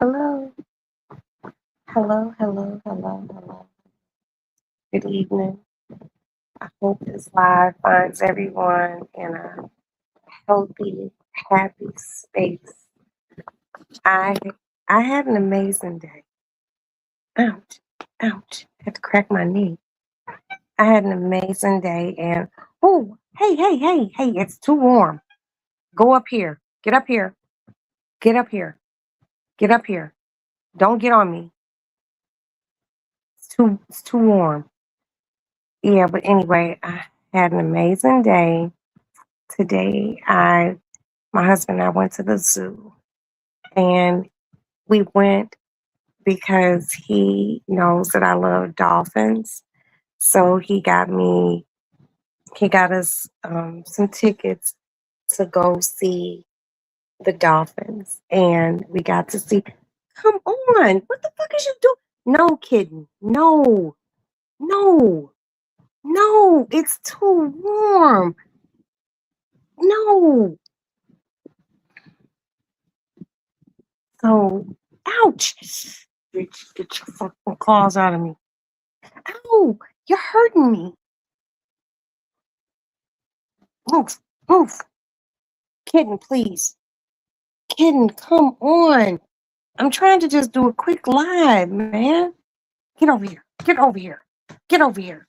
Hello, hello, hello, hello, hello. Good evening. I hope this live finds everyone in a healthy, happy space. I I had an amazing day. Ouch, ouch. Had to crack my knee. I had an amazing day and oh, hey, hey, hey, hey, it's too warm. Go up here. Get up here. Get up here. Get up here. Don't get on me. It's too warm. Yeah, but anyway, I had an amazing day. Today, my husband and I went to the zoo, and we went because he knows that I love dolphins. So he got us some tickets to go see the dolphins, and we got to see. Come on, what the fuck is you doing? No kidding, no, no, it's too warm. No, so ouch. Get your fucking claws out of me. Ow! You're hurting me. Move, move. Kitten, please. Kitten, come on. I'm trying to just do a quick live, man. Get over here. Get over here. Get over here.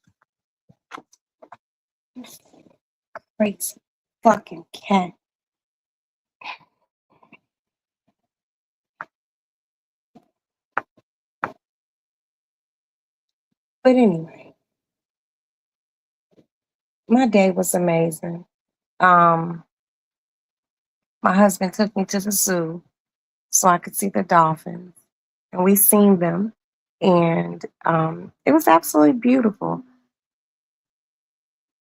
Crazy fucking cat. But anyway, my day was amazing. Um, my husband took me to the zoo so I could see the dolphins. And we seen them. And it was absolutely beautiful.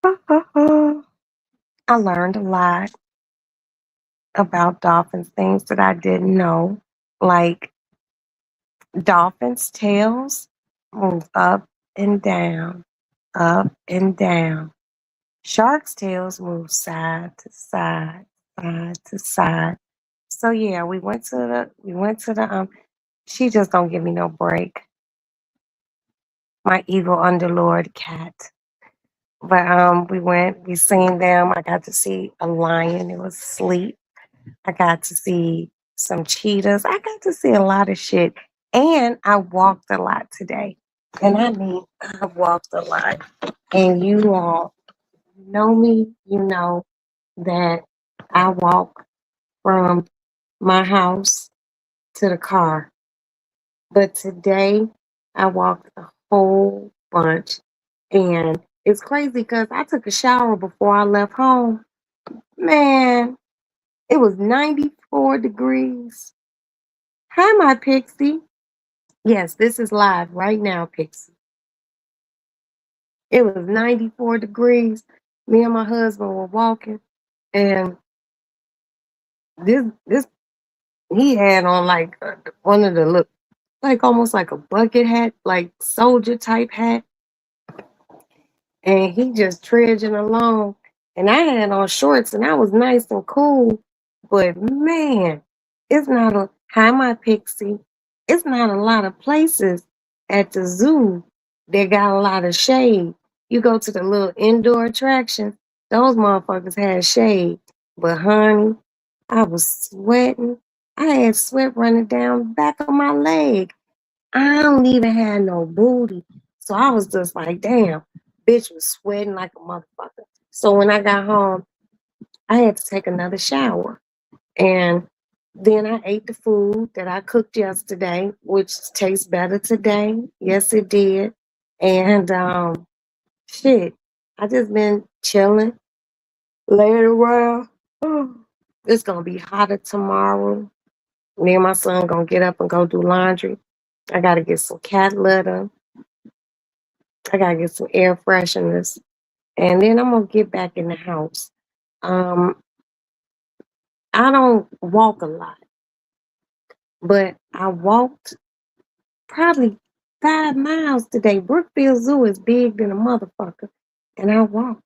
I learned a lot about dolphins, things that I didn't know, like dolphins' tails move up and down. Sharks' tails move side to side, side to side. So yeah, we went to the she just don't give me no break. My evil underlord cat. But we seen them. I got to see a lion, it was asleep. I got to see some cheetahs. I got to see a lot of shit. And I walked a lot today. And I mean, I walked a lot. And you all know me, you know that I walk from my house to the car. But today I walked a whole bunch. And it's crazy because I took a shower before I left home. Man, it was 94 degrees. Hi, my Pixie. Yes, this is live right now, Pixie. It was 94 degrees. Me and my husband were walking, and this he had on like one of the look like almost like a bucket hat, like soldier type hat, and he just trudging along. And I had on shorts, and I was nice and cool. But man, it's not a hi, my Pixie. It's not a lot of places at the zoo that got a lot of shade. You go to the little indoor attractions, those motherfuckers had shade. But honey, I was sweating. I had sweat running down the back of my leg. I don't even have no booty. So I was just like, damn, bitch was sweating like a motherfucker. So when I got home, I had to take another shower. And then I ate the food that I cooked yesterday, which tastes better today. Yes, it did. And shit, I just been chilling, laying around. It's gonna be hotter tomorrow. Me and my son gonna get up and go do laundry. I gotta get some cat litter. I gotta get some air fresheners, and then I'm gonna get back in the house. Um, I don't walk a lot, but I walked probably 5 miles today. Brookfield Zoo is big than a motherfucker, and I walked.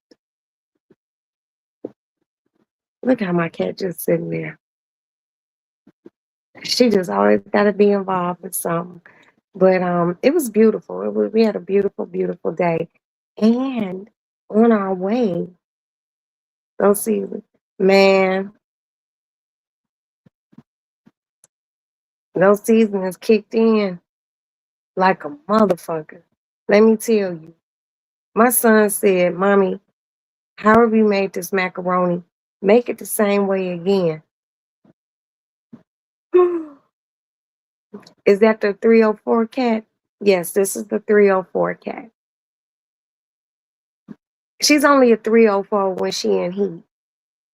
Look how my cat just sitting there. She just always got to be involved with something. But it was beautiful. We had a beautiful, beautiful day, and on our way, those seasons, man, those seasons kicked in like a motherfucker. Let me tell you, my son said, "Mommy, however you made this macaroni, make it the same way again." Is that the 304 cat? Yes, this is the 304 cat. She's only a 304 when she in heat.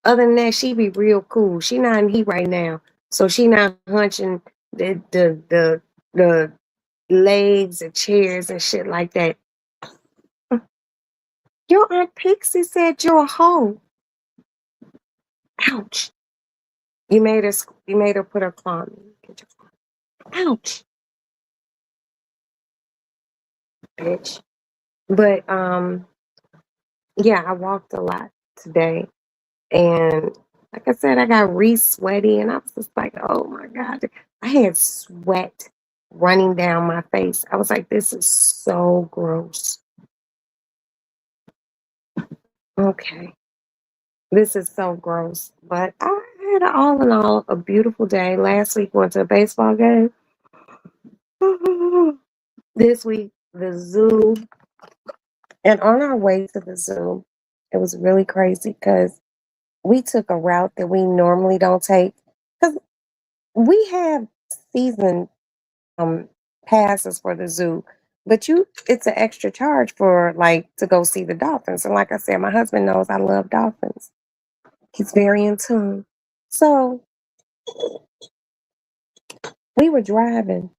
Other than that, she be real cool. She not in heat right now, so she not hunching the legs and chairs and shit like that. Your Aunt Pixie said you're a hoe. Ouch! You made her put her claw in me. Ouch, bitch. But yeah, I walked a lot today. And like I said, I got sweaty and I was just like, oh my God. I had sweat running down my face. I was like, this is so gross. Okay. This is so gross. But I had all in all a beautiful day. Last week went to a baseball game. This week, the zoo. And on our way to the zoo, it was really crazy because we took a route that we normally don't take. Because we have season um passes for the zoo, but it's an extra charge for like to go see the dolphins. And like I said, my husband knows I love dolphins. He's very in tune. So we were driving.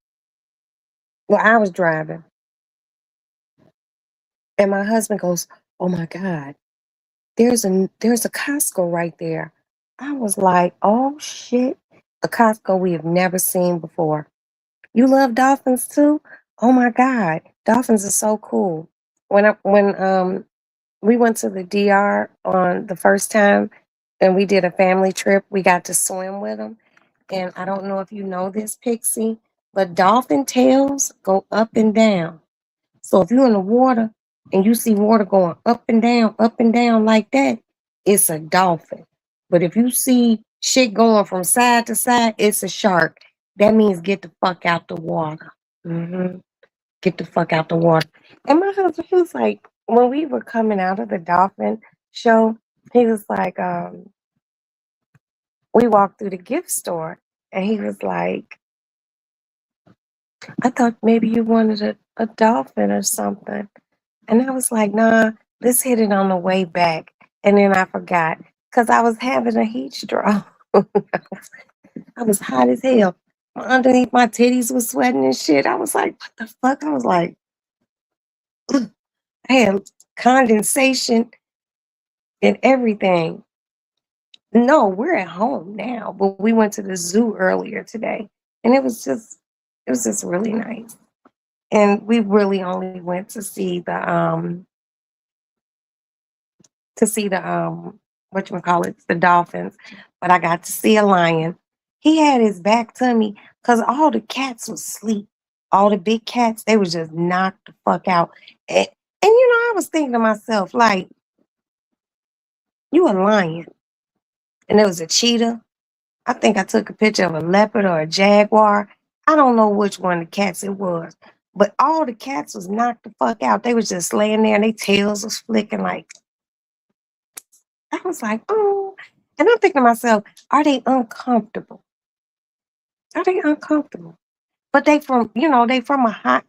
Well, I was driving, and my husband goes, "Oh my God, there's a Costco right there." I was like, "Oh shit, a Costco we have never seen before." You love dolphins too? Oh my God, dolphins are so cool. When we went to the DR on the first time and we did a family trip. We got to swim with them. And I don't know if you know this, Pixie, but dolphin tails go up and down. So if you're in the water and you see water going up and down like that, it's a dolphin. But if you see shit going from side to side, it's a shark. That means get the fuck out the water. Hmm. Get the fuck out the water. And my husband, he was like, when we were coming out of the dolphin show, he was like, we walked through the gift store and he was like, I thought maybe you wanted a dolphin or something. And I was like, nah, let's hit it on the way back. And then I forgot because I was having a heat stroke. I was hot as hell. Underneath my titties was sweating and shit. I was like, what the fuck? I was like, I had condensation and everything. No, we're at home now, but we went to the zoo earlier today, and it was just really nice. And we really only went to see the what you call it, the dolphins, but I got to see a lion. He had his back to me because all the cats was asleep. All the big cats, they was just knocked the fuck out. And I was thinking to myself, like, you a lion, and there was a cheetah. I think I took a picture of a leopard or a jaguar. I don't know which one of the cats it was, but all the cats was knocked the fuck out. They was just laying there and their tails was flicking like, I was like, oh. And I'm thinking to myself, are they uncomfortable? Are they uncomfortable? But they from a hot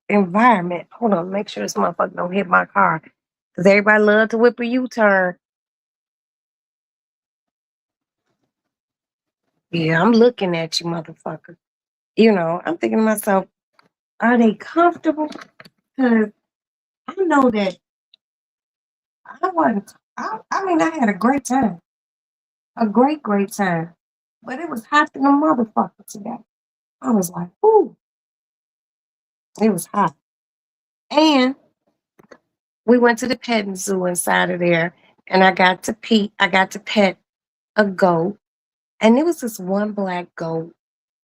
environment. Hold on, make sure this motherfucker don't hit my car. Because everybody love to whip a U-turn. Yeah, I'm looking at you, motherfucker. I'm thinking to myself, are they comfortable? Because I know that I wasn't, I mean, I had a great time. A great, great time. But it was hot than a motherfucker today. I was like, ooh, it was hot. And we went to the petting zoo inside of there, and I got to pet a goat. And it was this one black goat,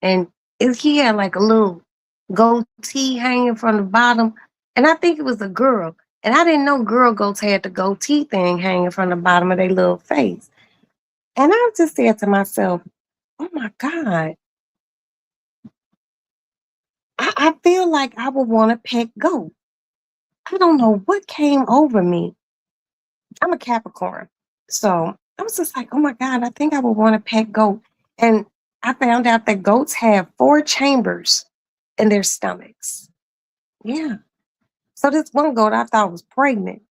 and he had like a little goatee hanging from the bottom, and I think it was a girl. And I didn't know girl goats had the goatee thing hanging from the bottom of their little face. And I just said to myself, "Oh my God, I feel like I would want a pet goat." I don't know what came over me. I'm a Capricorn. So I was just like, "Oh my God, I think I would want a pet goat." And I found out that goats have 4 chambers in their stomachs. Yeah. So this one goat I thought was pregnant.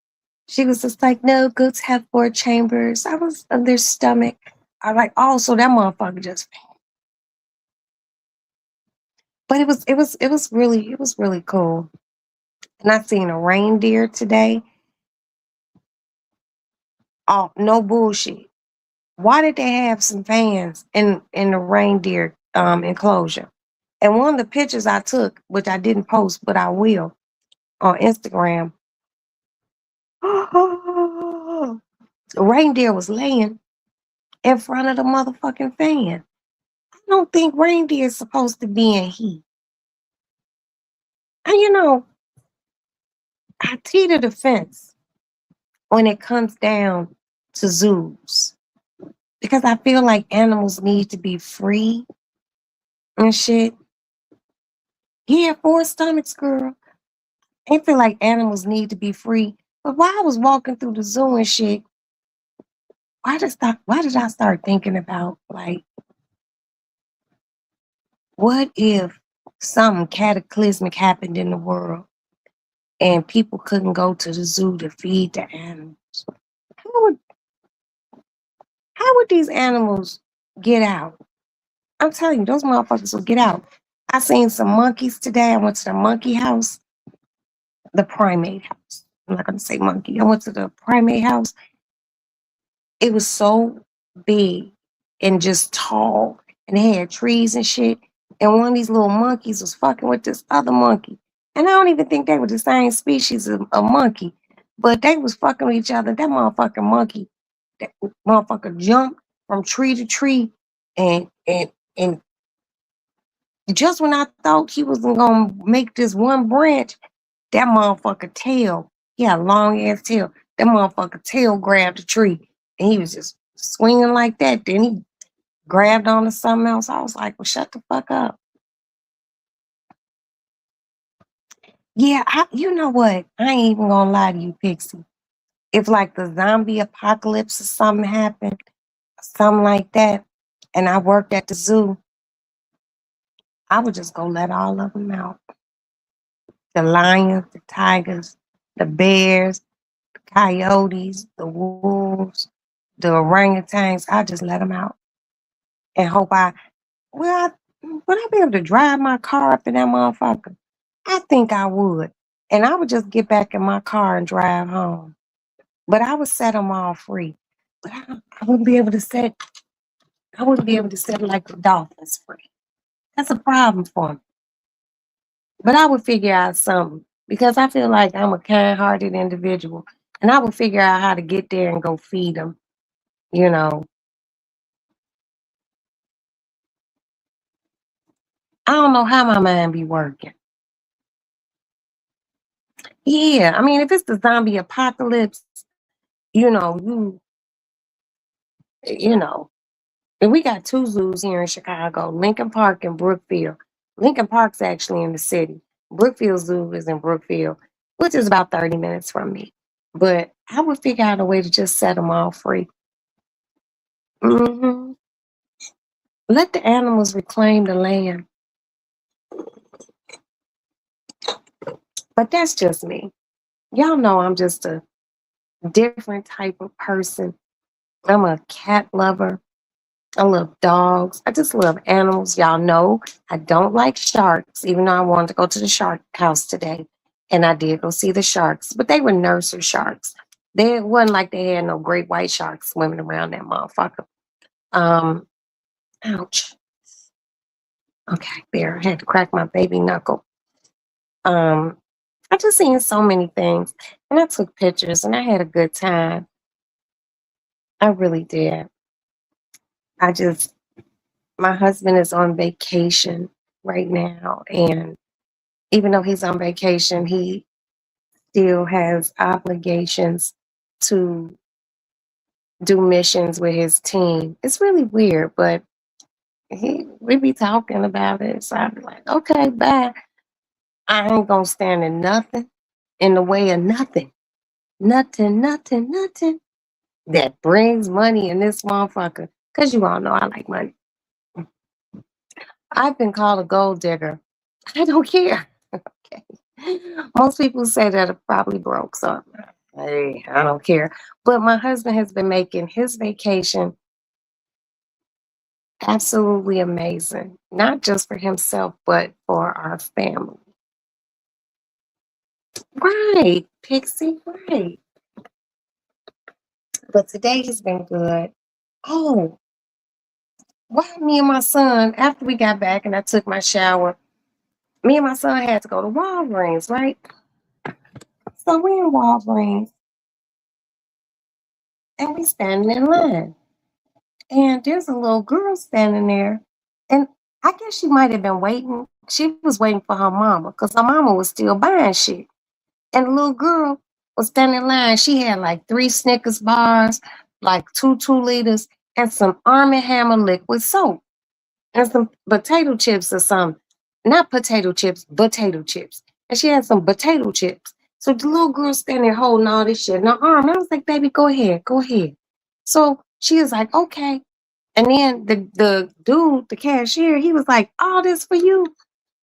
She was just like, "No, goats have 4 chambers." I was in their stomach. I like, oh, so that motherfucker just. But it was really cool. And I seen a reindeer today. Oh, no bullshit. Why did they have some fans in the reindeer enclosure? And one of the pictures I took, which I didn't post, but I will on Instagram, the reindeer was laying in front of the motherfucking fan. I don't think reindeer is supposed to be in heat. And I teeter the fence when it comes down to zoos because I feel like animals need to be free and shit. He had 4 stomachs, girl. I feel like animals need to be free. But while I was walking through the zoo and shit, why did I start thinking about like, what if something cataclysmic happened in the world and people couldn't go to the zoo to feed the animals? How would how would these animals get out? I'm telling you, those motherfuckers will get out. I seen some monkeys today. I went to the monkey house, the primate house. I'm not gonna say monkey. I went to the primate house. It was so big and just tall, and it had trees and shit. And one of these little monkeys was fucking with this other monkey. And I don't even think they were the same species of monkey, but they was fucking with each other. That motherfucking monkey, that motherfucker jumped from tree to tree, and just when I thought he was gonna make this one branch, that motherfucker tail, he had a long ass tail. That motherfucker tail grabbed the tree, and he was just swinging like that. Then he grabbed onto something else. I was like, "Well, shut the fuck up." Yeah, you know what? I ain't even gonna lie to you, Pixie. If like the zombie apocalypse or something happened, something like that, and I worked at the zoo, I would just go let all of them out. The lions, the tigers, the bears, the coyotes, the wolves, the orangutans. I just let them out and hope well, would I be able to drive my car up in that motherfucker? I think I would. And I would just get back in my car and drive home. But I would set them all free. But I wouldn't be able to set like the dolphins free. That's a problem for me. But I would figure out something because I feel like I'm a kind-hearted individual, and I would figure out how to get there and go feed them. You know, I don't know how my mind be working. Yeah, I mean, if it's the zombie apocalypse, you know, you know, and we got 2 zoos here in Chicago, Lincoln Park and Brookfield. Lincoln Park's actually in the city. Brookfield Zoo is in Brookfield, which is about 30 minutes from me. But I would figure out a way to just set them all free. Hmm. Let the animals reclaim the land. But that's just me. Y'all know I'm just a different type of person. I'm a cat lover. I love dogs. I just love animals. Y'all know I don't like sharks, even though I wanted to go to the shark house today. And I did go see the sharks, but they were nursery sharks. They it wasn't like they had no great white sharks swimming around that motherfucker. Um, ouch. Okay, there. I had to crack my baby knuckle. Um, I just seen so many things, and I took pictures, and I had a good time. I really did. I just My husband is on vacation right now, and even though he's on vacation, he still has obligations to do missions with his team. It's really weird, but we be talking about it. So I be like, okay, bye. I ain't gonna stand in nothing in the way of nothing. Nothing that brings money in this motherfucker. Cause you all know I like money. I've been called a gold digger. I don't care. Okay. Most people say that I'm probably broke, so hey, I don't care. But my husband has been making his vacation absolutely amazing, not just for himself, but for our family. Right, Pixie, right. But today has been good. Oh, why me and my son, after we got back and I took my shower, me and my son had to go to Walgreens, right? So we in Walgreens and we standing in line. And there's a little girl standing there. And I guess she might have been waiting. She was waiting for her mama because her mama was still buying shit. And the little girl was standing in line. She had like 3 Snickers bars, like 2 2-liters, and some Arm& Hammer liquid soap and some potato chips or something. Not potato chips, potato chips. And she had some potato chips. So the little girl standing there holding all this shit in her arm. I was like, baby, go ahead, go ahead. So she was like, okay. And then the dude, the cashier, he was like, all this for you?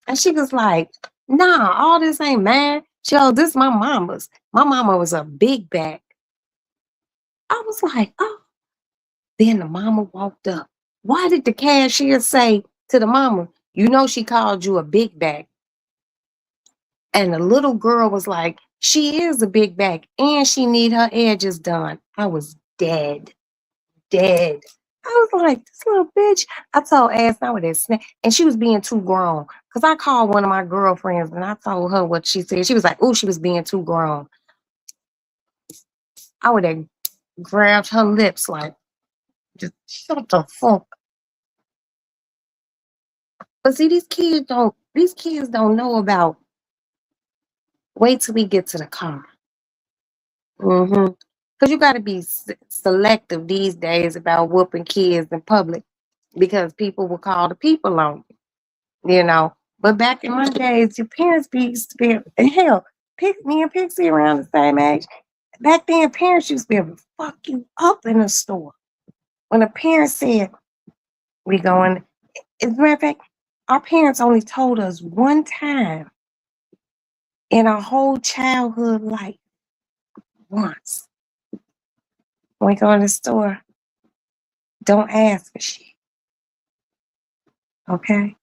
And she was like, nah, all this ain't mine. She goes, this my mama's. My mama was a big bag. I was like, oh. Then the mama walked up. Why did the cashier say to the mama, you know she called you a big bag? And the little girl was like, she is a big bag and she need her edges done. I was dead, dead. I was like, this little bitch. I told ass I would have snapped. And she was being too grown. Because I called one of my girlfriends and I told her what she said. She was like, oh, she was being too grown. I would have grabbed her lips like, just shut the fuck. But see, these kids don't know about wait till we get to the car. Because you got to be selective these days about whooping kids in public because people will call the people on you, you know. But back in my days, your parents used to be, and hell, me and Pixie around the same age. Back then, parents used to be able to fuck you up in the store. When a parent said, we going, as a matter of fact, our parents only told us one time in our whole childhood life, once. When we go in the store, don't ask for shit, okay?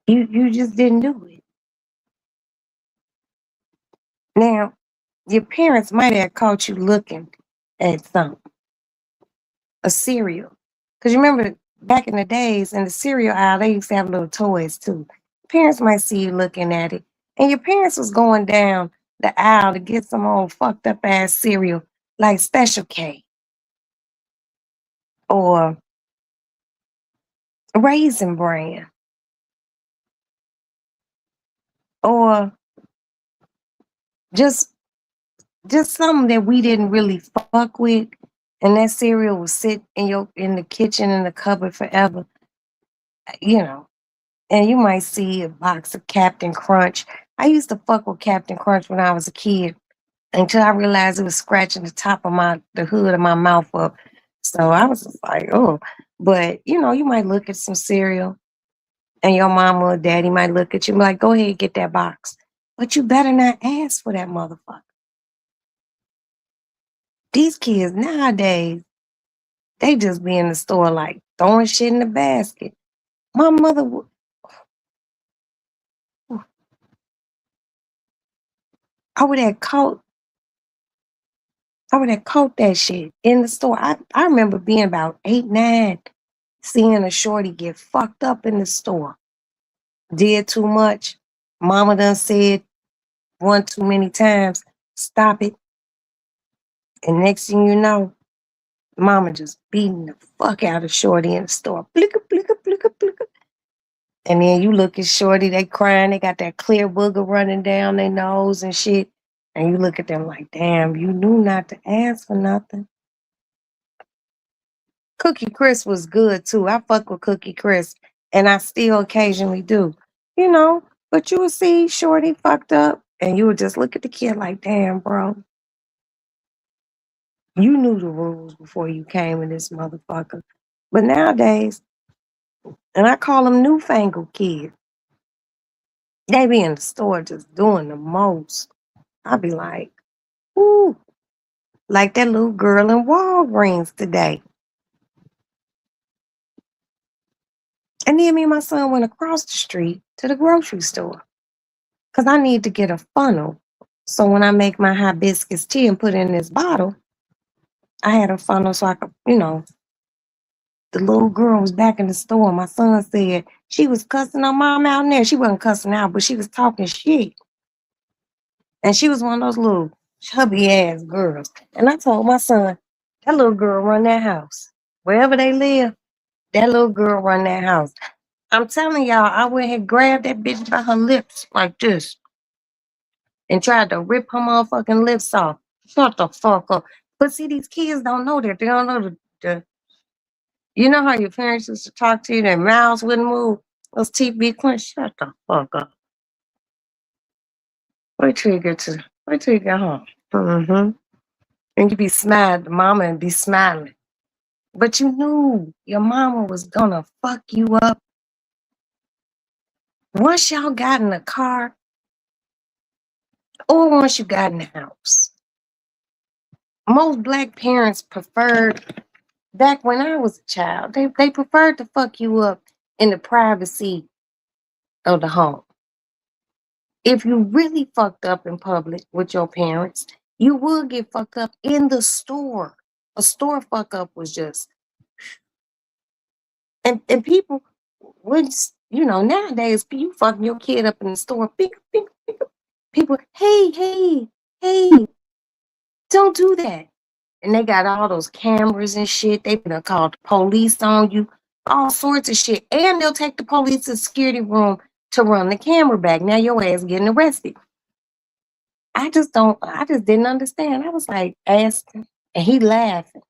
You just didn't do it. Now, your parents might have caught you looking at something, a cereal. Because you remember back in the days in the cereal aisle, they used to have little toys too. Parents might see you looking at it. And your parents was going down the aisle to get some old fucked up ass cereal like Special K or Raisin Bran or just just something that we didn't really fuck with, and that cereal will sit in the kitchen in the cupboard forever, you know. And you might see a box of Captain Crunch. I used to fuck with Captain Crunch when I was a kid until I realized it was scratching the top of the hood of my mouth up. So I was just like, oh. But you know, you might look at some cereal, and your mama or daddy might look at you and be like, go ahead, get that box. But you better not ask for that motherfucker. These kids nowadays, they just be in the store like throwing shit in the basket. My mother, I would have caught, I would have caught that shit in the store. I remember being about 8, 9, seeing a shorty get fucked up in the store. Did too much. Mama done said one too many times, stop it. And next thing you know, Mama just beating the fuck out of Shorty in the store. Blicka, blicka, blicka, blicka. And then you look at Shorty, they crying, they got that clear booger running down their nose and shit. And you look at them like, damn, you knew not to ask for nothing. Cookie Crisp was good too. I fuck with Cookie Crisp, and I still occasionally do. You know, but you would see Shorty fucked up, and you would just look at the kid like, damn, bro, you knew the rules before you came in this motherfucker. But nowadays, and I call them newfangled kids, they be in the store just doing the most. I be like, ooh, like that little girl in Walgreens today. And then me and my son went across the street to the grocery store because I need to get a funnel. So when I make my hibiscus tea and put it in this bottle, I had a funnel so I could, the little girl was back in the store. My son said she was cussing her mom out in there. She wasn't cussing out, but she was talking shit. And she was one of those little chubby ass girls. And I told my son, that little girl run that house. Wherever they live, that little girl run that house. I'm telling y'all, I went and grabbed that bitch by her lips like this and tried to rip her motherfucking lips off. Shut the fuck up. But see, these kids don't know that. They don't know the you know how your parents used to talk to you, their mouths wouldn't move, those teeth be clenched. Shut the fuck up. Wait till you get home. Mm-hmm. And you be smiling, the mama and be smiling. But you knew your mama was gonna fuck you up. Once y'all got in the car or once you got in the house. Most black parents preferred, back when I was a child, they preferred to fuck you up in the privacy of the home. If you really fucked up in public with your parents, you would get fucked up in the store. A store fuck up was just, and people would, nowadays you fucking your kid up in the store. People, hey, don't do that. And they got all those cameras and shit. They gonna call the police on you, all sorts of shit. And they'll take the police to the security room to run the camera back. Now your ass getting arrested. I just didn't understand. I was like asking, and he laughing.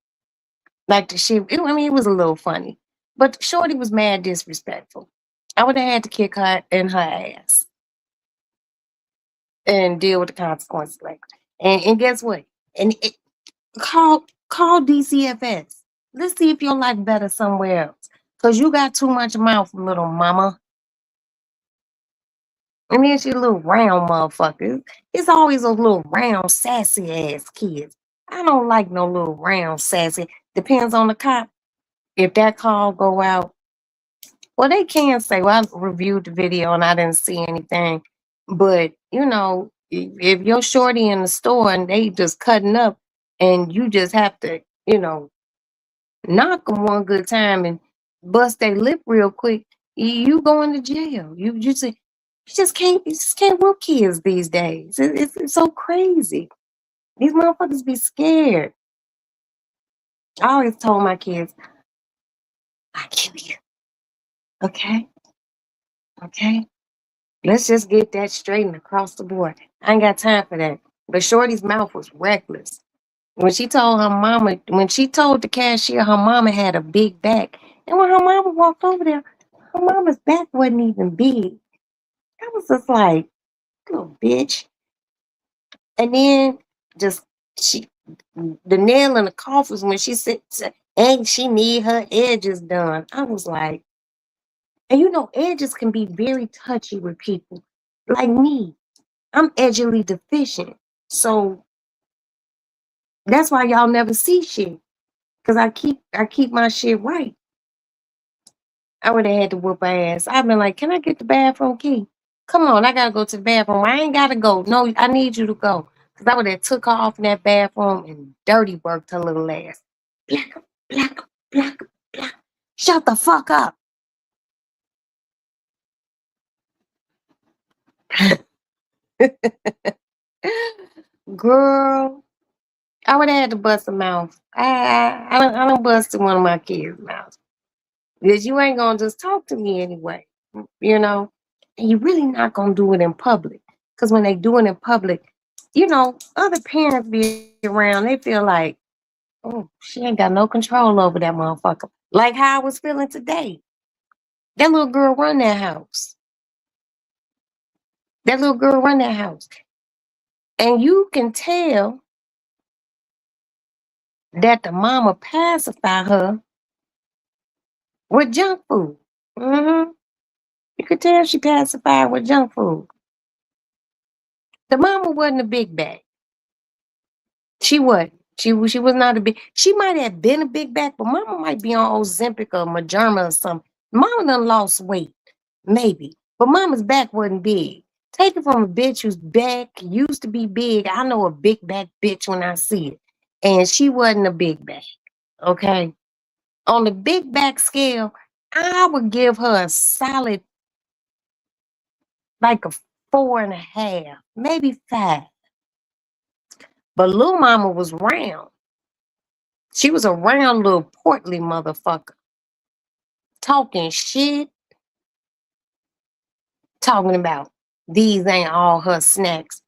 Like the shit, it was a little funny. But Shorty was mad disrespectful. I would have had to kick her in her ass and deal with the consequences later. And guess what? And call DCFS. Let's see if your life better somewhere else. Cause you got too much mouth, little mama. And then she a little round motherfucker. It's always those little round sassy ass kids. I don't like no little round sassy. Depends on the cop. If that call go out, well, they can say, well, I reviewed the video and I didn't see anything. But, if you're shorty in the store and they just cutting up and you just have to, knock them one good time and bust their lip real quick, you going to jail. You just can't whoop kids these days. It's so crazy. These motherfuckers be scared. I always told my kids, I kill you. Okay? Okay? Let's just get that straight and across the board. I ain't got time for that. But Shorty's mouth was reckless. When she told the cashier her mama had a big back, and when her mama walked over there, her mama's back wasn't even big. I was just like, little bitch. And then just she the nail in the coffin was when she said, and she need her edges done. I was like, and edges can be very touchy with people. Like me, I'm edgily deficient. So that's why y'all never see shit. Cause I keep my shit right. I would have had to whoop her ass. I've been like, can I get the bathroom key? Come on, I gotta go to the bathroom. I ain't gotta go. No, I need you to go. Cause I would have took her off in that bathroom and dirty worked her little ass. Black, black, black, black. Shut the fuck up. Girl, I would have had to bust a mouth. I don't busted one of my kids' mouths. Because you ain't gonna just talk to me anyway, you know? And you really not gonna do it in public. Because when they do it in public, other parents be around, they feel like, oh, she ain't got no control over that motherfucker. Like how I was feeling today. That little girl run that house. That little girl run that house. And you can tell that the mama pacified her with junk food. Hmm. You could tell she pacified with junk food. The mama wasn't a big bag. She wasn't. She was not a big. She might have been a big back, but mama might be on Ozempic or Majerma or something. Mama done lost weight, maybe, but mama's back wasn't big. Take it from a bitch whose back used to be big. I know a big back bitch when I see it, and she wasn't a big back. Okay, on the big back scale, I would give her a solid like a 4.5, maybe 5. But little mama was round. She was a round little portly motherfucker. Talking shit, talking about these ain't all her snacks.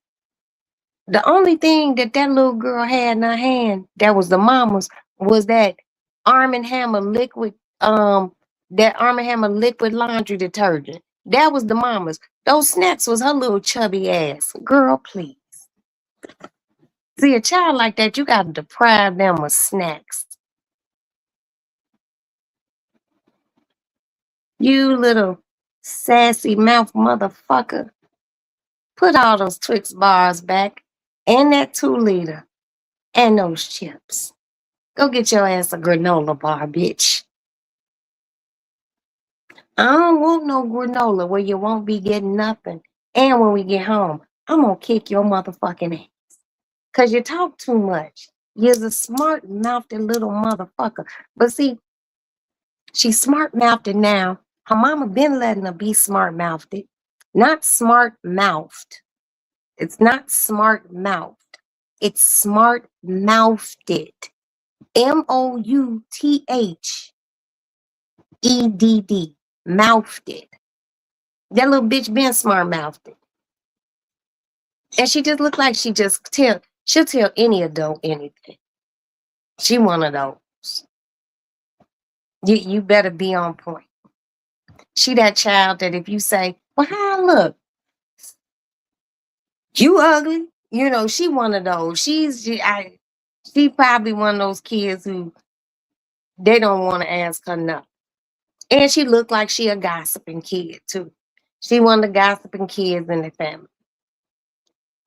The only thing that little girl had in her hand that was the mama's was that Arm& Hammer liquid, that Arm& Hammer liquid laundry detergent. That was the mama's. Those snacks was her little chubby ass. Girl, please. See, a child like that, you gotta deprive them of snacks. You little sassy mouth motherfucker. Put all those Twix bars back and that 2 liter and those chips. Go get your ass a granola bar, bitch. I don't want no granola where you won't be getting nothing. And when we get home, I'm gonna kick your motherfucking ass. Cause you talk too much. You're a smart mouthed little motherfucker. But see, she's smart mouthed now. Her mama been letting her be smart mouthed. Not smart mouthed. It's not smart mouthed. It's smart mouthed. Mouthedd. Mouthed. That little bitch been smart mouthed. And she just looked like she'll tell any adult anything. She one of those. You better be on point. She that child that if you say, well, how I look? You ugly. She one of those. She probably one of those kids who they don't want to ask her nothing. And she looked like she a gossiping kid too. She one of the gossiping kids in the family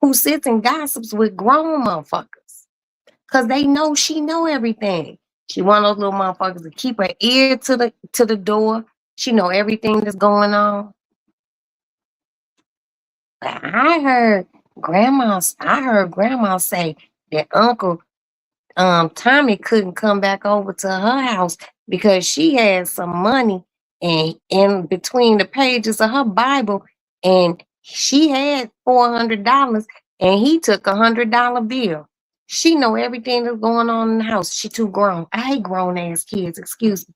who sits and gossips with grown motherfuckers because they know she know everything. She one of those little motherfuckers to keep her ear to the door. She know everything that's going on. But I heard grandma say that Uncle Tommy couldn't come back over to her house because she had some money and in between the pages of her Bible, and she had $400 and he took $100 bill. She know everything that's going on in the house. She too grown. I hate grown ass kids. Excuse me.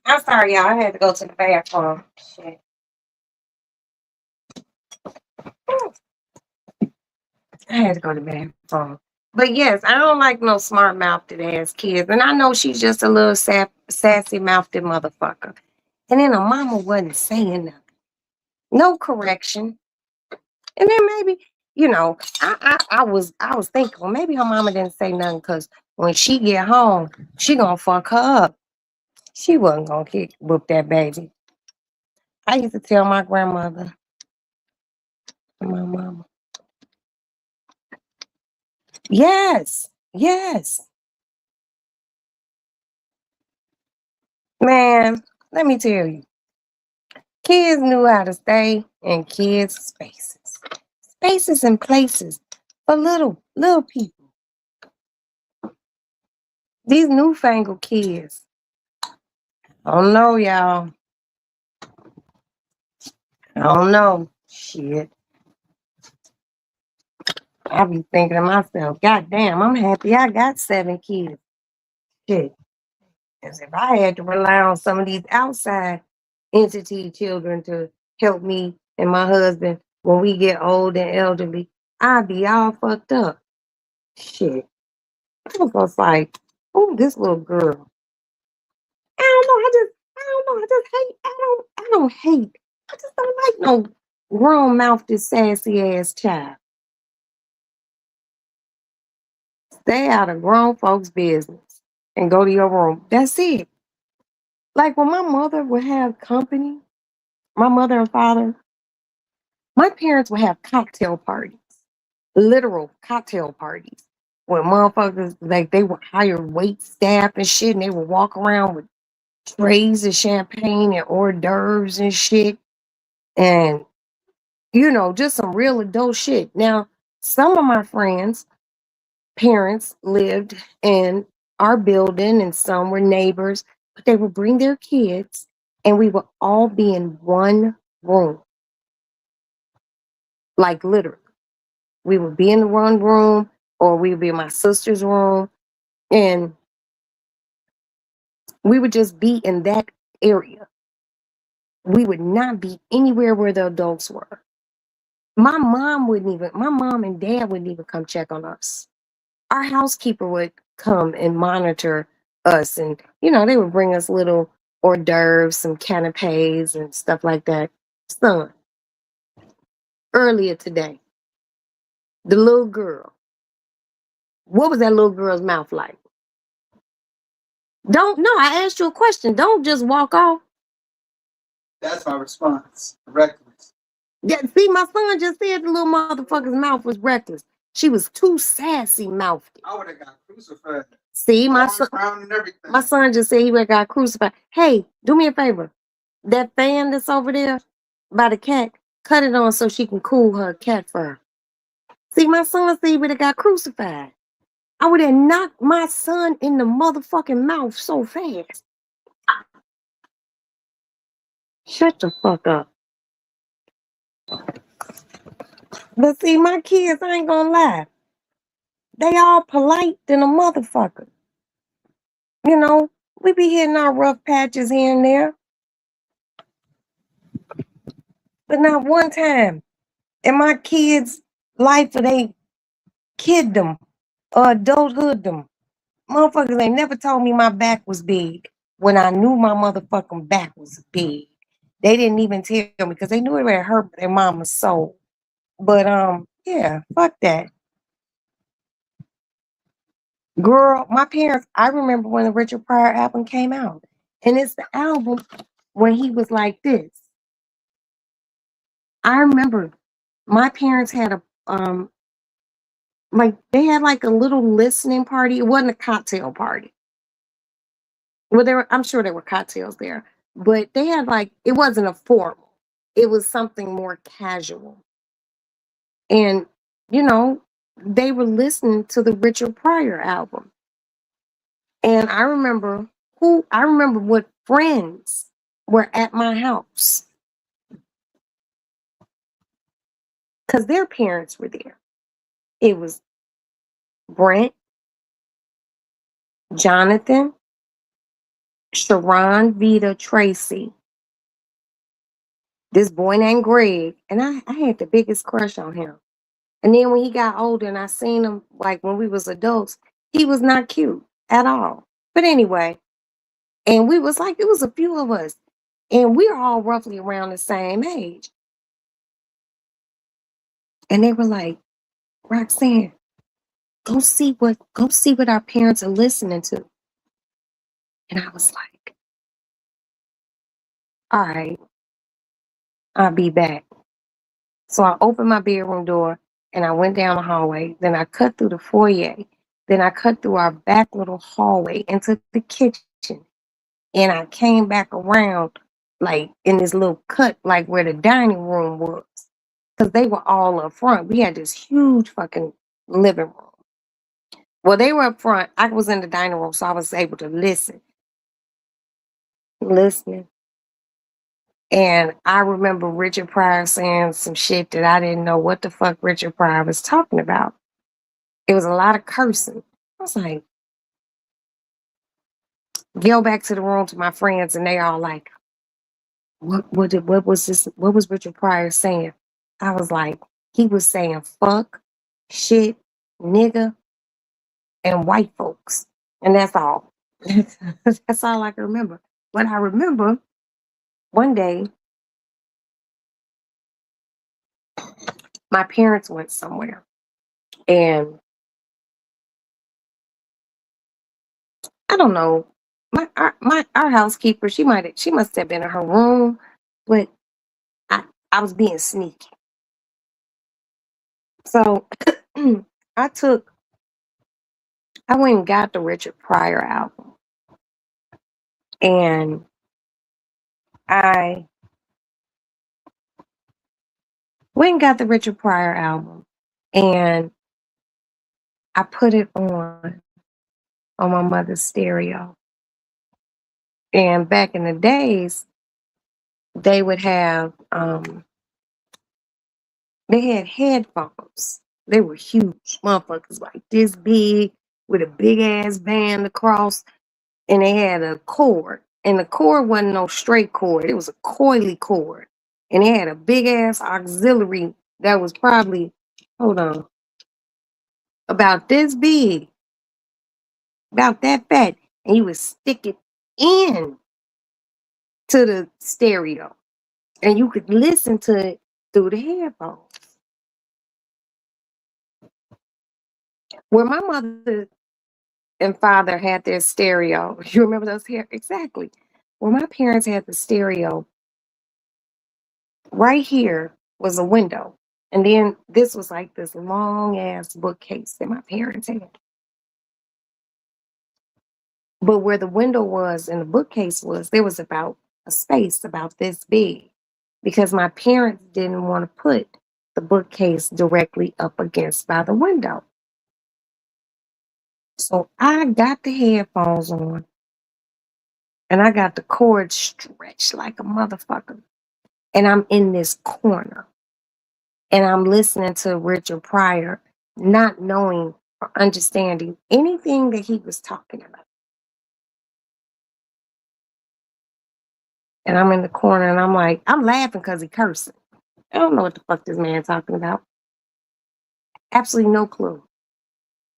I'm sorry, y'all. I had to go to the bathroom. Shit. I had to go to the bathroom. But yes, I don't like no smart mouthed ass kids. And I know she's just a little sassy mouthed motherfucker. And then her mama wasn't saying nothing. No correction. And then maybe, I was thinking, well, maybe her mama didn't say nothing because when she get home, she gonna fuck her up. She wasn't gonna whoop that baby. I used to tell my grandmother and my mama. Yes, yes. Man, let me tell you, kids knew how to stay in kids' spaces. Spaces and places for little people. These newfangled kids. I don't know, y'all. I don't know. Shit. I be thinking to myself, God damn, I'm happy I got 7 kids. Shit. As if I had to rely on some of these outside entity children to help me and my husband when we get old and elderly, I'd be all fucked up. Shit. I was just like, oh, this little girl. I don't know. I don't know. I just hate. I don't hate. I just don't like no grown mouthed sassy ass child. Stay out of grown folks' business and go to your room. That's it. Like when my mother would have company, my mother and father, my parents would have cocktail parties, literal cocktail parties. When motherfuckers like they would hire wait staff and shit, and they would walk around with trays of champagne and hors d'oeuvres and shit, and just some real adult shit. Now, some of my friends' parents lived in our building, and some were neighbors, but they would bring their kids, and we would all be in one room, like literally. We would be in the one room, or we would be in my sister's room, and we would just be in that area. We would not be anywhere where the adults were. My mom and dad wouldn't even come check on us. Our housekeeper would come and monitor us, and they would bring us little hors d'oeuvres, some canapes and stuff like that. Son, earlier today, the little girl, what was that little girl's mouth like? Don't No, I asked you a question. Don't just walk off. That's my response. Reckless. Yeah, see, my son just said the little motherfucker's mouth was reckless. She was too sassy mouthed. I would have got crucified. See, my son just said he would have got crucified. Hey, do me a favor. That fan that's over there by the cat, cut it on so she can cool her cat fur. See, my son said he would have got crucified. I would have knocked my son in the motherfucking mouth so fast. Shut the fuck up. But see, my kids, I ain't gonna lie. They all polite than a motherfucker. We be hitting our rough patches here and there. But not one time in my kids' life where they kiddom or adulthood them. Motherfuckers ain't never told me my back was big when I knew my motherfucking back was big. They didn't even tell me because they knew it would hurt their mama's soul. But yeah, fuck that. Girl, my parents, I remember when the Richard Pryor album came out. And it's the album when he was like this. I remember my parents had they had like a little listening party. It wasn't a cocktail party. Well, I'm sure there were cocktails there, but they had it wasn't a formal. It was something more casual. And, you know, they were listening to the Richard Pryor album. And I remember what friends were at my house because their parents were there. It was Brent, Jonathan, Sharon Vita Tracy. This boy named Greg, and I had the biggest crush on him. And then when he got older and I seen him like when we was adults, he was not cute at all. But anyway, and we was like, it was a few of us, and we are all roughly around the same age. And they were like, Roxanne, go see what our parents are listening to. And I was like, all right, I'll be back. So I opened my bedroom door and I went down the hallway. Then I cut through the foyer. Then I cut through our back little hallway into the kitchen. And I came back around like in this little cut, like where the dining room was. Because they were all up front. We had this huge fucking living room. Well, they were up front. I was in the dining room, so I was able to listening. And I remember Richard Pryor saying some shit that I didn't know what the fuck Richard Pryor was talking about. It was a lot of cursing. I was like, go back to the room to my friends, and they all like, what was this? What was Richard Pryor saying? I was like, he was saying fuck, shit, nigga, and white folks. And that's all. That's all I can remember. But I remember one day my parents went somewhere, and I don't know. Our housekeeper, she must have been in her room, but I was being sneaky. So I went and got the Richard Pryor album, and I went and got the Richard Pryor album, and I put it on my mother's stereo. And back in the days, they would have they had headphones. They were huge motherfuckers like this big with a big ass band across, and they had a cord. And the cord wasn't no straight cord, it was a coily cord. And it had a big ass auxiliary that was probably, hold on, about this big, about that fat. And you would stick it in to the stereo. And you could listen to it through the headphones. Where my mother and father had their stereo, you remember those here? Exactly. Where my parents had the stereo, right here was a window. And then this was like this long ass bookcase that my parents had. But where the window was and the bookcase was, there was about a space about this big because my parents didn't want to put the bookcase directly up against by the window. So I got the headphones on and I got the cord stretched like a motherfucker. And I'm in this corner and I'm listening to Richard Pryor, not knowing or understanding anything that he was talking about. And I'm in the corner and I'm like, I'm laughing because he cursing. I don't know what the fuck this man talking about. Absolutely no clue.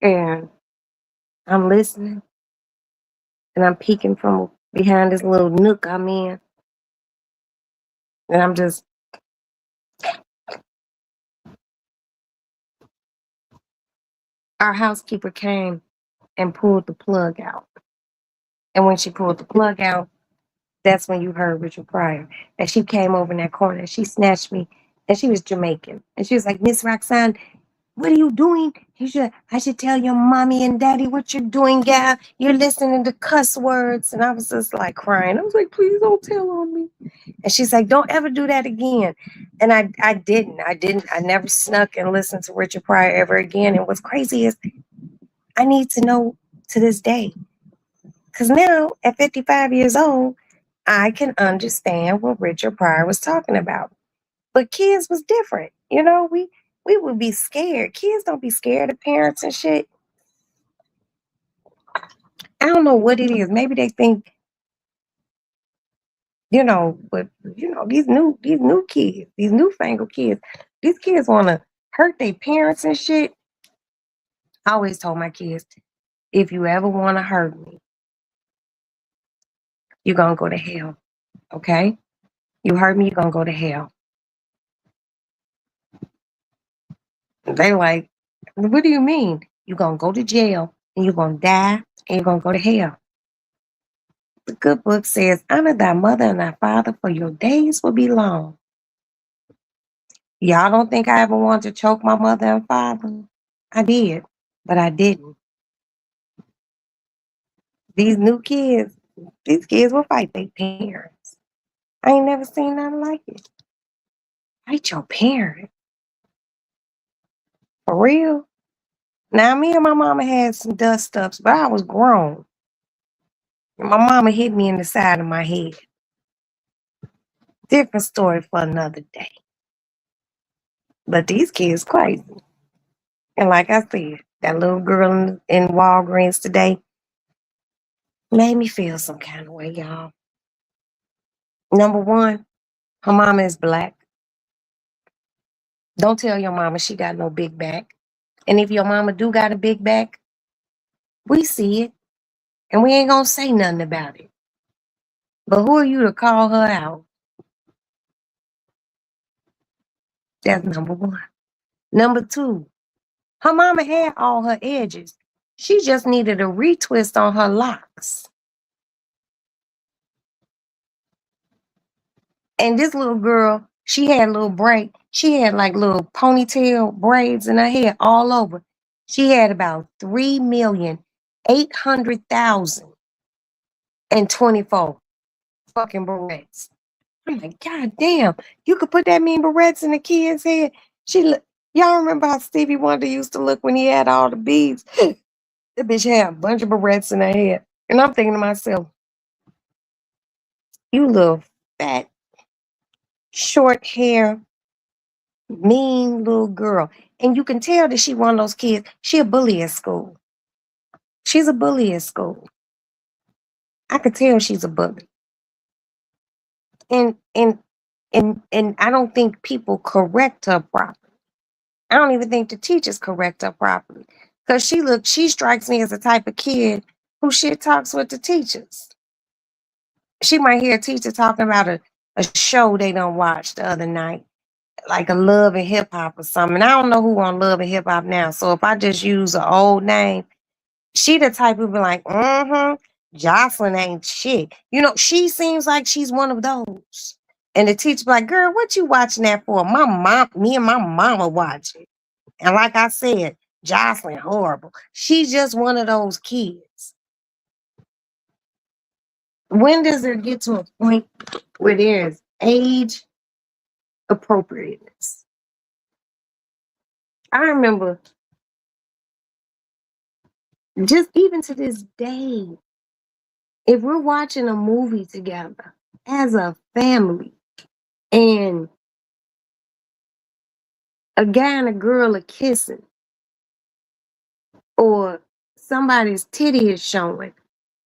And I'm listening and I'm peeking from behind this little nook I'm in. And I'm just, our housekeeper came and pulled the plug out. And when she pulled the plug out, that's when you heard Richard Pryor. And she came over in that corner and she snatched me. And she was Jamaican. And she was like, Miss Roxanne, what are you doing? I should tell your mommy and daddy what you're doing, gal. You're listening to cuss words. And I was just like crying. I was like, please don't tell on me. And she's like, don't ever do that again. And I didn't. I never snuck and listened to Richard Pryor ever again. And what's crazy is I need to know to this day. Because now at 55 years old, I can understand what Richard Pryor was talking about. But kids was different. You know, we would be scared. Kids don't be scared of parents and shit. I don't know what it is. Maybe they think But these new kids, these newfangled kids, these kids want to hurt their parents and shit. I always told my kids, if you ever want to hurt me, you're gonna go to hell. Okay? You hurt me, you're gonna go to hell. They like, what do you mean? You're gonna go to jail and you're gonna die and you're gonna go to hell. The good book says, honor thy mother and thy father, for your days will be long. Y'all don't think I ever wanted to choke my mother and father? I did, but I didn't. These new kids, these kids will fight their parents. I ain't never seen nothing like it. Fight your parent. For real? Now, me and my mama had some dust ups, but I was grown. And my mama hit me in the side of my head. Different story for another day. But these kids crazy. And like I said, that little girl in Walgreens today made me feel some kind of way, y'all. Number one, her mama is black. Don't tell your mama she got no big back. And if your mama do got a big back, we see it. And we ain't gonna say nothing about it. But who are you to call her out? That's number one. Number two, her mama had all her edges. She just needed a retwist on her locks. And this little girl, she had a little braid. She had like little ponytail braids in her hair all over. She had about 3,800,024 fucking barrettes. I'm like, God damn, you could put that many barrettes in the kid's head. Y'all remember how Stevie Wonder used to look when he had all the beads? That bitch had a bunch of barrettes in her head. And I'm thinking to myself, you little fat, short hair, mean little girl. And you can tell that she one of those kids. She a bully at school. She's a bully at school. I could tell she's a bully. And I don't think people correct her properly. I don't even think the teachers correct her properly. Because she strikes me as the type of kid who shit talks with the teachers. She might hear a teacher talking about a show they don't watch the other night, like a Love and Hip Hop or something. I don't know who on Love and Hip Hop now. So if I just use an old name, she the type who be like, Jocelyn ain't shit. She seems like she's one of those. And the teacher be like, girl, what you watching that for? Me and my mama watch it. And like I said, Jocelyn horrible. She's just one of those kids. When does it get to a point where there's age appropriateness? I remember, just even to this day, if we're watching a movie together as a family and a guy and a girl are kissing, or somebody's titty is showing,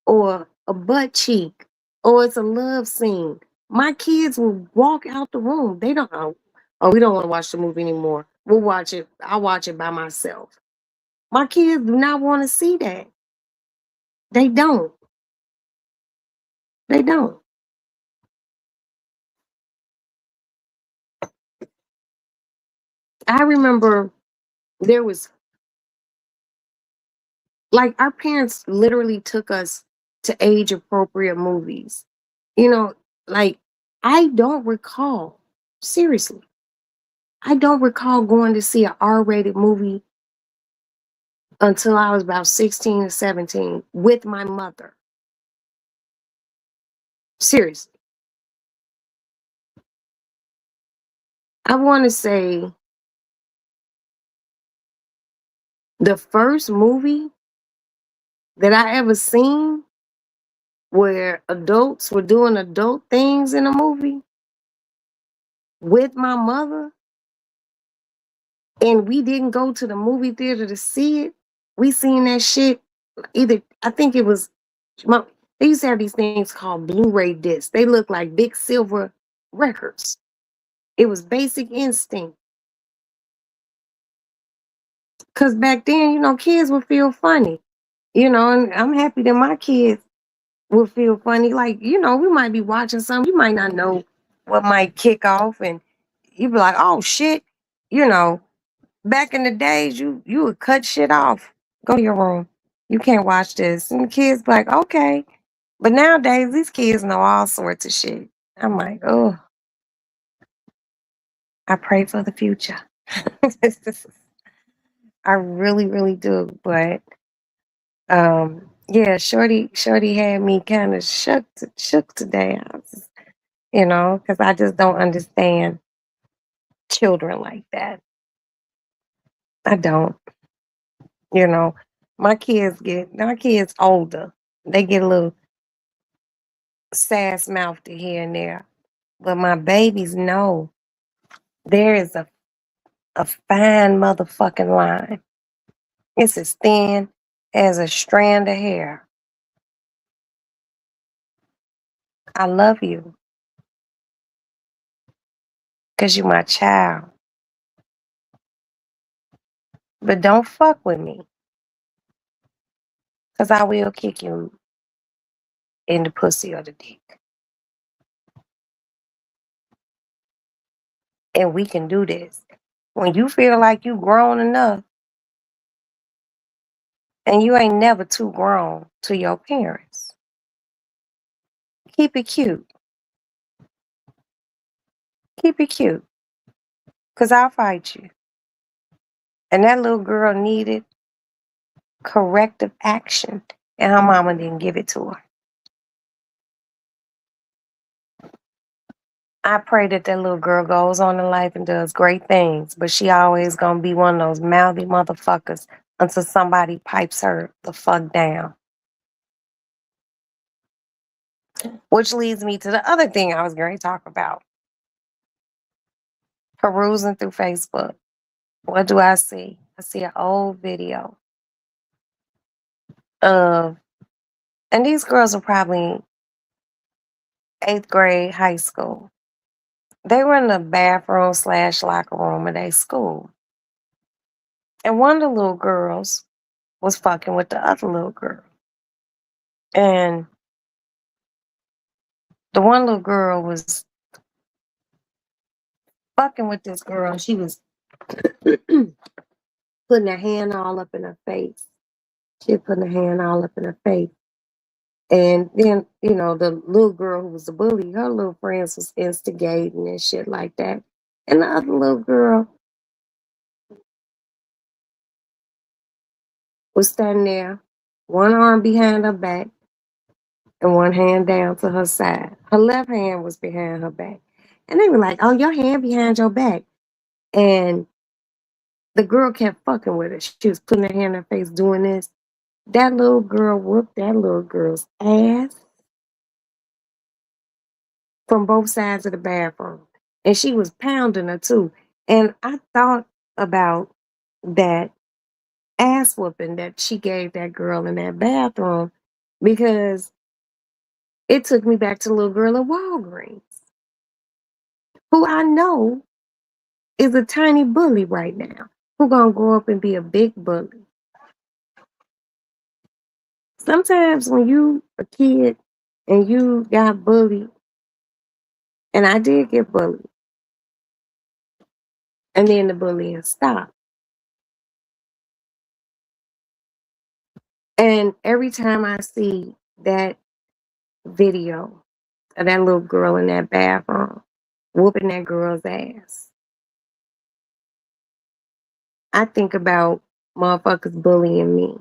or a butt cheek, or it's a love scene, my kids will walk out the room. They don't know. Oh, we don't want to watch the movie anymore. We'll watch it. I'll watch it by myself. My kids do not want to see that. They don't. They don't. I remember there was, like, our parents literally took us to age appropriate movies. You know, like, I don't recall, seriously, I don't recall going to see an R-rated movie until I was about 16 or 17 with my mother. Seriously. I want to say the first movie that I ever seen where adults were doing adult things in a movie with my mother, and we didn't go to the movie theater to see it. We seen that shit either, I think it was They used to have these things called Blu-ray discs. They look like big silver records. It was Basic Instinct. Cause back then, kids would feel funny. And I'm happy that my kids will feel funny. Like, we might be watching something, you might not know what might kick off, and you be like, oh shit. You know, Back in the days, you would cut shit off. Go to your room. You can't watch this. And the kids be like, okay. But nowadays, these kids know all sorts of shit. I'm like, oh, I pray for the future. I really, really do. But yeah, Shorty had me kind of shook today. Because I just don't understand children like that. I don't. You know, my kids older. They get a little sass mouthy here and there. But my babies know there is a fine motherfucking line. It's as thin as a strand of hair. I love you because you my child. But don't fuck with me because I will kick you in the pussy or the dick. And we can do this. When you feel like you grown enough, and you ain't never too grown to your parents, keep it cute. Keep it cute. Because I'll fight you. And that little girl needed corrective action, and her mama didn't give it to her. I pray that little girl goes on in life and does great things, but she always gonna be one of those mouthy motherfuckers until somebody pipes her the fuck down. Which leads me to the other thing I was going to talk about. Perusing through Facebook. What do I see? I see an old video of, and these girls are probably 8th grade high school. They were in the bathroom / locker room of their school. And one of the little girls was fucking with the other little girl. And the one little girl was fucking with this girl. She was putting her hand all up in her face. She was putting her hand all up in her face. And then, the little girl who was a bully, her little friends was instigating and shit like that. And the other little girl was standing there, one arm behind her back and one hand down to her side. Her left hand was behind her back. And they were like, oh, your hand behind your back. And the girl kept fucking with her. She was putting her hand in her face doing this. That little girl whooped that little girl's ass from both sides of the bathroom. And she was pounding her too. And I thought about that ass whooping that she gave that girl in that bathroom because it took me back to the little girl at Walgreens, who I know is a tiny bully right now, who gonna grow up and be a big bully. Sometimes when you a kid and you got bullied, and I did get bullied, and then the bullying stopped. And every time I see that video of that little girl in that bathroom whooping that girl's ass, I think about motherfuckers bullying me.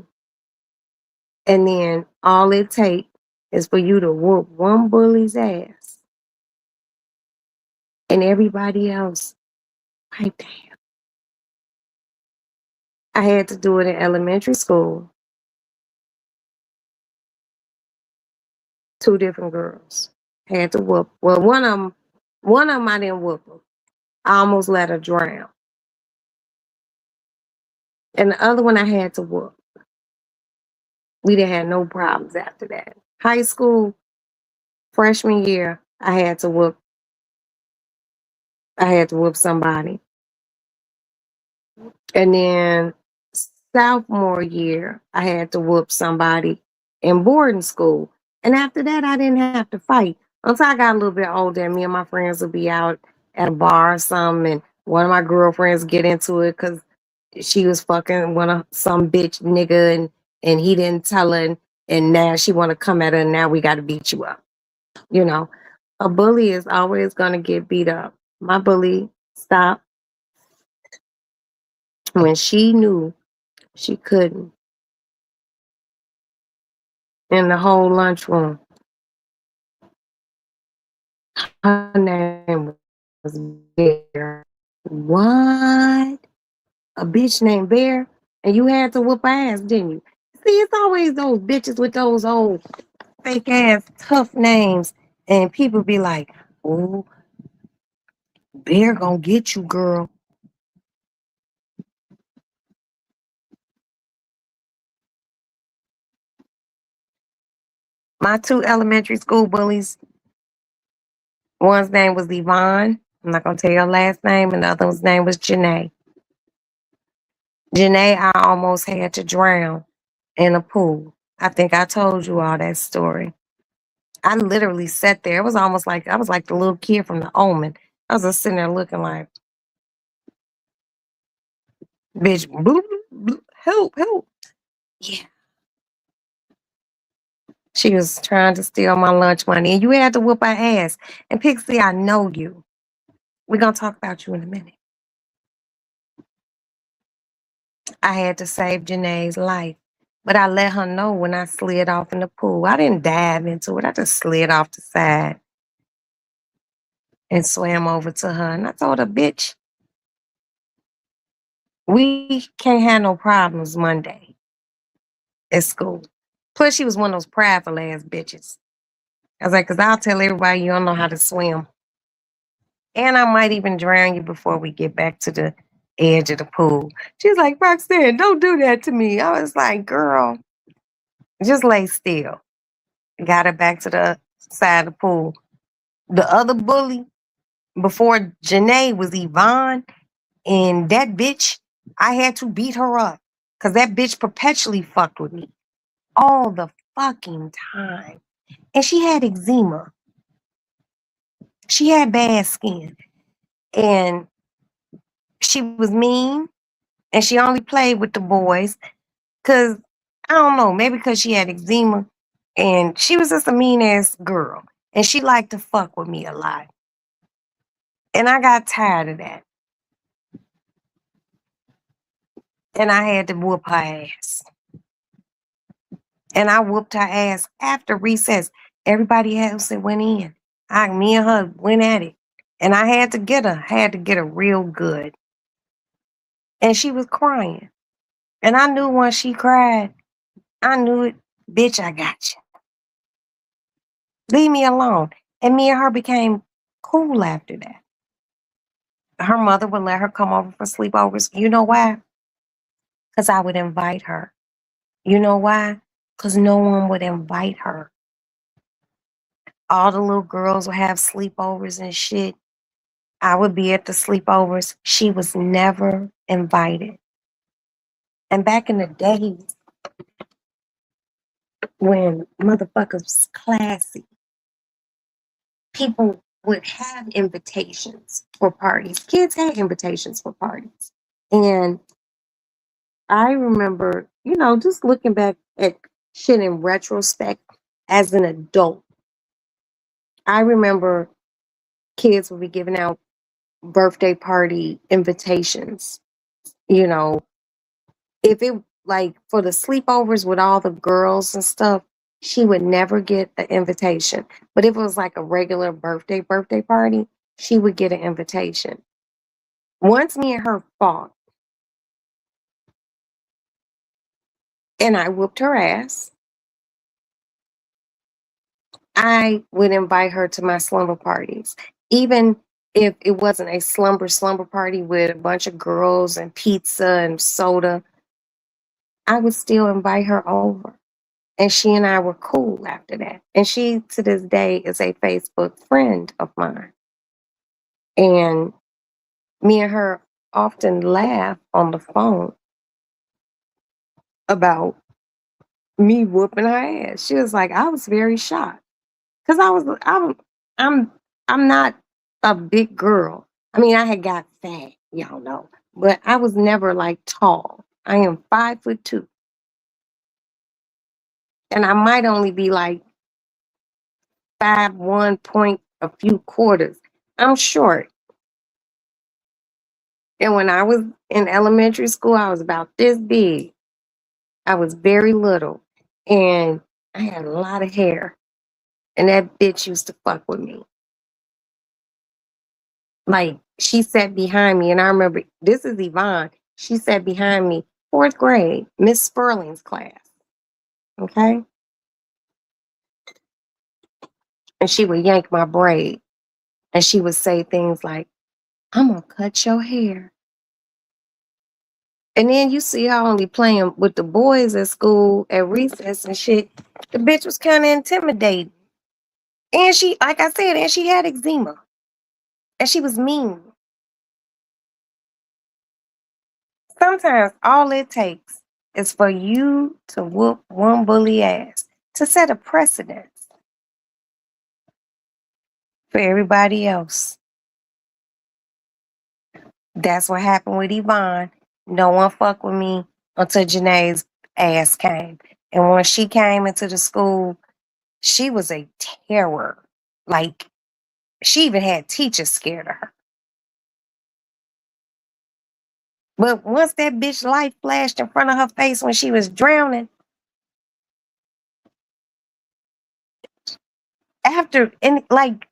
And then all it takes is for you to whoop one bully's ass and everybody else pipe down. I had to do it in elementary school. 2 different girls had to whoop. Well, one of them I didn't whoop her. I almost let her drown. And the other one I had to whoop. We didn't have no problems after that. High school, freshman year, I had to whoop somebody. And then sophomore year, I had to whoop somebody in boarding school. And after that, I didn't have to fight. Until I got a little bit older, and me and my friends would be out at a bar or something, and one of my girlfriends get into it because she was fucking one of some bitch nigga, and he didn't tell her, and now she want to come at her, and now we got to beat you up. You know, a bully is always gonna get beat up. My bully stopped when she knew she couldn't in the whole lunchroom. Her name was Bear. What? A bitch named Bear? And you had to whoop her ass, didn't you? See, it's always those bitches with those old fake ass tough names. And people be like, oh, Bear gonna get you, girl. My two elementary school bullies, one's name was Yvonne. I'm not gonna tell you her last name, and the other one's name was Janae. Janae, I almost had to drown in a pool. I think I told you all that story. I literally sat there. It was almost like I was like the little kid from the Omen. I was just sitting there looking like, bitch, bloop, bloop, help, help. Yeah. She was trying to steal my lunch money, and you had to whoop her ass. And Pixie, I know you. We're gonna talk about you in a minute. I had to save Janae's life. But I let her know when I slid off in the pool. I didn't dive into it. I just slid off the side and swam over to her. And I told her, bitch, we can't have no problems Monday at school. Plus, she was one of those prideful ass bitches. I was like, because I'll tell everybody you don't know how to swim. And I might even drown you before we get back to the edge of the pool. She's like, Roxanne, don't do that to me. I was like, girl, just lay still. Got her back to the side of the pool. The other bully before Janae was Yvonne, and that bitch, I had to beat her up because that bitch perpetually fucked with me all the fucking time. And she had eczema. She had bad skin. And she was mean, and she only played with the boys because, I don't know, maybe because she had eczema, and she was just a mean ass girl. And she liked to fuck with me a lot. And I got tired of that. And I had to whoop her ass. And I whooped her ass after recess. Everybody else that went in. Me and her went at it. And I had to get her real good. And she was crying. And I knew when she cried, I knew it, bitch, I got you. Leave me alone. And me and her became cool after that. Her mother would let her come over for sleepovers. You know why? Because I would invite her. You know why? Because no one would invite her. All the little girls would have sleepovers and shit. I would be at the sleepovers. She was never invited. And back in the days when motherfuckers was classy, people would have invitations for parties. Kids had invitations for parties. And I remember, just looking back at shit in retrospect as an adult, I remember kids would be giving out birthday party invitations. You know, if it like for the sleepovers with all the girls and stuff, she would never get an invitation. But if it was like a regular birthday party, she would get an invitation. Once me and her fought, and I whooped her ass, I would invite her to my slumber parties. Even if it wasn't a slumber party with a bunch of girls and pizza and soda, I would still invite her over. And she and I were cool after that. And she, to this day, is a Facebook friend of mine. And me and her often laugh on the phone about me whooping her ass. She was like, I was very shocked. Cause I'm I'm not a big girl. I mean, I had got fat, y'all know, but I was never like tall. I am 5'2", and I might only be like 5'1" point a few quarters. I'm short. And when I was in elementary school, I was about this big. I was very little, and I had a lot of hair. And that bitch used to fuck with me. Like, she sat behind me, and I remember, this is Yvonne. She sat behind me, fourth grade, Miss Sperling's class. Okay? And she would yank my braid, and she would say things like, I'm gonna cut your hair. And then you see her only playing with the boys at school at recess and shit. The bitch was kind of intimidating. And she, like I said, and she had eczema. And she was mean. Sometimes all it takes is for you to whoop one bully ass to set a precedent for everybody else. That's what happened with Yvonne. No one fucked with me until Janae's ass came. And when she came into the school, she was a terror. Like, she even had teachers scared of her. But once that bitch life flashed in front of her face when she was drowning, after, and like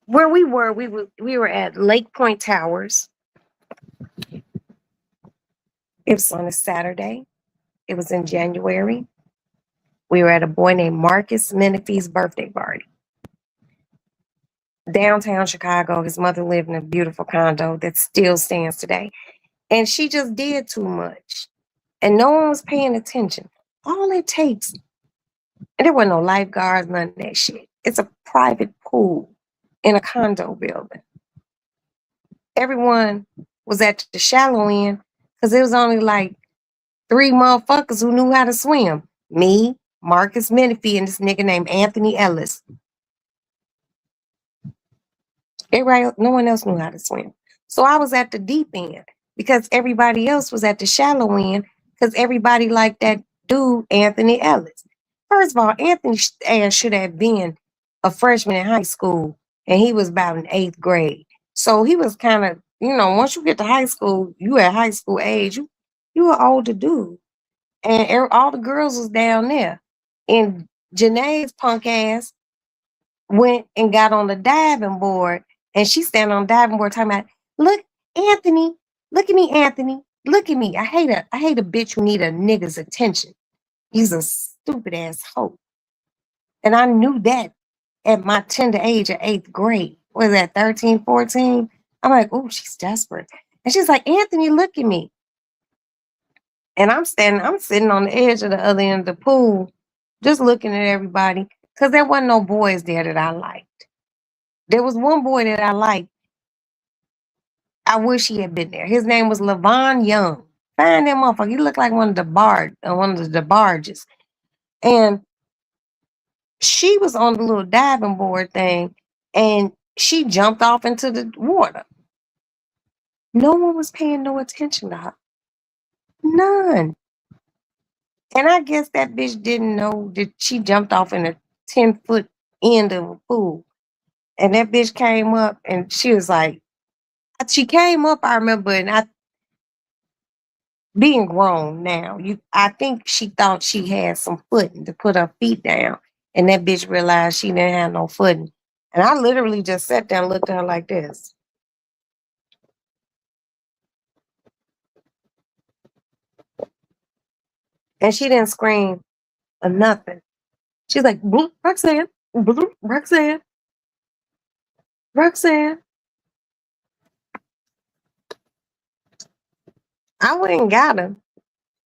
where we were at Lake Point Towers. It was on a Saturday. It was in January. We were at a boy named Marcus Menifee's birthday party. Downtown Chicago. His mother lived in a beautiful condo that still stands today. And she just did too much. And no one was paying attention. All it takes, and there were no lifeguards, none of that shit. It's a private pool in a condo building. Everyone was at the shallow end because it was only like 3 motherfuckers who knew how to swim. Me, Marcus Menifee, and this nigga named Anthony Ellis. Everybody, no one else knew how to swim. So I was at the deep end because everybody else was at the shallow end because everybody liked that dude, Anthony Ellis. First of all, Anthony ass should have been a freshman in high school, and he was about in 8th grade. So he was kind of, once you get to high school, you at high school age, you an older dude. And all the girls was down there. And Janae's punk ass went and got on the diving board, and she standing on the diving board talking about, look, Anthony, look at me, Anthony, look at me. I hate a bitch who need a nigga's attention. He's a stupid ass hoe. And I knew that at my tender age of 8th grade. Was that 13, 14? I'm like, oh, she's desperate. And she's like, Anthony, look at me. And I'm sitting on the edge of the other end of the pool, just looking at everybody, because there wasn't no boys there that I liked. There was one boy that I liked. I wish he had been there. His name was Levon Young. Find that motherfucker. He looked like one of the barges. And she was on the little diving board thing, and she jumped off into the water. No one was paying no attention to her. None. And I guess that bitch didn't know that she jumped off in a 10-foot end of a pool. And that bitch came up and she was like, she came up, I remember, and I, being grown now, I think she thought she had some footing to put her feet down. And that bitch realized she didn't have no footing. And I literally just sat there and looked at her like this. And she didn't scream or nothing. She's like, Roxanne, Roxanne, Roxanne. I went and got her.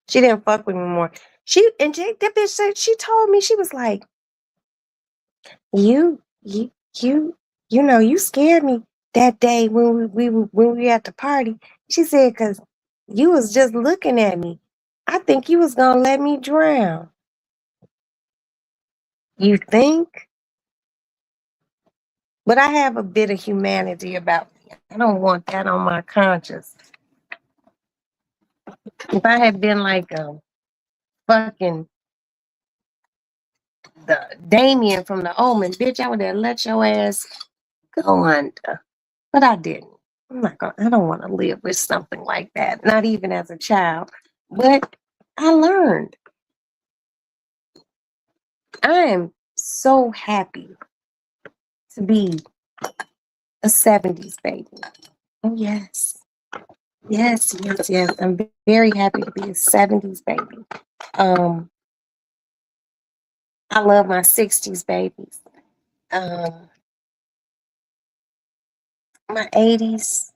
She didn't fuck with me more. That bitch said, she told me, she was like, you, you, you, you scared me that day when we at the party. She said, cause you was just looking at me. I think you was gonna let me drown. You think? But I have a bit of humanity about me. I don't want that on my conscience. If I had been like a fucking the Damien from the Omen, bitch, I would have let your ass go under. But I didn't. I don't want to live with something like that, not even as a child. But I learned. I am so happy to be a 70s baby. Oh, yes. Yes, yes, yes. I'm very happy to be a 70s baby. Um, I love my 60s babies. Um, my 80s,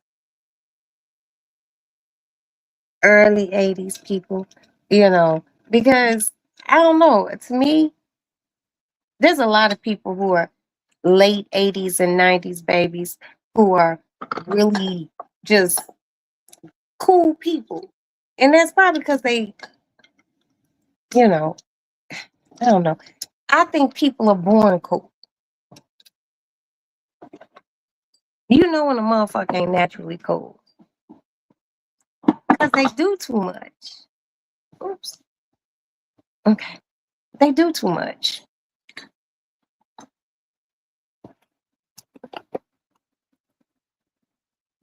early 80s people, because I don't know, to me, there's a lot of people who are late 80s and 90s babies who are really just cool people. And that's probably because they, you know, I don't know. I think people are born cool. You know when a motherfucker ain't naturally cool. Because they do too much. Oops. Okay. They do too much.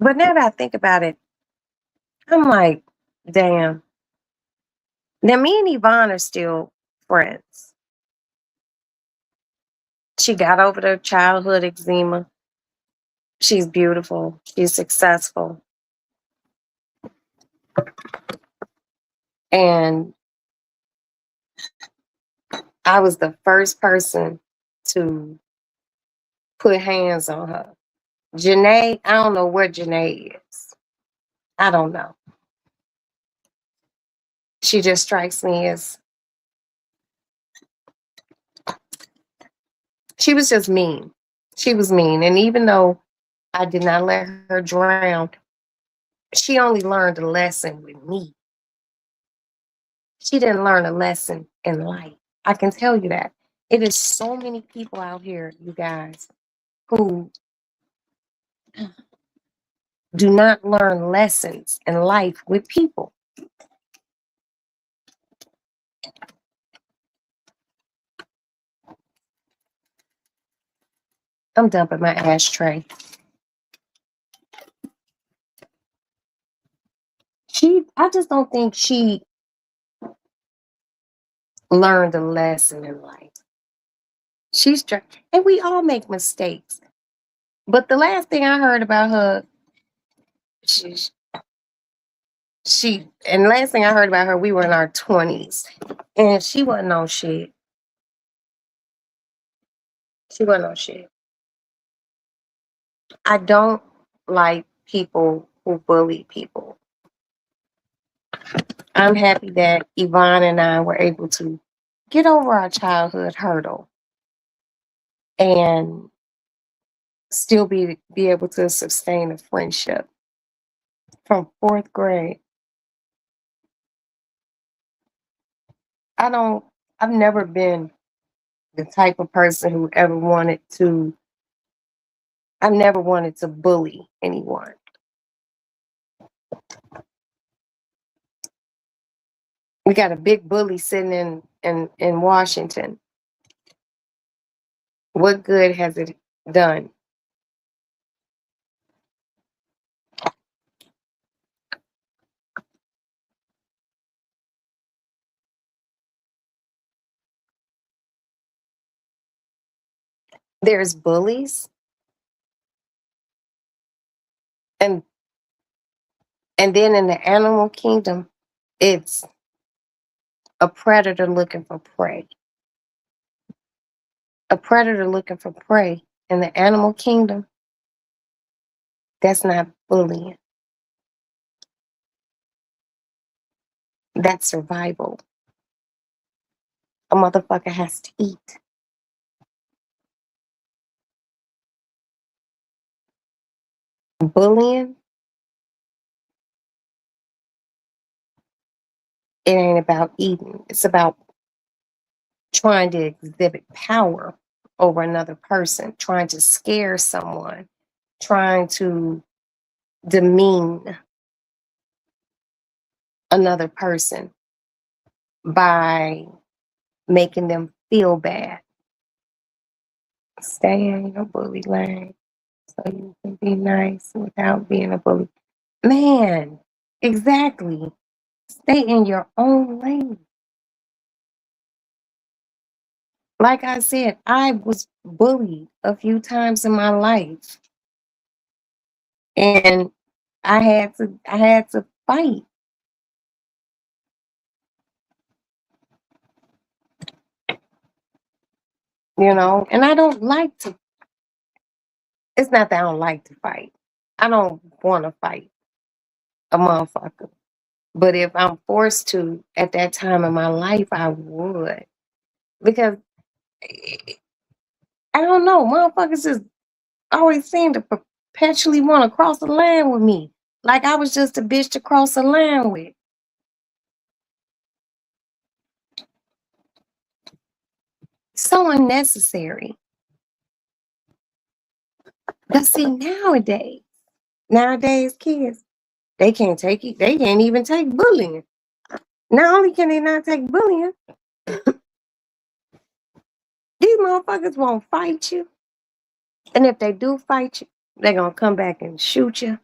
But now that I think about it, I'm like, damn. Now me and Yvonne are still friends. She got over the childhood eczema. She's beautiful. She's successful. And I was the first person to put hands on her. Janae, I don't know where Janae is. I don't know. She just strikes me as she was just mean. She was mean. And even though I did not let her drown, she only learned a lesson with me. She didn't learn a lesson in life. I can tell you that. It is so many people out here, you guys, who do not learn lessons in life with people. I'm dumping my ashtray. I just don't think she learned a lesson in life. And we all make mistakes. But the last thing I heard about her, she, and last thing I heard about her, we were in our 20s. And she wasn't on shit. She wasn't on shit. I don't like people who bully people. I'm happy that Yvonne and I were able to get over our childhood hurdle and still be able to sustain a friendship from fourth grade. I've never been the type of person who ever I've never wanted to bully anyone. We got a big bully sitting in Washington. What good has it done? There's bullies and then in the animal kingdom, it's a predator looking for prey. A predator looking for prey in the animal kingdom, that's not bullying. That's survival. A motherfucker has to eat. Bullying, it ain't about eating. It's about trying to exhibit power over another person, trying to scare someone, trying to demean another person by making them feel bad. Stay in your bully lane so you can be nice without being a bully. Man, exactly. Stay in your own lane. Like I said, I was bullied a few times in my life. And I had to fight. And I don't like to, it's not that I don't like to fight. I don't want to fight a motherfucker. But if I'm forced to at that time in my life, I would. Because I don't know, motherfuckers just always seem to perpetually want to cross the line with me. Like I was just a bitch to cross the line with. So unnecessary. But see, nowadays kids, they can't take it. They can't even take bullying. Not only can they not take bullying, these motherfuckers won't fight you. And if they do fight you, they're going to come back and shoot you.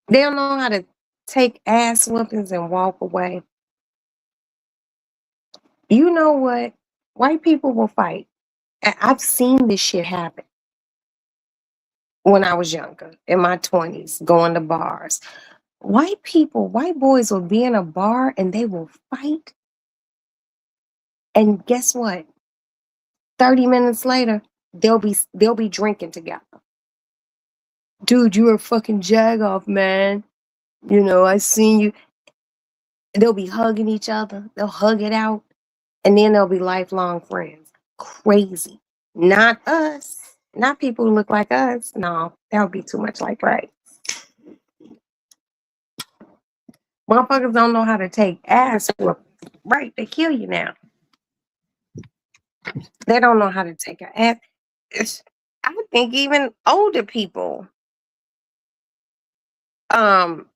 They don't know how to take ass whoopings and walk away. You know what? White people will fight. I've seen this shit happen when I was younger, in my 20s, going to bars. White boys will be in a bar and they will fight. And guess what? 30 minutes later, they'll be drinking together. Dude, you're a fucking jagoff, man. I seen you. They'll be hugging each other. They'll hug it out. And then they'll be lifelong friends. Crazy. Not us. Not people who look like us. No, that would be too much like right. Motherfuckers don't know how to take ass whooping. Right, they kill you now. They don't know how to take an ass. I think even older people um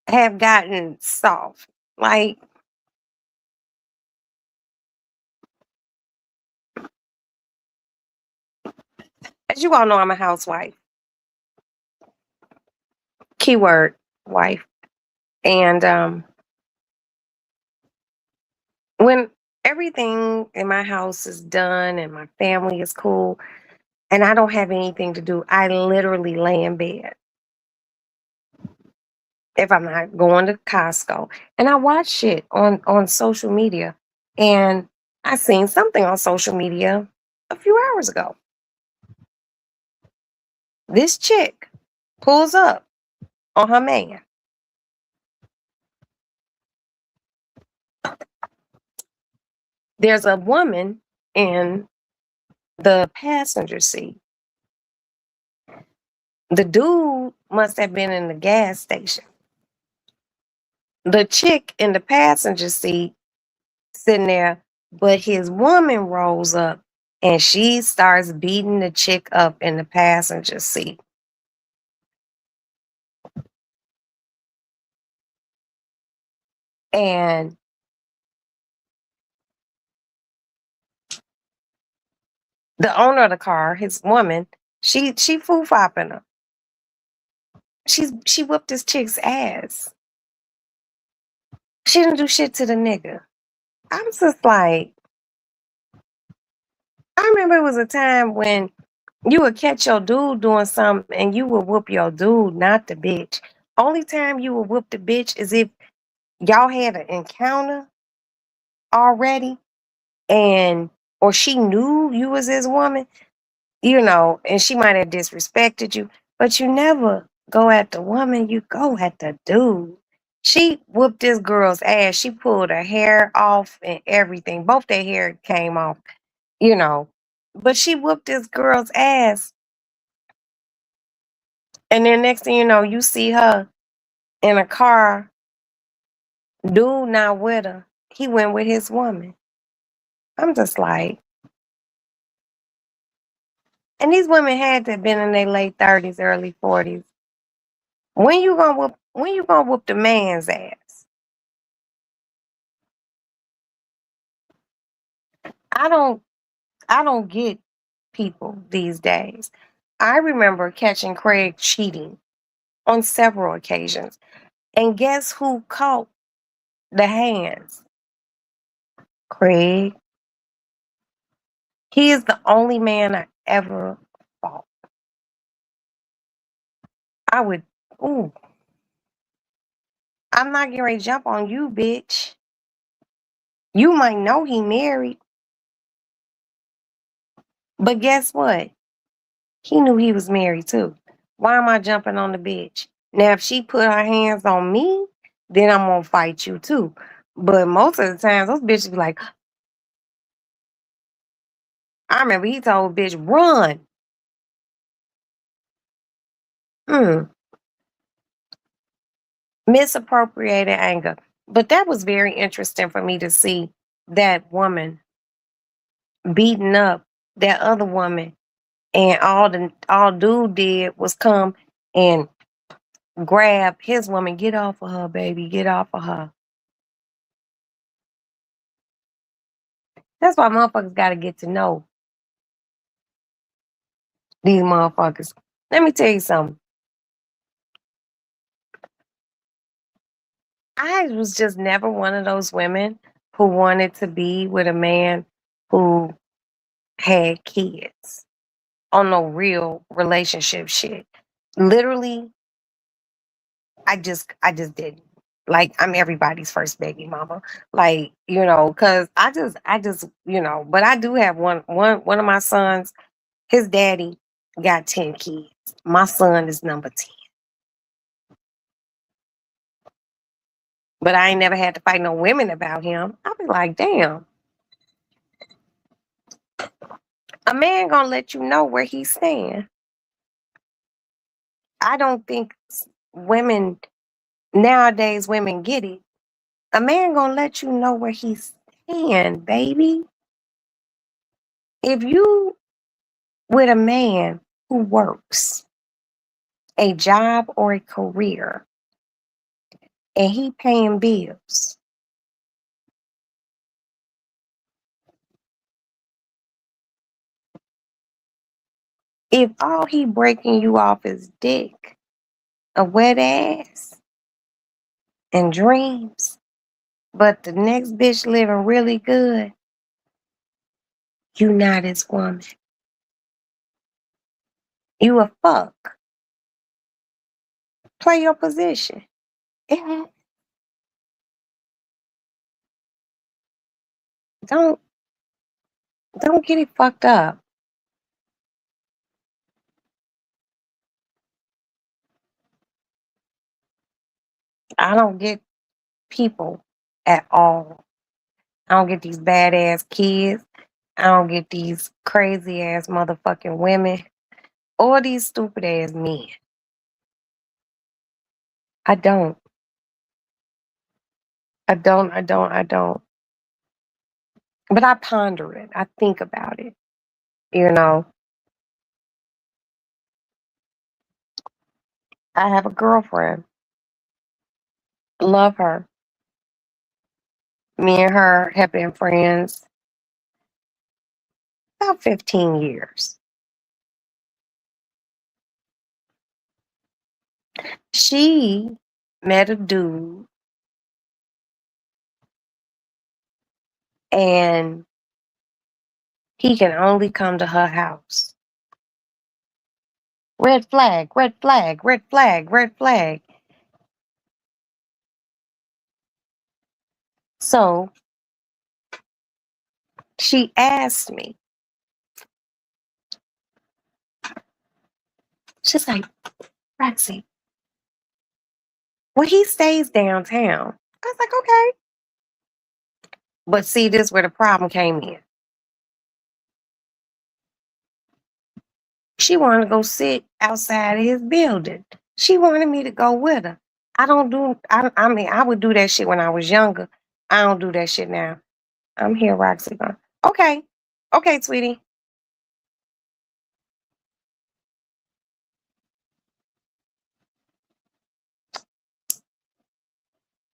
have gotten soft. Like, as you all know, I'm a housewife. Keyword wife. And when everything in my house is done and my family is cool and I don't have anything to do, I literally lay in bed. If I'm not going to Costco. And I watch shit on social media. And I seen something on social media a few hours ago. This chick pulls up on her man. There's a woman in the passenger seat. The dude must have been in the gas station. The chick in the passenger seat sitting there, but his woman rolls up and she starts beating the chick up in the passenger seat. And the owner of the car, his woman, she foo fopping her. She whooped this chick's ass. She didn't do shit to the nigga. I was just like, I remember it was a time when you would catch your dude doing something and you would whoop your dude, not the bitch. Only time you would whoop the bitch is if y'all had an encounter already and or she knew you was his woman, and she might have disrespected you, but you never go at the woman, you go at the dude. She whooped this girl's ass. She pulled her hair off and everything. Both their hair came off, you know. But she whooped this girl's ass. And then next thing you know, you see her in a car, dude not with her. He went with his woman. I'm just like, and these women had to have been in their late 30s, early 40s. When you gonna whoop the man's ass? I don't I don't get people these days. I remember catching Craig cheating on several occasions. And guess who caught the hands? Craig. He is the only man I ever fought. I would, ooh, I'm not getting ready to jump on you, bitch. You might know he married, but guess what? He knew he was married too. Why am I jumping on the bitch? Now, if she put her hands on me, then I'm gonna fight you too. But most of the times, those bitches be like, I remember he told bitch, run. Hmm. Misappropriated anger. But that was very interesting for me to see that woman beating up that other woman, and all dude did was come and grab his woman. Get off of her, baby. Get off of her. That's why motherfuckers got to get to know these motherfuckers. Let me tell you something. I was just never one of those women who wanted to be with a man who had kids on no real relationship shit. Literally, I just didn't. Like, I'm everybody's first baby mama. Like, cause I just, but I do have one of my sons, his daddy got 10 kids. My son is number 10. But I ain't never had to fight no women about him. I be like, damn, a man gonna let you know where he's stand. I don't think women nowadays women get it. A man gonna let you know where he's stand, baby. If you with a man who works a job or a career and he paying bills, if all he breaking you off is dick, a wet ass, and dreams, but the next bitch living really good, you not his woman. You a fuck. Play your position. Yeah. Don't don't get it fucked up. I don't get people at all. I don't get these badass kids. I don't get these crazy ass motherfucking women or these stupid ass men. I don't. I don't. But I ponder it. I think about it. You know, I have a girlfriend. Love her. Me and her have been friends about 15 years. She met a dude and he can only come to her house. Red flag, red flag, red flag, red flag. So she asked me, she's like, Roxy, Well, he stays downtown. I was like, okay. But see, this is where the problem came in. She wanted to go sit outside of his building. She wanted me to go with her. I mean, I would do that shit when I was younger. I don't do that shit now. I'm here, Roxy. Okay. Okay, sweetie.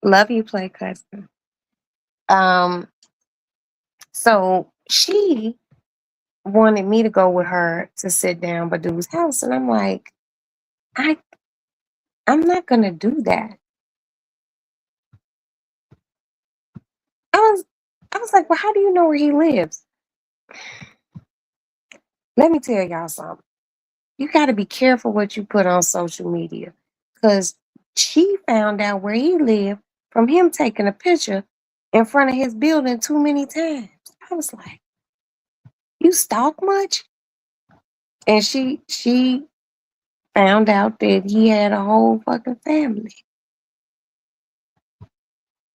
Love you, play cousin. Um, so she wanted me to go with her to sit down Badu's house. And I'm like, I I'm not gonna do that. I was I was like, well, how do you know where he lives? Let me tell y'all something. You gotta be careful what you put on social media. Cause she found out where he lived from him taking a picture in front of his building too many times. I was like, you stalk much? And she found out that he had a whole fucking family.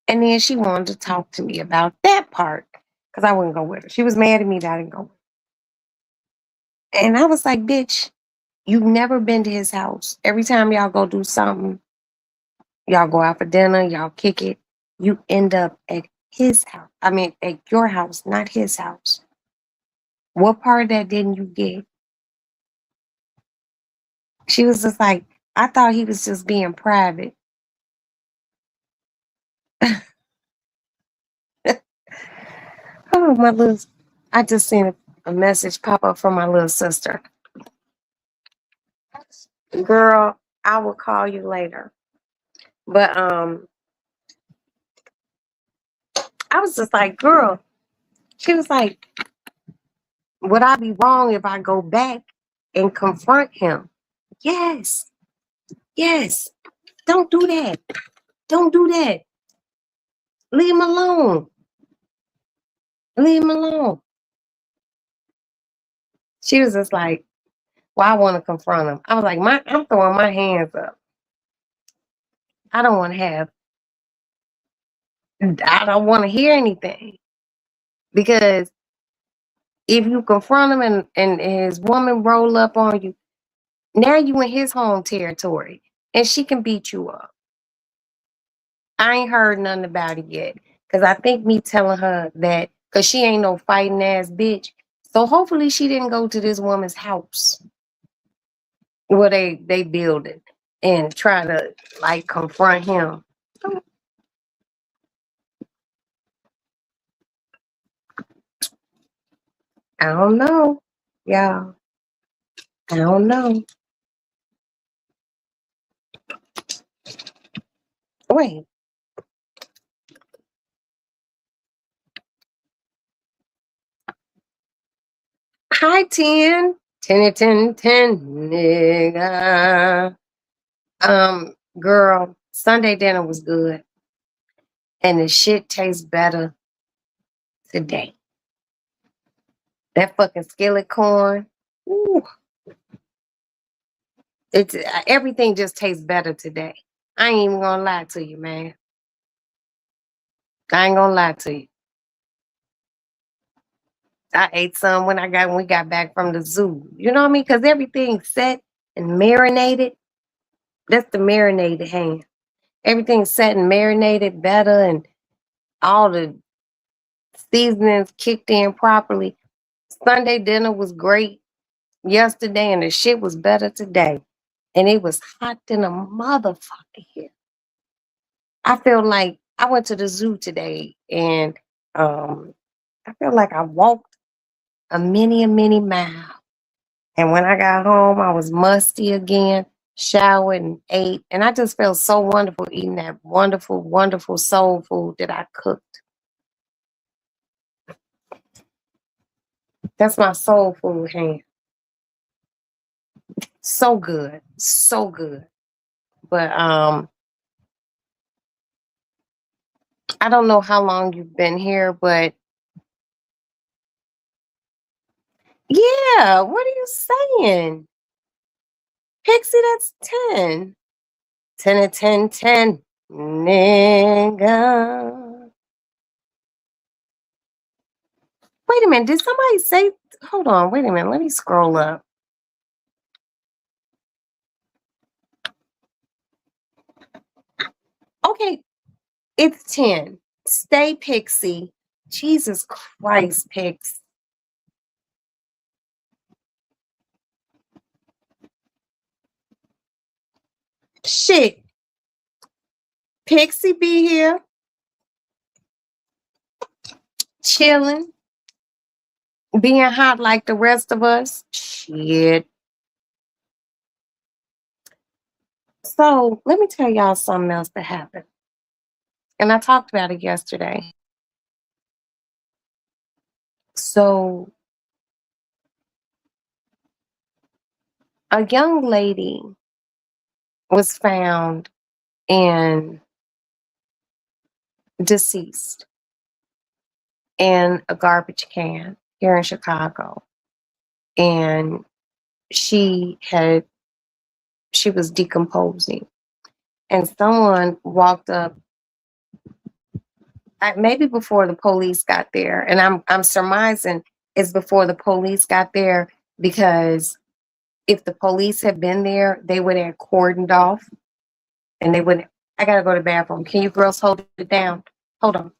And then she wanted to talk to me about that part because I wouldn't go with her. She was mad at me that I didn't go with her. And I was like, bitch, you've never been to his house. Every time y'all go do something, y'all go out for dinner, y'all kick it, you end up at his house. I mean, at your house, not his house. What part of that didn't you get? She was just like, I thought he was just being private. Oh, my little, I just seen a message pop up from my little sister. Girl, I will call you later. But I was just like, girl, she was like, would I be wrong if I go back and confront him? Yes, yes. Don't do that. Don't do that. Leave him alone. Leave him alone. She was just like, well, I want to confront him. I was like, I'm throwing my hands up. I don't want to have, I don't want to hear anything. Because if you confront him and his woman roll up on you, now you in his home territory and she can beat you up. I ain't heard nothing about it yet. Cause I think me telling her that, cause she ain't no fighting ass bitch. So hopefully she didn't go to this woman's house where they build it and try to like confront him. I don't know. Y'all. I don't know. Wait. Hi, 10. 10, 10, 10, nigga. Girl, Sunday dinner was good. And the shit tastes better today. That fucking skillet corn. Ooh, it's everything just tastes better today. I ain't even gonna lie to you, man. I ain't gonna lie to you. I ate some when we got back from the zoo. You know what I mean? Because everything's set and marinated. That's the marinated hand. Everything's set and marinated better, and all the seasonings kicked in properly. Sunday dinner was great yesterday, and the shit was better today. And it was hot than a motherfucker here. I feel like I went to the zoo today, and I feel like I walked a many mile. And when I got home, I was musty again, showered and ate. And I just felt so wonderful eating that wonderful, wonderful soul food that I cooked. That's my soul food hand. So good. So good. But I don't know how long you've been here, but yeah, what are you saying? Pixie, that's 10. 10 and 10, 10, nigga. Wait a minute. Did somebody say? Hold on. Wait a minute. Let me scroll up. Okay, it's 10. Stay Pixie. Jesus Christ, Pix. Shit. Pixie be here, chilling, being hot like the rest of us. Shit. So let me tell y'all something else that happened. And I talked about it yesterday. So a young lady was found in deceased in a garbage can here in Chicago. And she was decomposing. And someone walked up, maybe before the police got there. And I'm surmising it's before the police got there, because if the police had been there, they would have cordoned off, and they would. I gotta go to the bathroom. Can you girls hold it down? Hold on.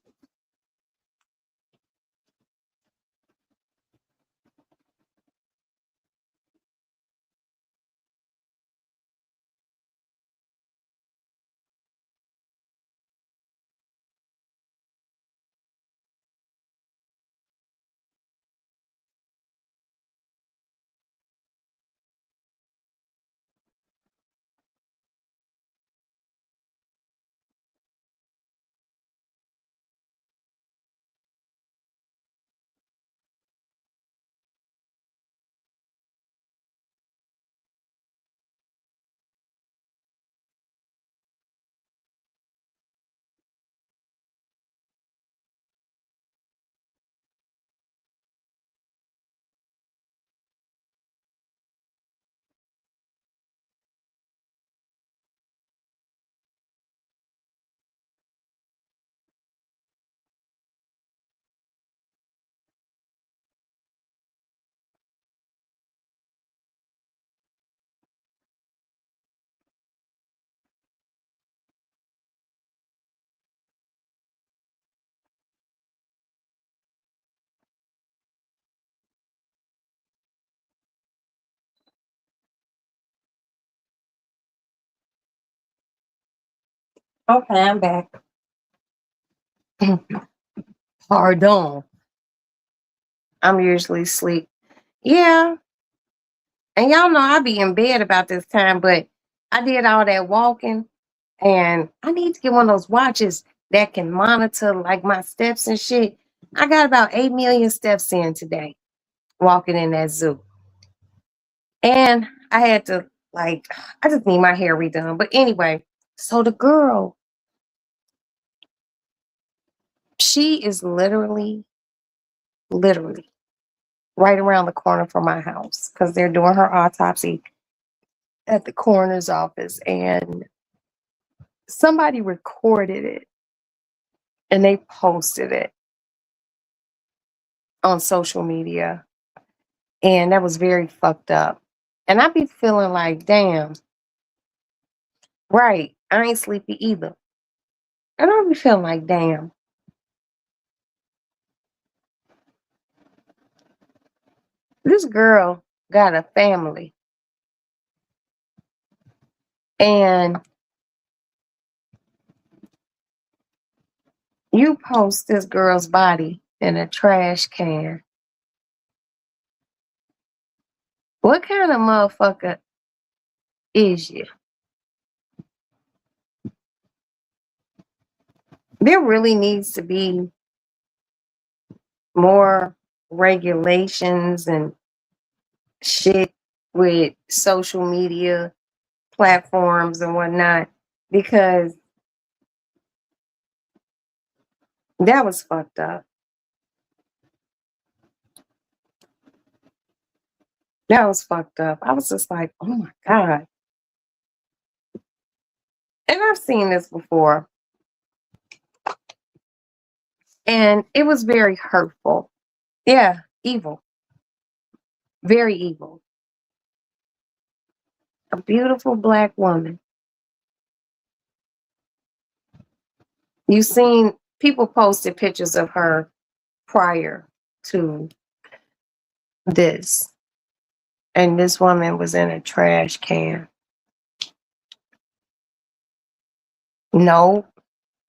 Okay, I'm back. Pardon. I'm usually asleep. Yeah, and y'all know I be in bed about this time, but I did all that walking, and I need to get one of those watches that can monitor like my steps and shit. I got about 8 million steps in today walking in that zoo. And I had to, like, I just need my hair redone. But anyway, so the girl, she is literally right around the corner from my house, because they're doing her autopsy at the coroner's office. And somebody recorded it and they posted it on social media. And that was very fucked up. And I be feeling like, damn, right, I ain't sleepy either. And I be feeling like, damn, this girl got a family. And you post this girl's body in a trash can. What kind of motherfucker is you? There really needs to be more regulations and shit with social media platforms and whatnot, because that was fucked up. That was fucked up. I was just like, oh my God. And I've seen this before, and it was very hurtful. Yeah, evil, very evil. A beautiful black woman. You seen people posted pictures of her prior to this, and this woman was in a trash can. No,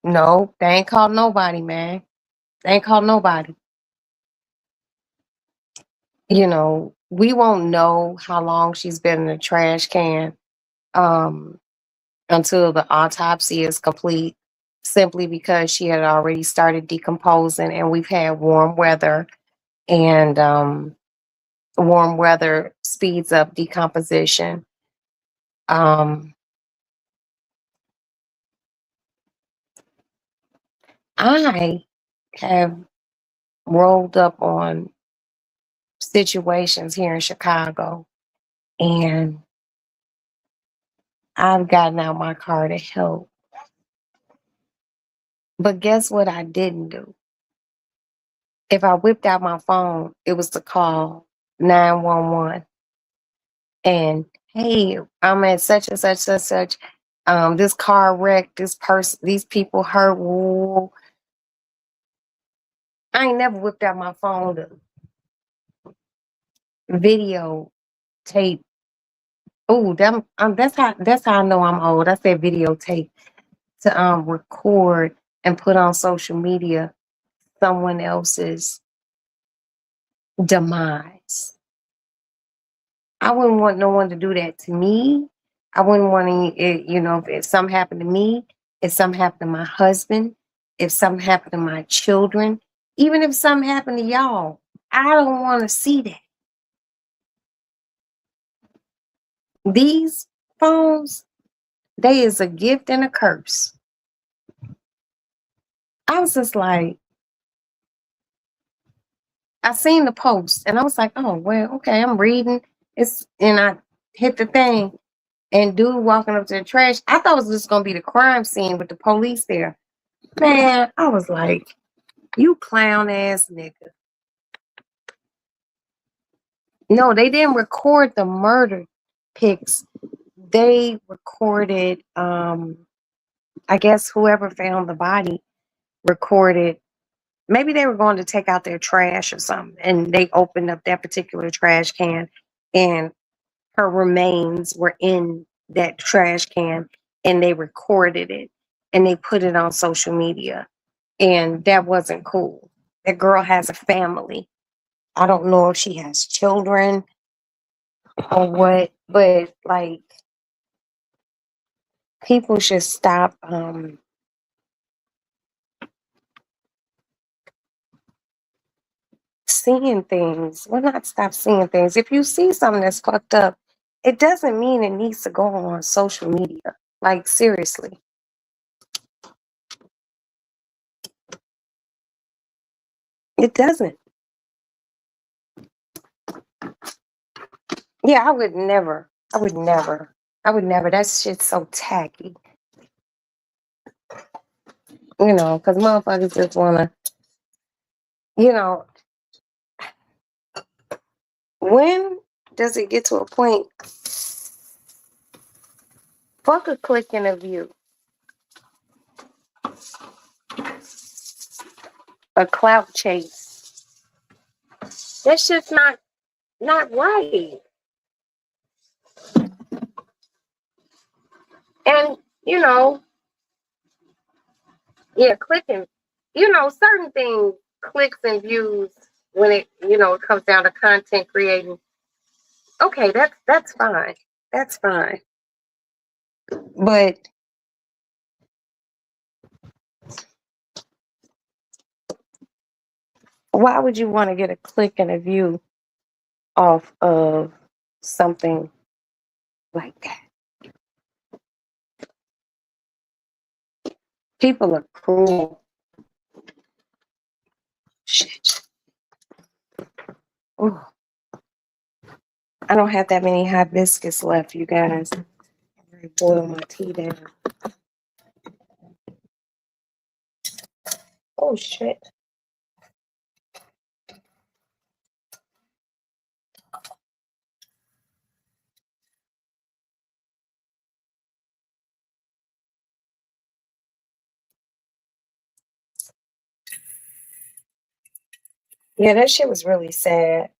no, they ain't called nobody, man. They ain't called nobody. We won't know how long she's been in the trash can um, until the autopsy is complete, simply because she had already started decomposing, and we've had warm weather, and warm weather speeds up decomposition. Um, I have rolled up on situations here in Chicago, and I've gotten out my car to help. But guess what I didn't do? If I whipped out my phone, it was to call 911 and, hey, I'm at such and such, such, such. This car wreck, this person, these people hurt. Woo. I ain't never whipped out my phone to video tape. Oh, that's how I know I'm old. I said videotape to record and put on social media someone else's demise. I wouldn't want no one to do that to me. I wouldn't want if something happened to me, if something happened to my husband, if something happened to my children, even if something happened to y'all, I don't want to see that. These phones, they is a gift and a curse. I was just like, I seen the post and I was like, oh, well, okay, I'm reading. And I hit the thing, and dude walking up to the trash. I thought it was just gonna be the crime scene with the police there. Man, I was like, you clown ass nigga. No, they didn't record the murder pics. They recorded, I guess whoever found the body recorded. Maybe they were going to take out their trash or something, and they opened up that particular trash can, and her remains were in that trash can, and they recorded it and they put it on social media. And that wasn't cool. That girl has a family. I don't know if she has children or what, but like, people should stop seeing things. Well, not stop seeing things. If you see something that's fucked up, it doesn't mean it needs to go on social media. Like, seriously. It doesn't. Yeah, I would never. I would never. I would never. That shit's so tacky. Because motherfuckers just want to, you know, when does it get to a point? Fuck a click and a view. A clout chase. That shit's not right. And, yeah, clicking, certain things, clicks and views, when it comes down to content creating. Okay, that's fine. That's fine. But why would you want to get a click and a view off of something like that? People are cruel. Shit. Ooh. I don't have that many hibiscus left, you guys. I boil my tea down. Oh shit. Yeah, that shit was really sad.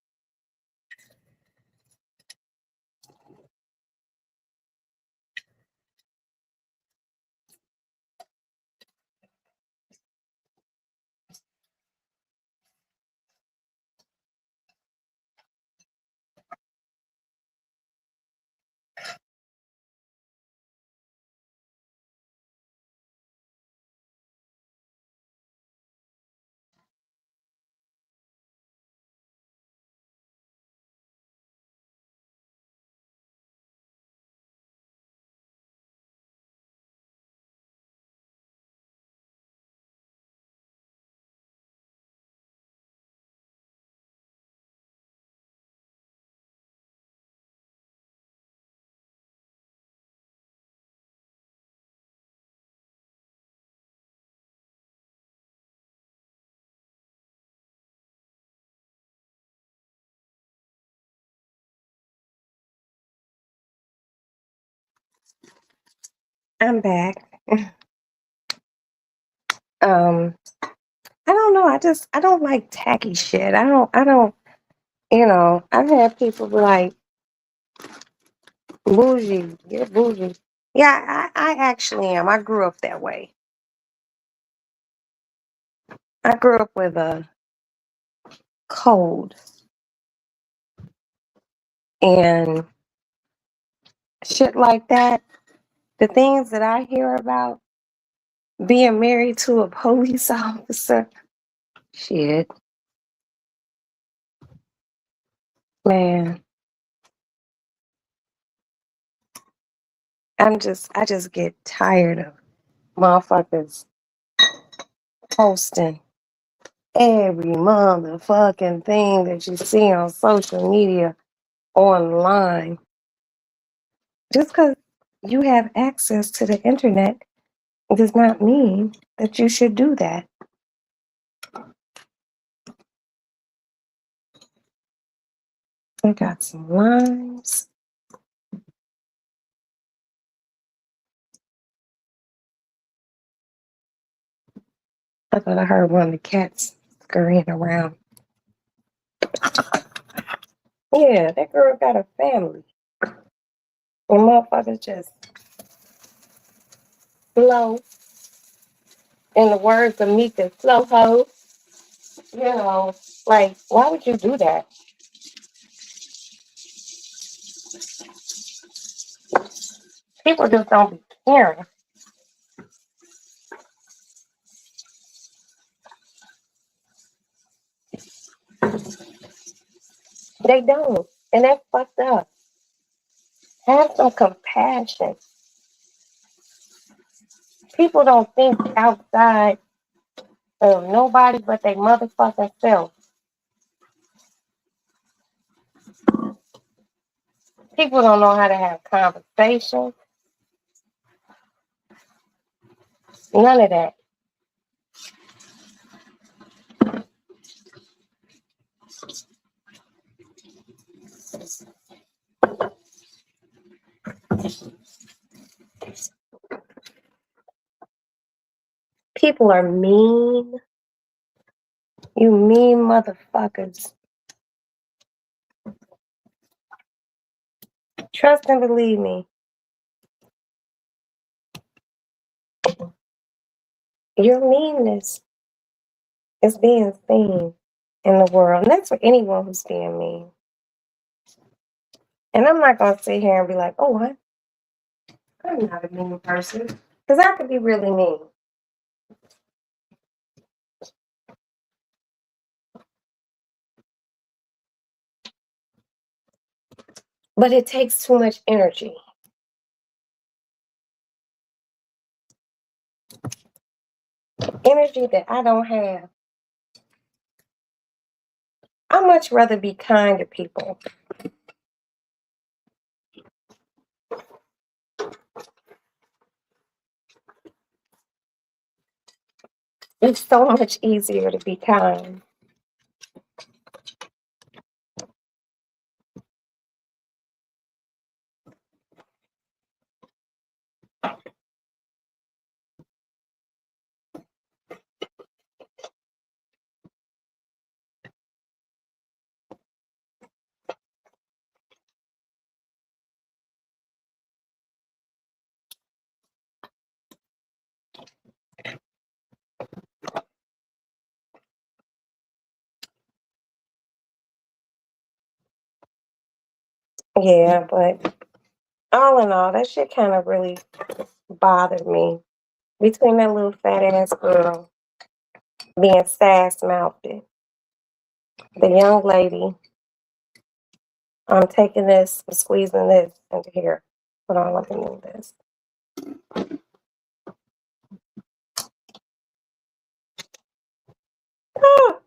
I'm back. Um, I don't know. I don't like tacky shit. I don't, I've had people be like, bougie, you're bougie. Yeah, I actually am. I grew up that way. I grew up with a code and shit like that. The things that I hear about being married to a police officer, shit, man. I just get tired of motherfuckers posting every motherfucking thing that you see on social media online. Just because you have access to the internet does not mean that you should do that. I got some limes. I thought I heard one of the cats scurrying around. Yeah, that girl got a family. And motherfuckers just flow. In the words of Mika, flow ho. Like, why would you do that? People just don't be caring. They don't. And that's fucked up. Have some compassion. People don't think outside of nobody but they motherfucking self. People don't know how to have conversations. None of that. People are mean. You mean motherfuckers. Trust and believe me. Your meanness is being seen in the world. And that's for anyone who's being mean. And I'm not going to sit here and be like, oh, I'm not a mean person. Because I could be really mean. But it takes too much energy. Energy that I don't have. I'd much rather be kind to people. It's so much easier to be kind. Yeah, but all in all, that shit kind of really bothered me. Between that little fat ass girl being sass mouthed, the young lady, I'm taking this, I'm squeezing this into here. Hold on, let me move this. Ah!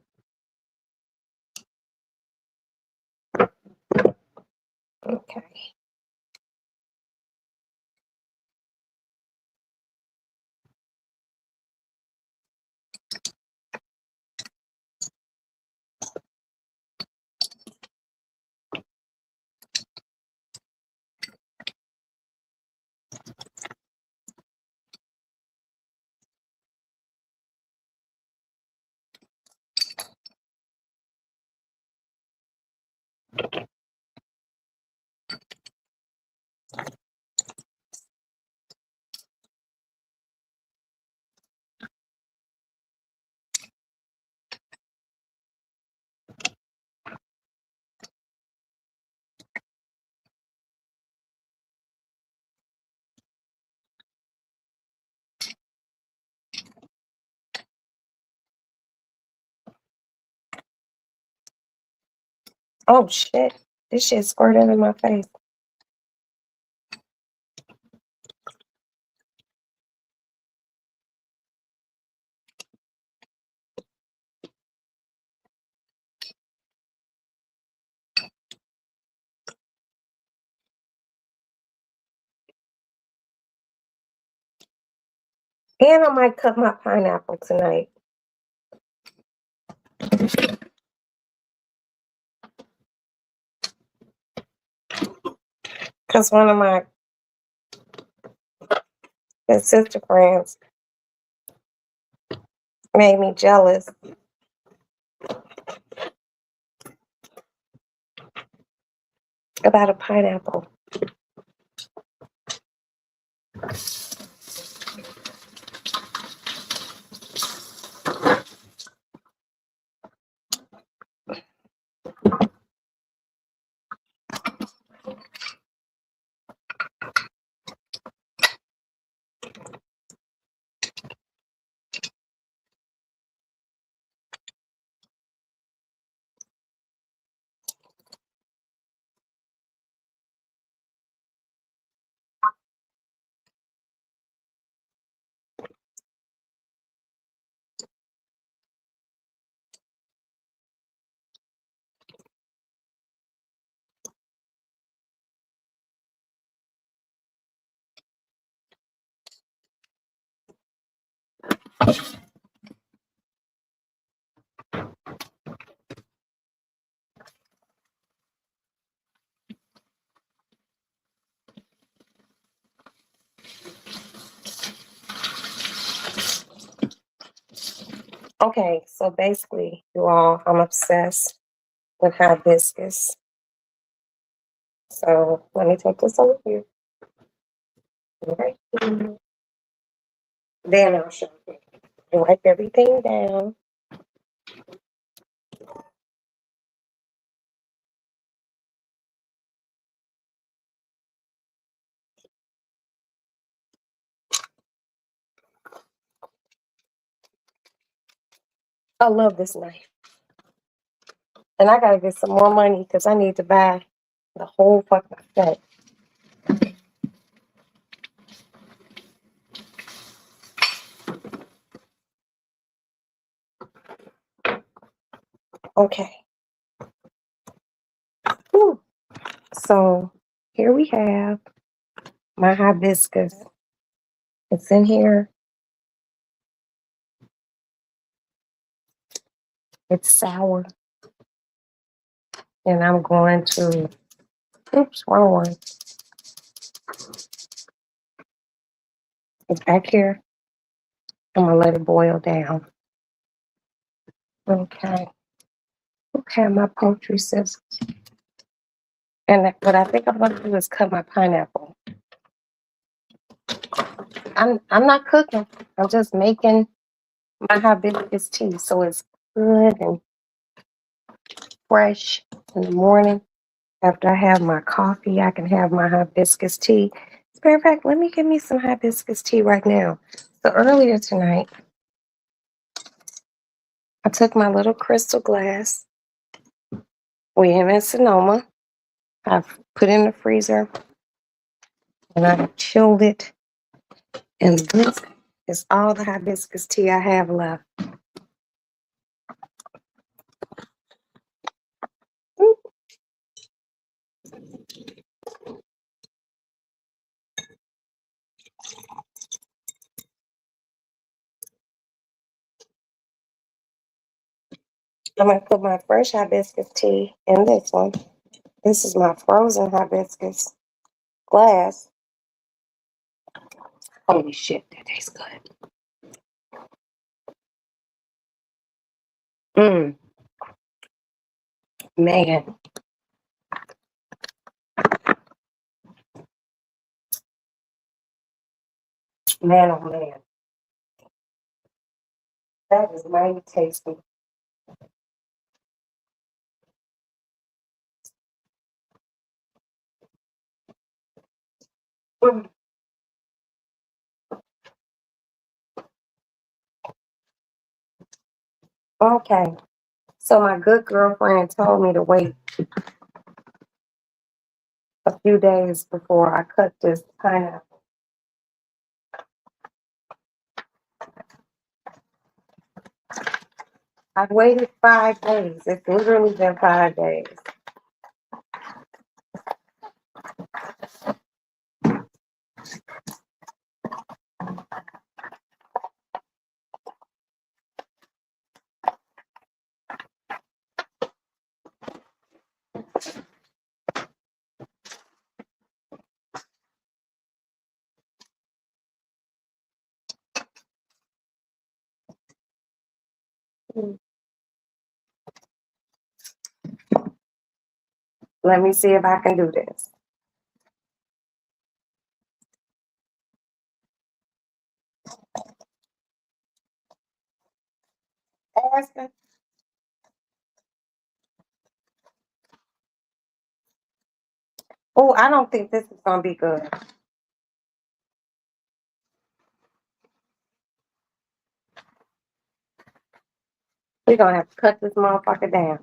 Okay. Oh shit. This shit squirted in my face. And I might cut my pineapple tonight. Because one of my sister friends made me jealous about a pineapple. Okay, so basically, you all, I'm obsessed with hibiscus. So let me take this over here. Right here. Then I'll show you. Wipe everything down. I love this knife. And I gotta get some more money because I need to buy the whole fucking set. Okay. Whew. So here we have my hibiscus. It's in here. It's sour. And I'm going to, oops, wrong one. It's back here. I'm going to let it boil down. Okay. Okay, my poultry scissors. And what I think I'm going to do is cut my pineapple. I'm not cooking. I'm just making my hibiscus tea so it's good and fresh in the morning. After I have my coffee, I can have my hibiscus tea. As a matter of fact, let me get me some hibiscus tea right now. So earlier tonight, I took my little crystal glass William and Sonoma. I've put in the freezer and I chilled it. And this is all the hibiscus tea I have left. I'm going to put my fresh hibiscus tea in this one. This is my frozen hibiscus glass. Holy shit, that tastes good. Man. Man, oh man. That is mighty tasty. Mm. Okay. So my good girlfriend told me to wait a few days before I cut this pineapple. I've waited 5 days. It's literally been 5 days. Mm. Let me see if I can do this. Aspen. Oh, I don't think this is gonna be good. We're gonna have to cut this motherfucker down.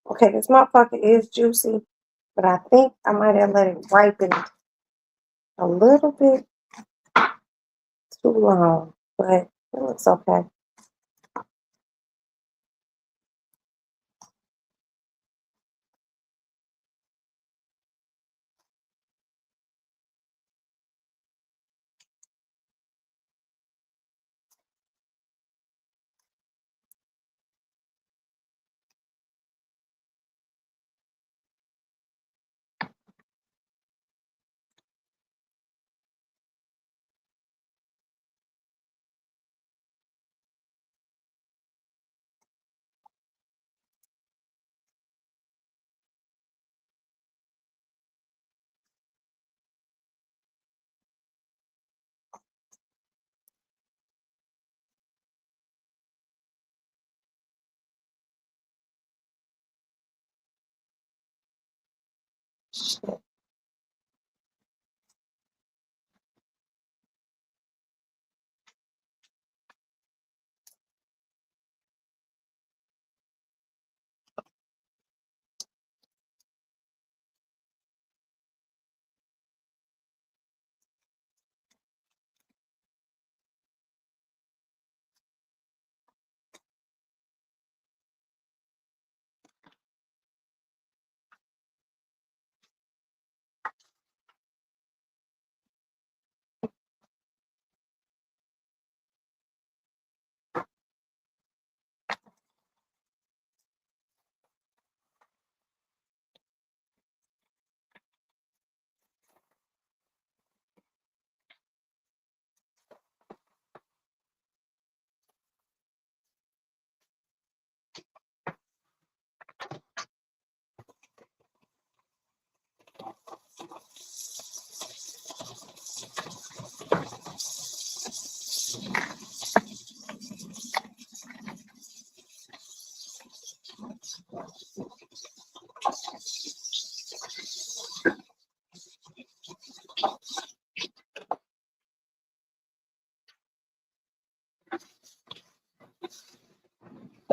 Okay, this motherfucker is juicy, but I think I might have let it ripen a little bit too long, but it looks okay.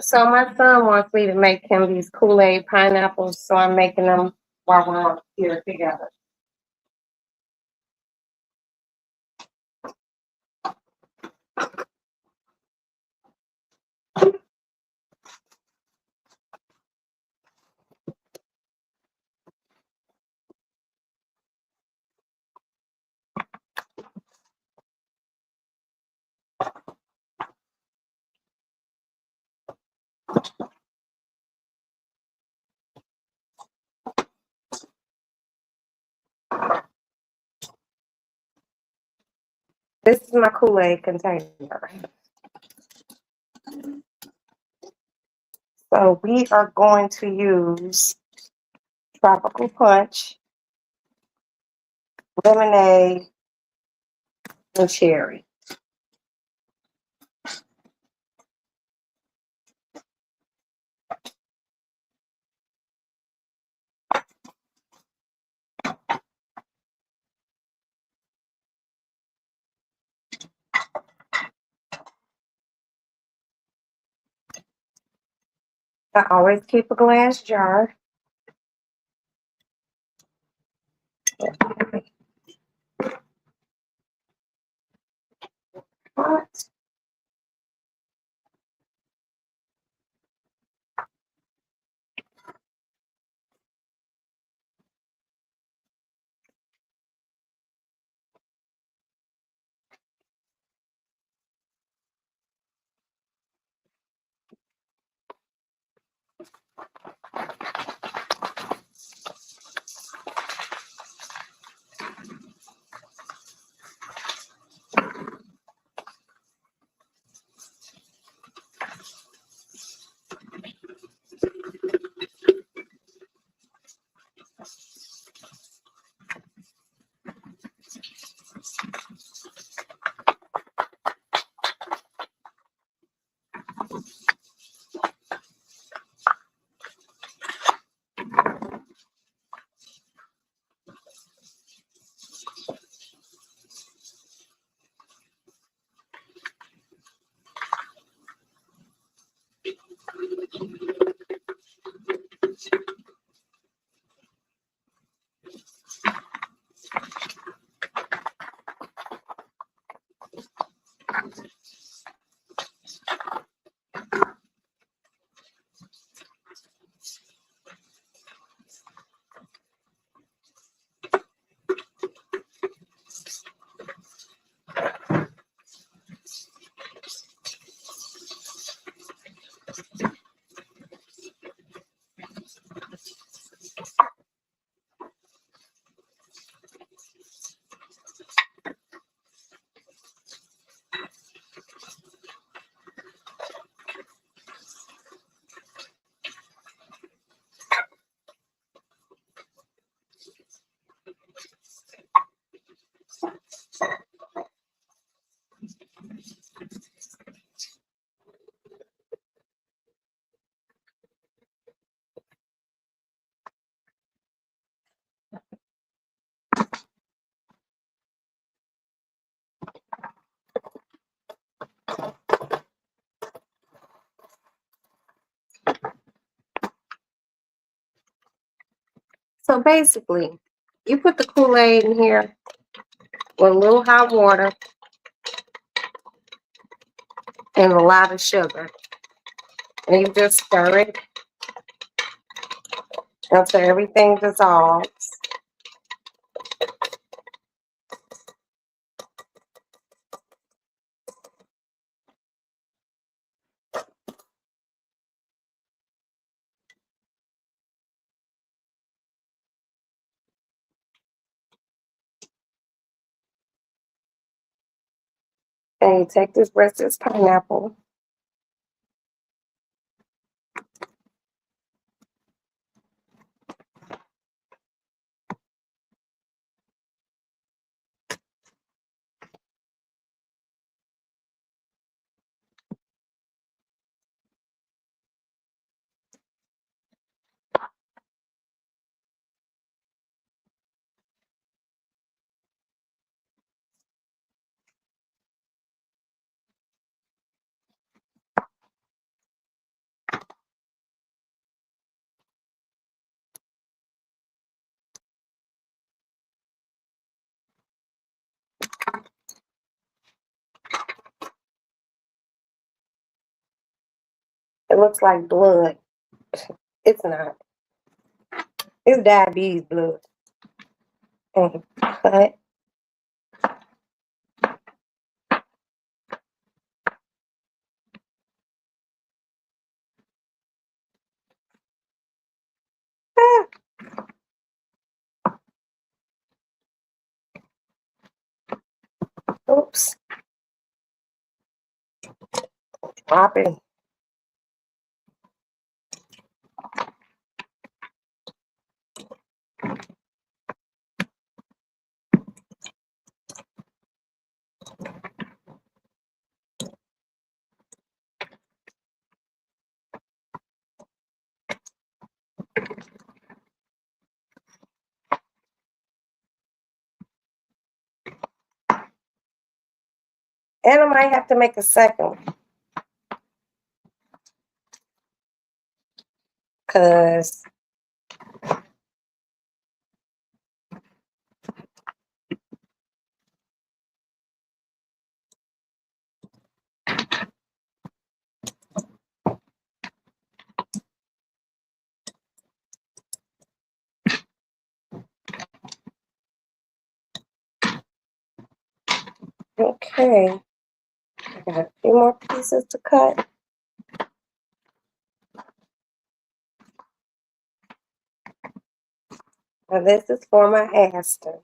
So my son wants me to make him these Kool-Aid pineapples, so I'm making them while we're here together. This is my Kool-Aid container. So we are going to use tropical punch, lemonade, and cherry. I always keep a glass jar. Hot. So basically, you put the Kool-Aid in here with a little hot water and a lot of sugar. And you just stir it until everything dissolves. And you take this rest of this pineapple. It looks like blood. It's not. It's diabetes blood. And cut. Ah, oops. Drop it. And I might have to make a second one. Because okay. I got a few more pieces to cut. Now this is for my Aston.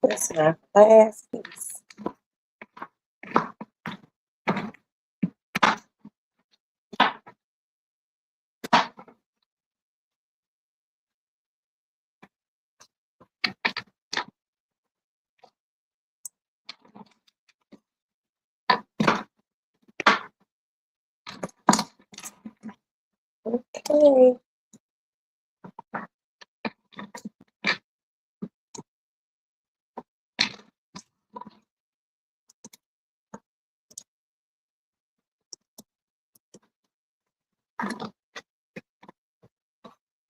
This is my last piece. Okay.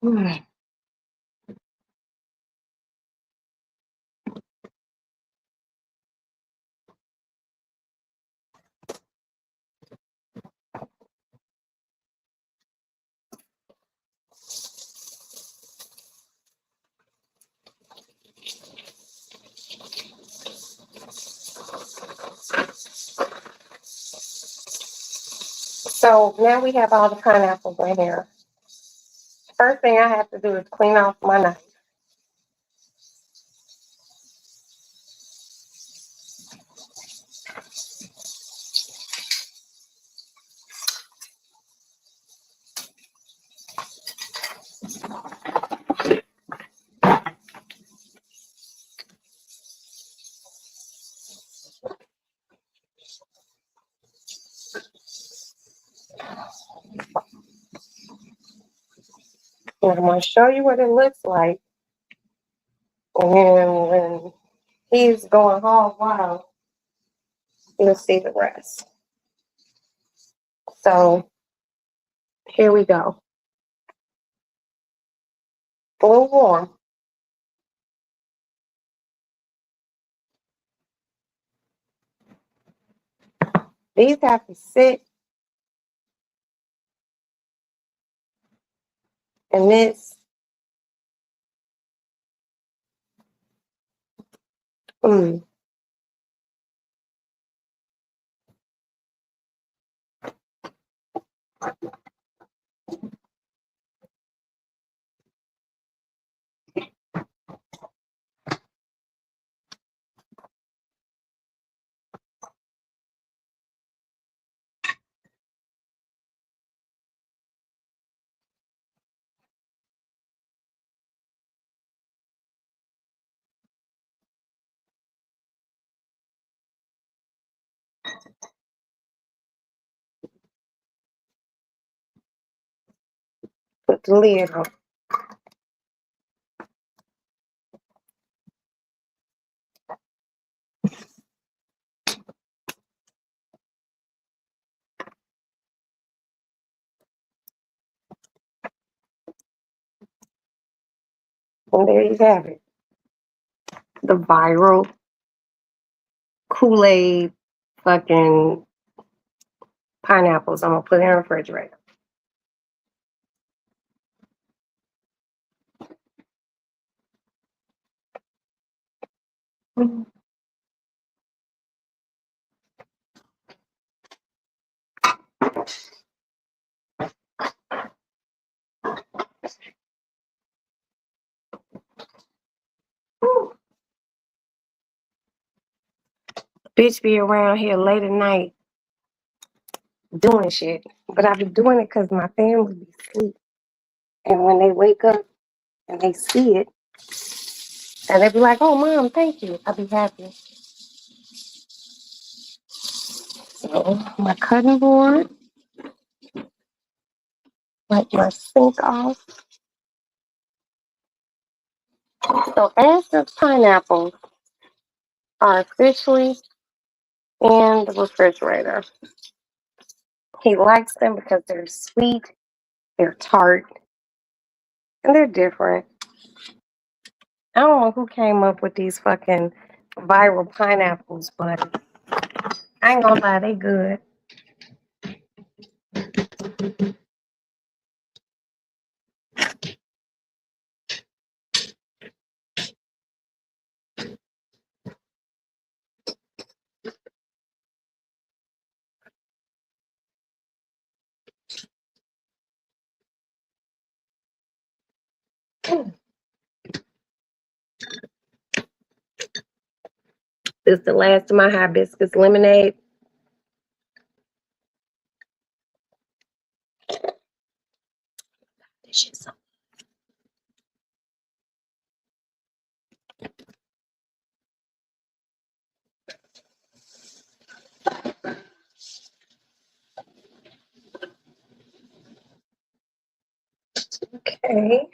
Hmm. So now we have all the pineapples in here. First thing I have to do is clean off my knife. And I'm going to show you what it looks like. And when he's going hog wild, you'll see the rest. So here we go. Full warm. These have to sit in this. Mm, put the lid on. And there you have it. The viral Kool-Aid fucking pineapples. I'm going to put in the refrigerator. Bitch be around here late at night doing shit. But I be doing it because my family be asleep. And when they wake up and they see it, and they be like, oh, Mom, thank you. I be happy. So my cutting board, wipe my sink off. So as the pineapples are officially in the refrigerator, he likes them because they're sweet, they're tart, and they're different. I don't know who came up with these fucking viral pineapples, but I ain't gonna lie, they good. This is the last of my hibiscus lemonade. This shit's so okay.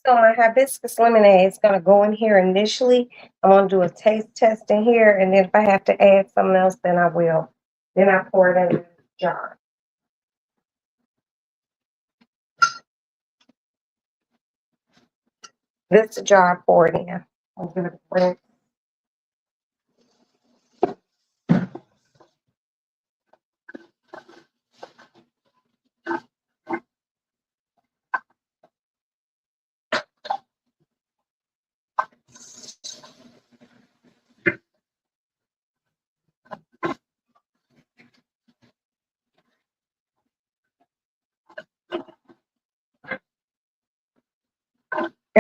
So my hibiscus lemonade is gonna go in here initially. I'm gonna do a taste test in here, and then if I have to add something else, then I will. Then I pour it in the jar. This is the jar I pour it in. I'm gonna rinse.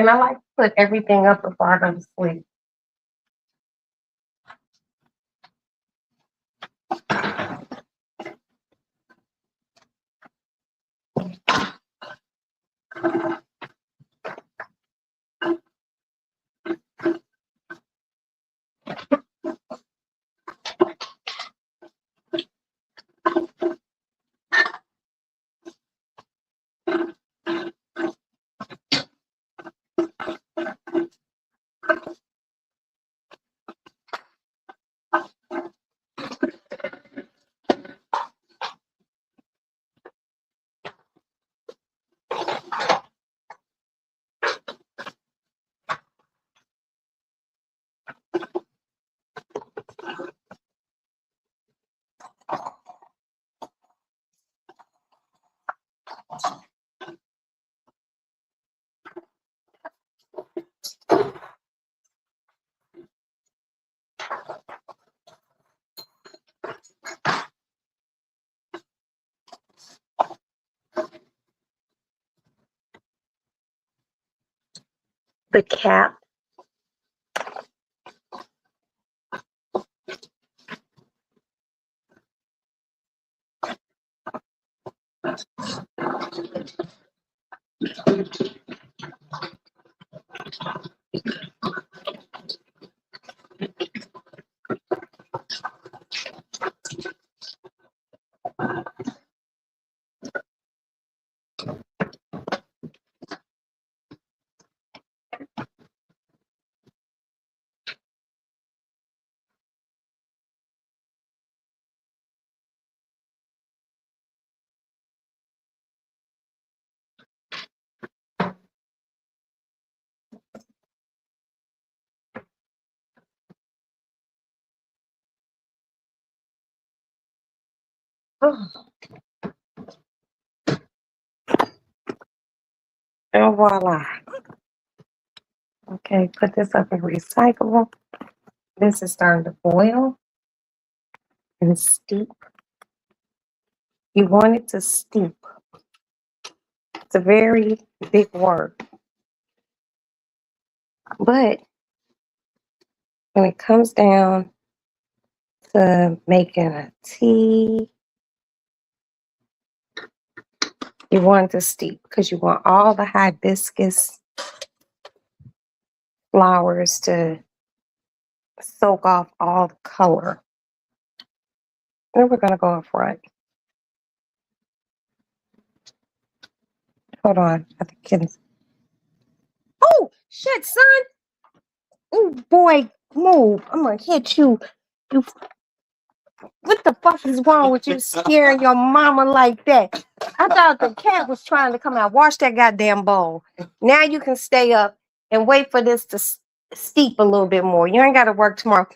And I like to put everything up before I go to sleep. The cap. And voila. Okay, put this up in recyclable. This is starting to boil and steep. You want it to steep. It's a very big word. But when it comes down to making a tea, you want it to steep because you want all the hibiscus flowers to soak off all the color. Then we're going to go in front. Hold on. I think kittens. Oh, shit, son. Oh, boy, move. I'm going to hit you. You. What the fuck is wrong with you scaring your mama like that? I thought the cat was trying to come out. Wash that goddamn bowl. Now you can stay up and wait for this to steep a little bit more. You ain't got to work tomorrow.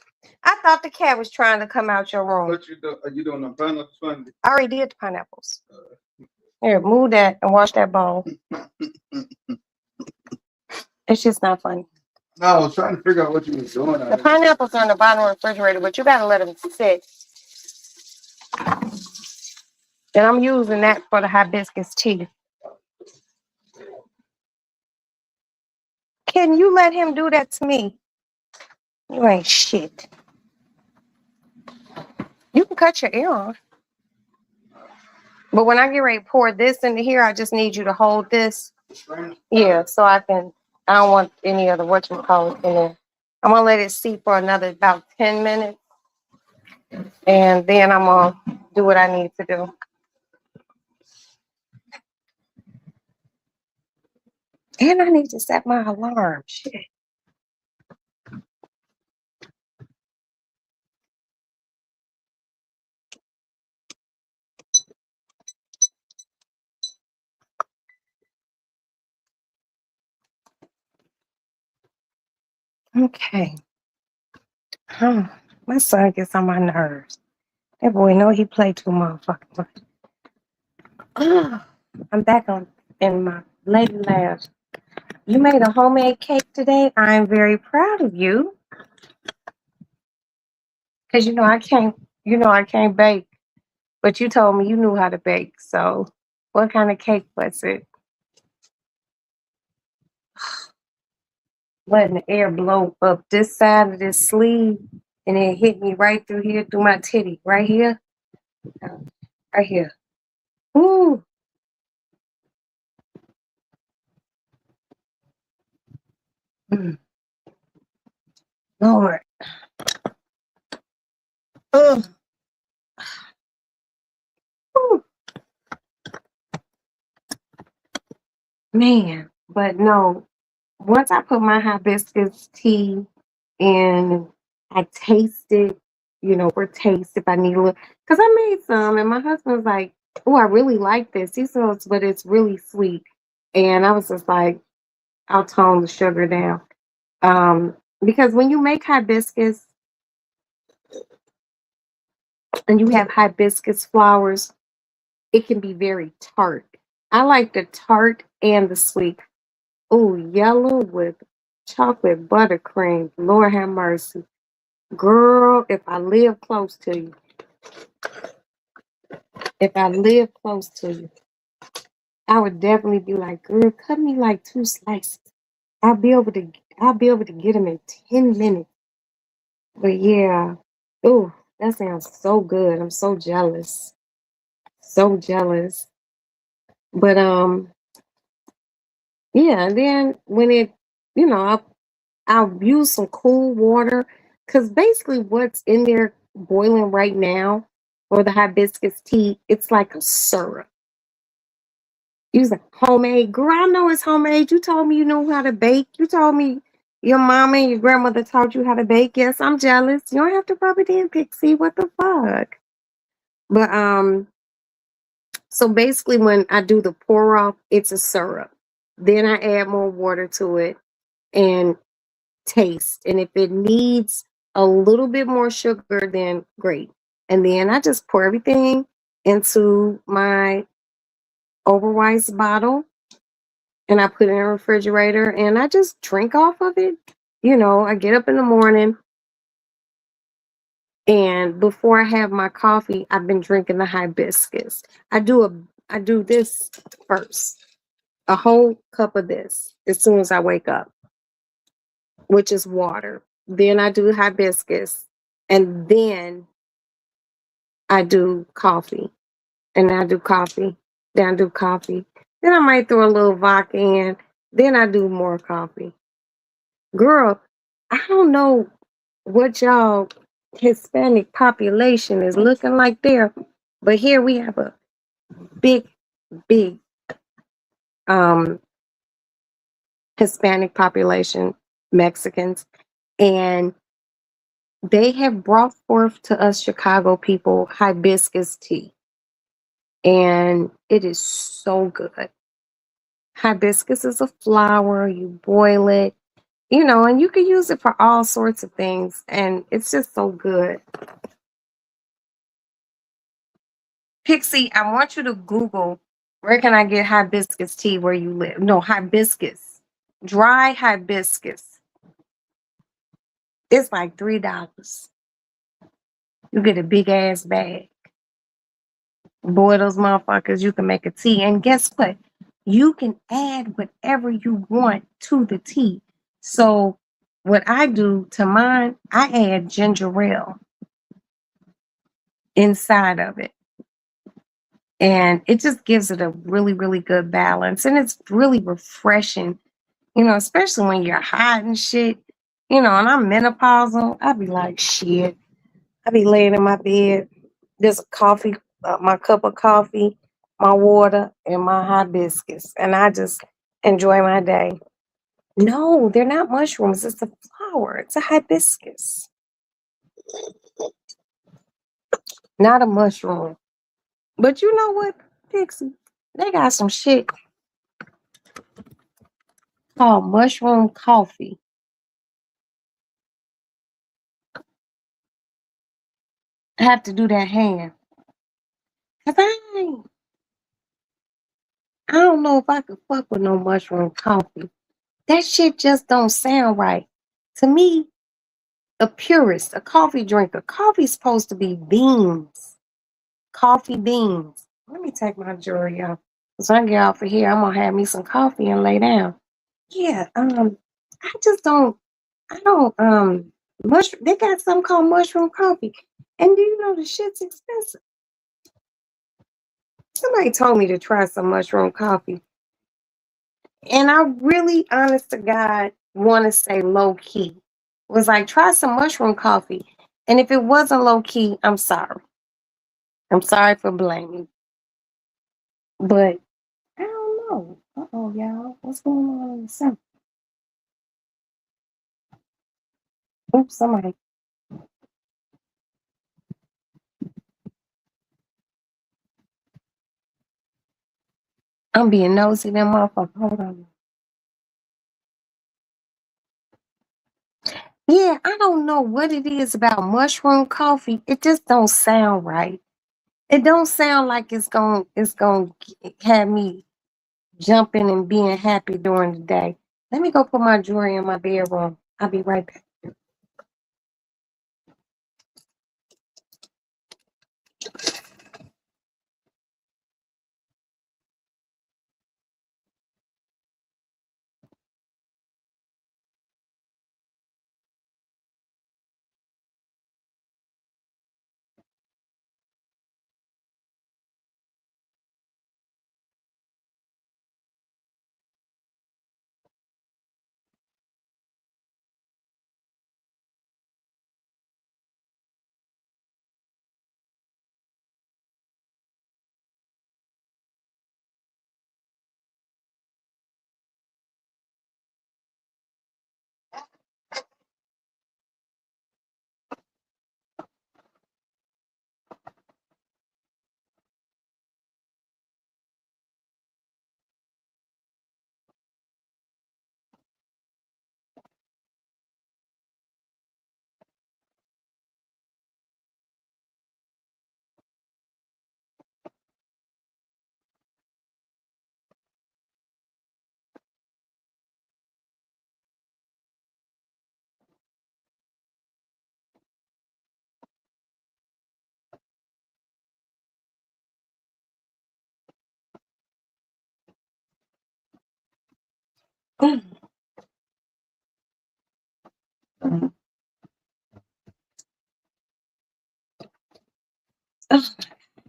I thought the cat was trying to come out your room. What you do? Are you doing the pineapple Sunday? I already did the pineapples. Here, move that and wash that bowl. It's just not funny. No, I was trying to figure out what you was doing. The pineapples are in the bottom of the refrigerator, but you gotta let them sit. And I'm using that for the hibiscus tea. Can you let him do that to me? You ain't shit. You can cut your ear off. But when I get ready to pour this into here, I just need you to hold this. Yeah, so I don't want any other whatchamacallit in there. I'm gonna let it steep for another about 10 minutes. And then I'm gonna do what I need to do. And I need to set my alarm. Shit. Okay. My son gets on my nerves. That boy know he played too motherfucking much. I'm back in my lady labs. You made a homemade cake today. I'm very proud of you. Cause I can't bake. But you told me you knew how to bake. So what kind of cake was it? letting the air blow up this side of this sleeve, and it hit me right through here, through my titty, right here, right here. Ooh, mm, Lord. Ugh. Ooh, man, but no. Once I put my hibiscus tea and I taste it, for taste if I need a little, because I made some and my husband was like, "Oh, I really like this." He says, "But it's really sweet," and I was just like, "I'll tone the sugar down." Because when you make hibiscus and you have hibiscus flowers, it can be very tart. I like the tart and the sweet. Oh, yellow with chocolate buttercream. Lord have mercy. Girl, if I live close to you, if I live close to you, I would definitely be like, girl, cut me like 2 slices. I'll be able to I'll be able to get them in 10 minutes. But yeah, oh, that sounds so good. I'm so jealous. So jealous. But yeah, and then when I'll use some cool water because basically what's in there boiling right now for the hibiscus tea, it's like a syrup. Use a homemade. Girl, I know it's homemade. You told me you know how to bake. You told me your mama and your grandmother taught you how to bake. Yes, I'm jealous. You don't have to rub it in, Pixie. What the fuck? But so basically when I do the pour off, it's a syrup. Then I add more water to it and taste. And if it needs a little bit more sugar, then great. And then I just pour everything into my Overweiss bottle and I put it in the refrigerator and I just drink off of it. I get up in the morning and before I have my coffee, I've been drinking the hibiscus. I do this first. A whole cup of this as soon as I wake up, which is water. Then I do hibiscus and then I do coffee. And I do coffee. Then I do coffee. Then I might throw a little vodka in. Then I do more coffee. Girl, I don't know what y'all Hispanic population is looking like there, but here we have a big, big um Hispanic population, Mexicans, and they have brought forth to us Chicago people hibiscus tea, and it is so good. Hibiscus is a flower, you boil it, and you can use it for all sorts of things, and it's just so good. Pixie, I want you to Google where can I get hibiscus tea where you live? No, hibiscus. Dry hibiscus. It's like $3. You get a big ass bag. Boy, those motherfuckers, you can make a tea. And guess what? You can add whatever you want to the tea. So what I do to mine, I add ginger ale inside of it. And it just gives it a really, really good balance. And it's really refreshing, especially when you're hot and shit, and I'm menopausal. I'd be like, shit. I be laying in my bed. There's a coffee, my cup of coffee, my water, and my hibiscus. And I just enjoy my day. No, they're not mushrooms. It's a flower. It's a hibiscus, not a mushroom. But you know what, Pixie? They got some shit called mushroom coffee. I have to do that hand. Cause I don't know if I could fuck with no mushroom coffee. That shit just don't sound right. To me, a purist, a coffee drinker, coffee's supposed to be beans. Coffee beans. Let me take my jewelry off. Cause when I get off of here, I'm gonna have me some coffee and lay down. Yeah, I just don't. I don't. Mushroom. They got something called mushroom coffee, and do you know the shit's expensive? Somebody told me to try some mushroom coffee, and I really, honest to God, want to say low key. Was like try some mushroom coffee, and if it wasn't low key, I'm sorry. I'm sorry for blaming, but I don't know. Uh-oh, y'all. What's going on in the sun? Oops, somebody. I'm being nosy, them motherfucker. Hold on. Yeah, I don't know what it is about mushroom coffee. It just don't sound right. It don't sound like it's gonna have me jumping and being happy during the day. Let me go put my jewelry in my bedroom. I'll be right back.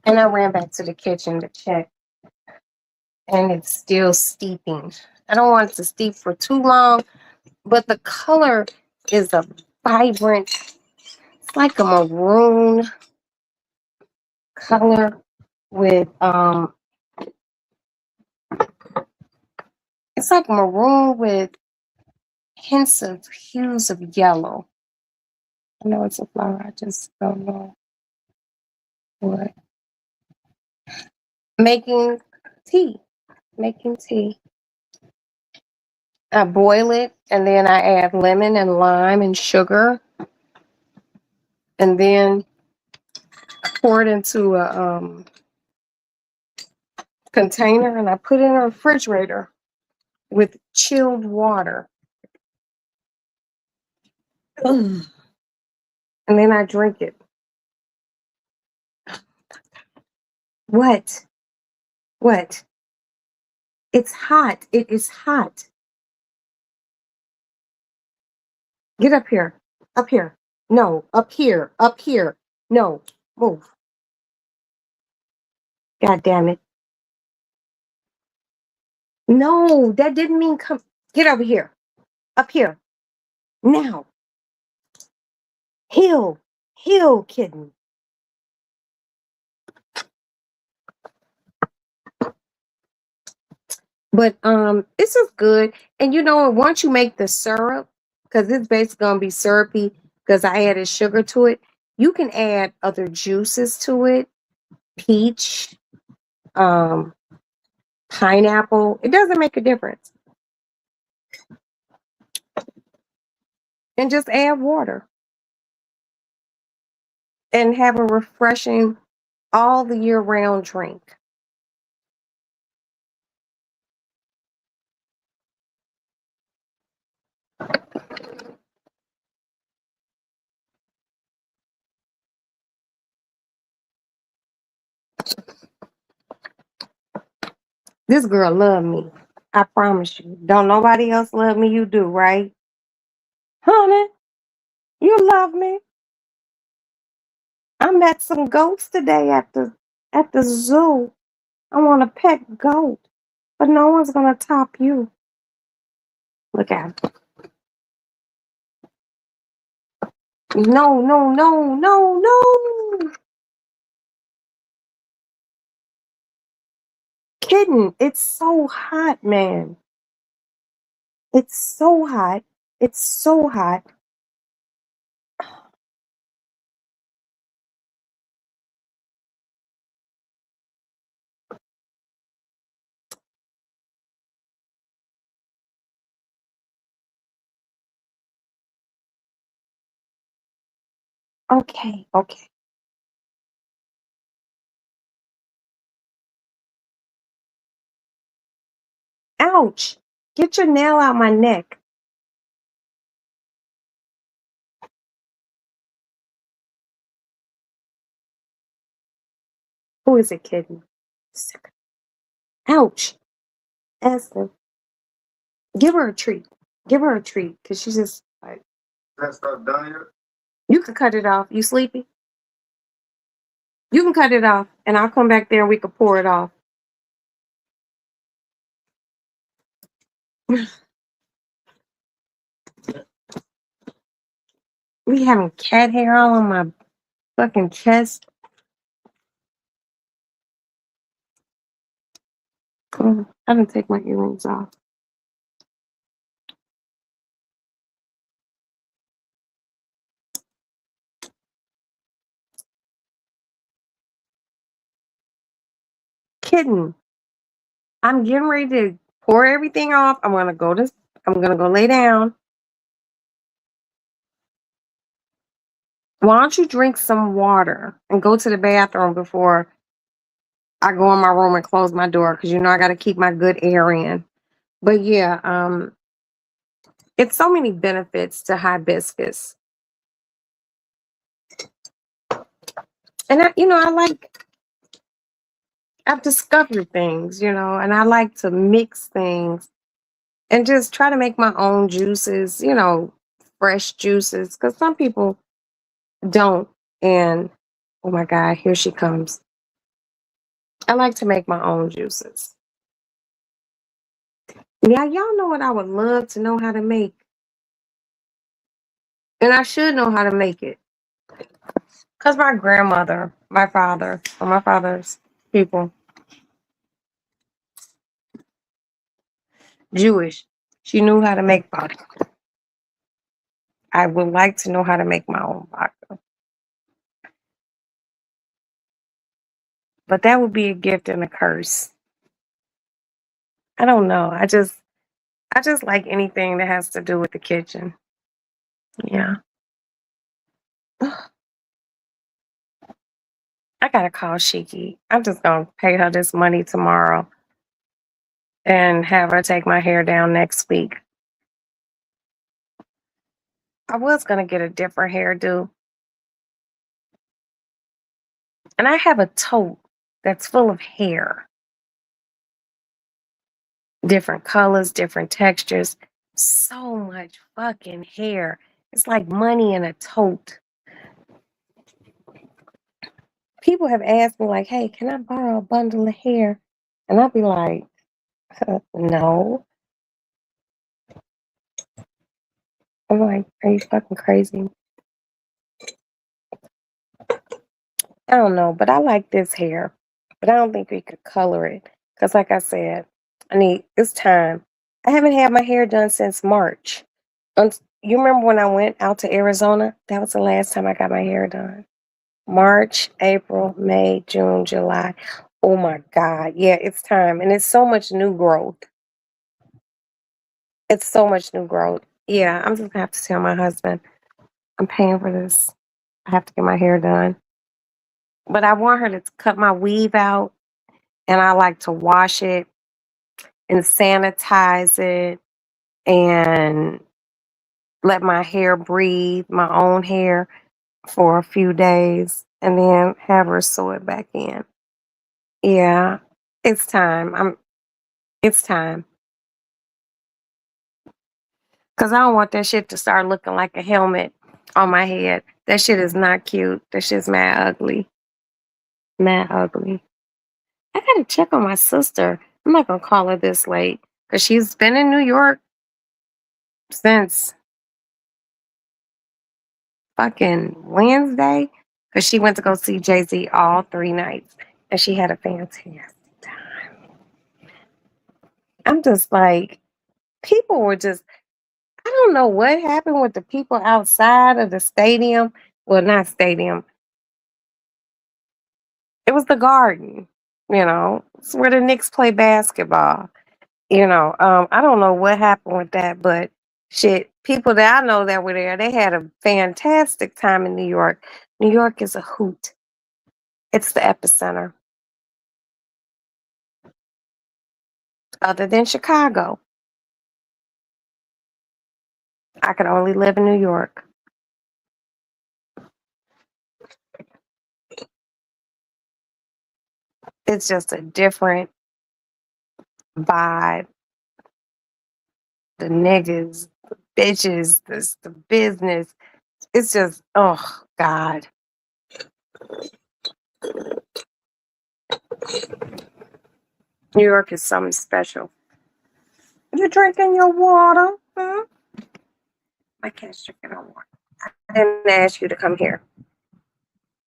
And I ran back to the kitchen to check, and it's still steeping. I don't want it to steep for too long, but the color is a vibrant, it's like a maroon color with it's like maroon with hints of hues of yellow. I know it's a flower, I just don't know what. Making tea. Making tea. I boil it and then I add lemon and lime and sugar, and then pour it into a container and I put it in a refrigerator with chilled water. Ugh. And then I drink it. What? What? It's hot. It is hot. Get up here. Up here. No, up here. Up here. No, move. God damn it. No, that didn't mean come. Get over here. Up here. Now. Heel. Heel, kitten. But this is good. And you know what? Once you make the syrup, because it's basically gonna be syrupy because I added sugar to it, you can add other juices to it. Peach, um, pineapple. It doesn't make a difference. And just add water and have a refreshing all the year round drink. This girl love me. I promise you. Don't nobody else love me. You do, right? Honey, you love me. I met some goats today at the zoo. I want a pet goat, but no one's gonna top you. Look at him. No, no, no, no, no. Kitten, it's so hot, man. It's so hot. It's so hot. Okay, okay. Ouch. Get your nail out my neck. Who is it, kitten? Ouch. Aston, give her a treat. Give her a treat, because she's just like, That stuff done yet? you can cut it off. You sleepy? You can cut it off, and I'll come back there and we can pour it off. We having cat hair all on my fucking chest. I didn't take my earrings off. Kitten, I'm getting ready to pour everything off. I'm gonna go lay down. Why don't you drink some water and go to the bathroom before I go in my room and close my door? Because you know I gotta keep my good air in. But yeah, it's so many benefits to hibiscus. And I've discovered things, and I like to mix things and just try to make my own juices, fresh juices, because some people don't. And oh my God, here she comes. I like to make my own juices. Yeah, y'all know what I would love to know how to make. And I should know how to make it. Because my grandmother, my father, or my father's people, Jewish, she knew how to make vodka. I would like to know how to make my own vodka. But that would be a gift and a curse. I don't know. I just like anything that has to do with the kitchen. Yeah. I gotta call Shiki. I'm just gonna pay her this money tomorrow and have her take my hair down next week. I was gonna get a different hairdo, and I have a tote that's full of hair, different colors, different textures, so much fucking hair. It's like money in a tote. People have asked me like, "Hey, can I borrow a bundle of hair?" And I'll be like, "No." I'm like, "Are you fucking crazy?" I don't know, but I like this hair. But I don't think we could color it. Because like I said, it's time. I haven't had my hair done since March. You remember when I went out to Arizona? That was the last time I got my hair done. March, April, May, June, July. Oh my God. Yeah, it's time. And it's so much new growth. It's so much new growth. Yeah, I'm just gonna have to tell my husband I'm paying for this. I have to get my hair done. But I want her to cut my weave out, and I like to wash it and sanitize it and let my hair breathe, my own hair, for a few days and then have her sew it back in. Yeah, it's time. It's time. Cause I don't want that shit to start looking like a helmet on my head. That shit is not cute. That shit's mad ugly. Mad ugly. I gotta check on my sister. I'm not gonna call her this late. Cause she's been in New York since fucking Wednesday. Cause she went to go see Jay-Z all 3 nights. And she had a fantastic time. I'm just like, people were just, I don't know what happened with the people outside of the stadium. Well, not stadium. It was the Garden. It's where the Knicks play basketball. I don't know what happened with that, but shit, people that I know that were there, they had a fantastic time in New York. New York is a hoot. It's the epicenter. Other than Chicago, I could only live in New York. It's just a different vibe. The niggas, the bitches, the business. It's just, oh God. New York is something special. You drinking your water? Huh? My cat's drinking her water. I didn't ask you to come here.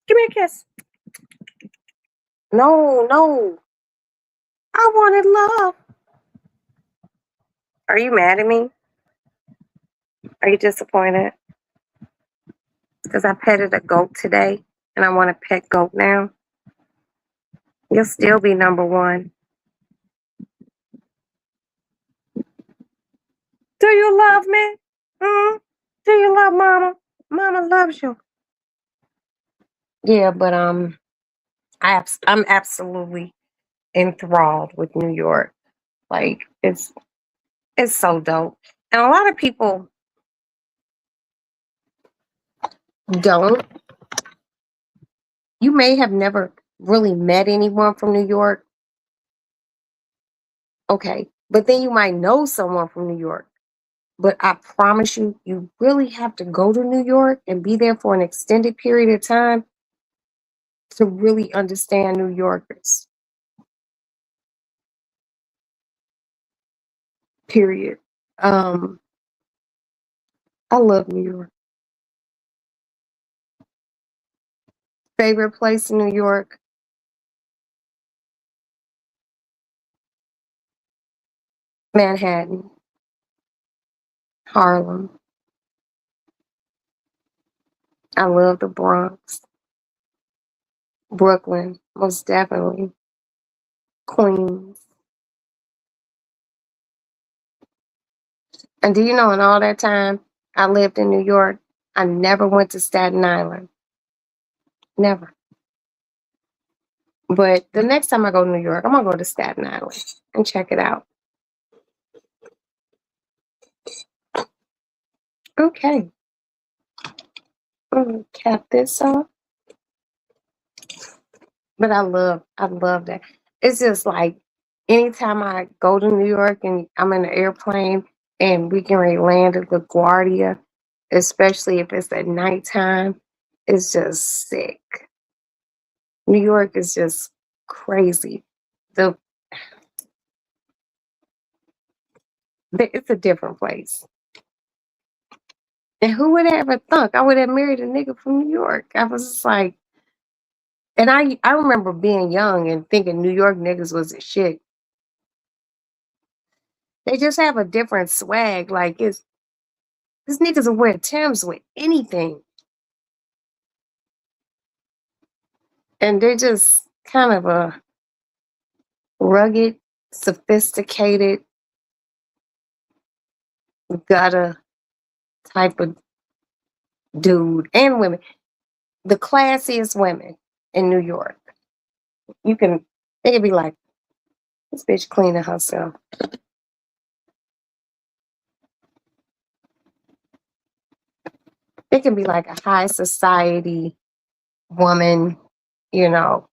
Give me a kiss. No, no. I wanted love. Are you mad at me? Are you disappointed? Because I petted a goat today and I want to pet goat now. You'll still be number one. Do you love me? Do you love mama? Mama loves you. Yeah, but I'm absolutely enthralled with New York. Like it's so dope. And a lot of people don't. You may have never really met anyone from New York. Okay. But then you might know someone from New York. But I promise you, you really have to go to New York and be there for an extended period of time to really understand New Yorkers. Period. Um, I love New York. Favorite place in New York? Manhattan, Harlem. I love the Bronx, Brooklyn, most definitely, Queens. And do you know, in all that time I lived in New York, I never went to Staten Island. Never. But the next time I go to New York, I'm gonna go to Staten Island and check it out. Okay. Cap this off. But I love that. It's just like anytime I go to New York and I'm in an airplane and we can land at LaGuardia, especially if it's at nighttime, it's just sick. New York is just crazy. The it's a different place. And who would have ever thunk I would have married a nigga from New York? I was just like, and I remember being young and thinking New York niggas was a shit. They just have a different swag. Like it's these niggas will wear Timbs with anything. And they're just kind of a rugged, sophisticated, gutter type of dude and women. The classiest women in New York. They could be like, this bitch cleaning herself. It can be like a high society woman, you know.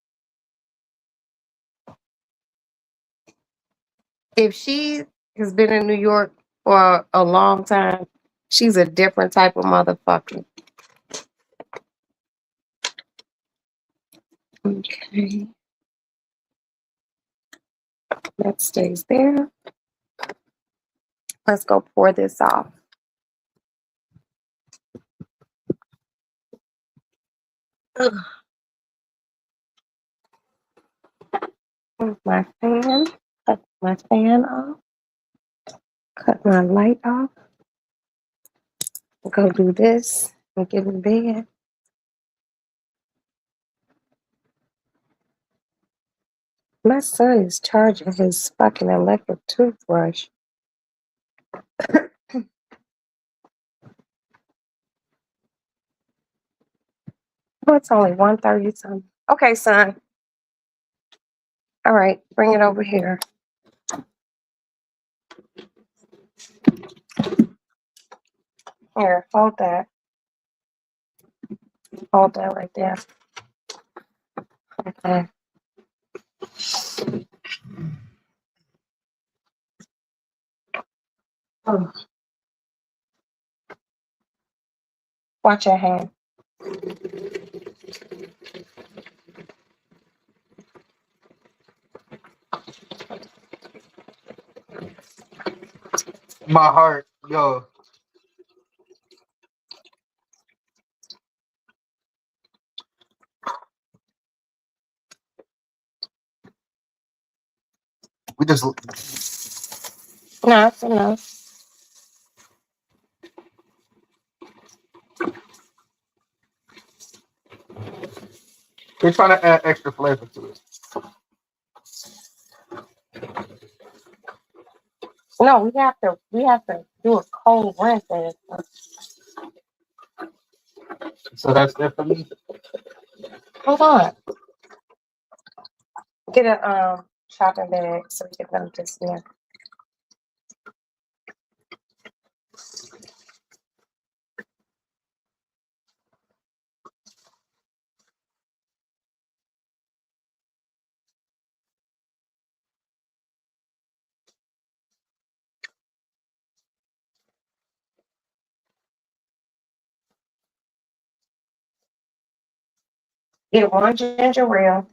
If she has been in New York for a long time. She's a different type of motherfucker. Okay. That stays there. Let's go pour this off. Ugh. Move my fan. Cut my fan off. Cut my light off. Go do this and get in bed. My son is charging his fucking electric toothbrush. Oh, it's only 1:30 something. Okay, son. All right, bring it over here. Here, hold that. Hold that right there. Okay. Oh. Watch your hand. My heart, yo. We just No, it's enough. we're trying to add extra flavor to it. No, we have to do a cold rinse and So that's it for me. hold on. Get a shopping bag so we can dump this in. Get one ginger ale.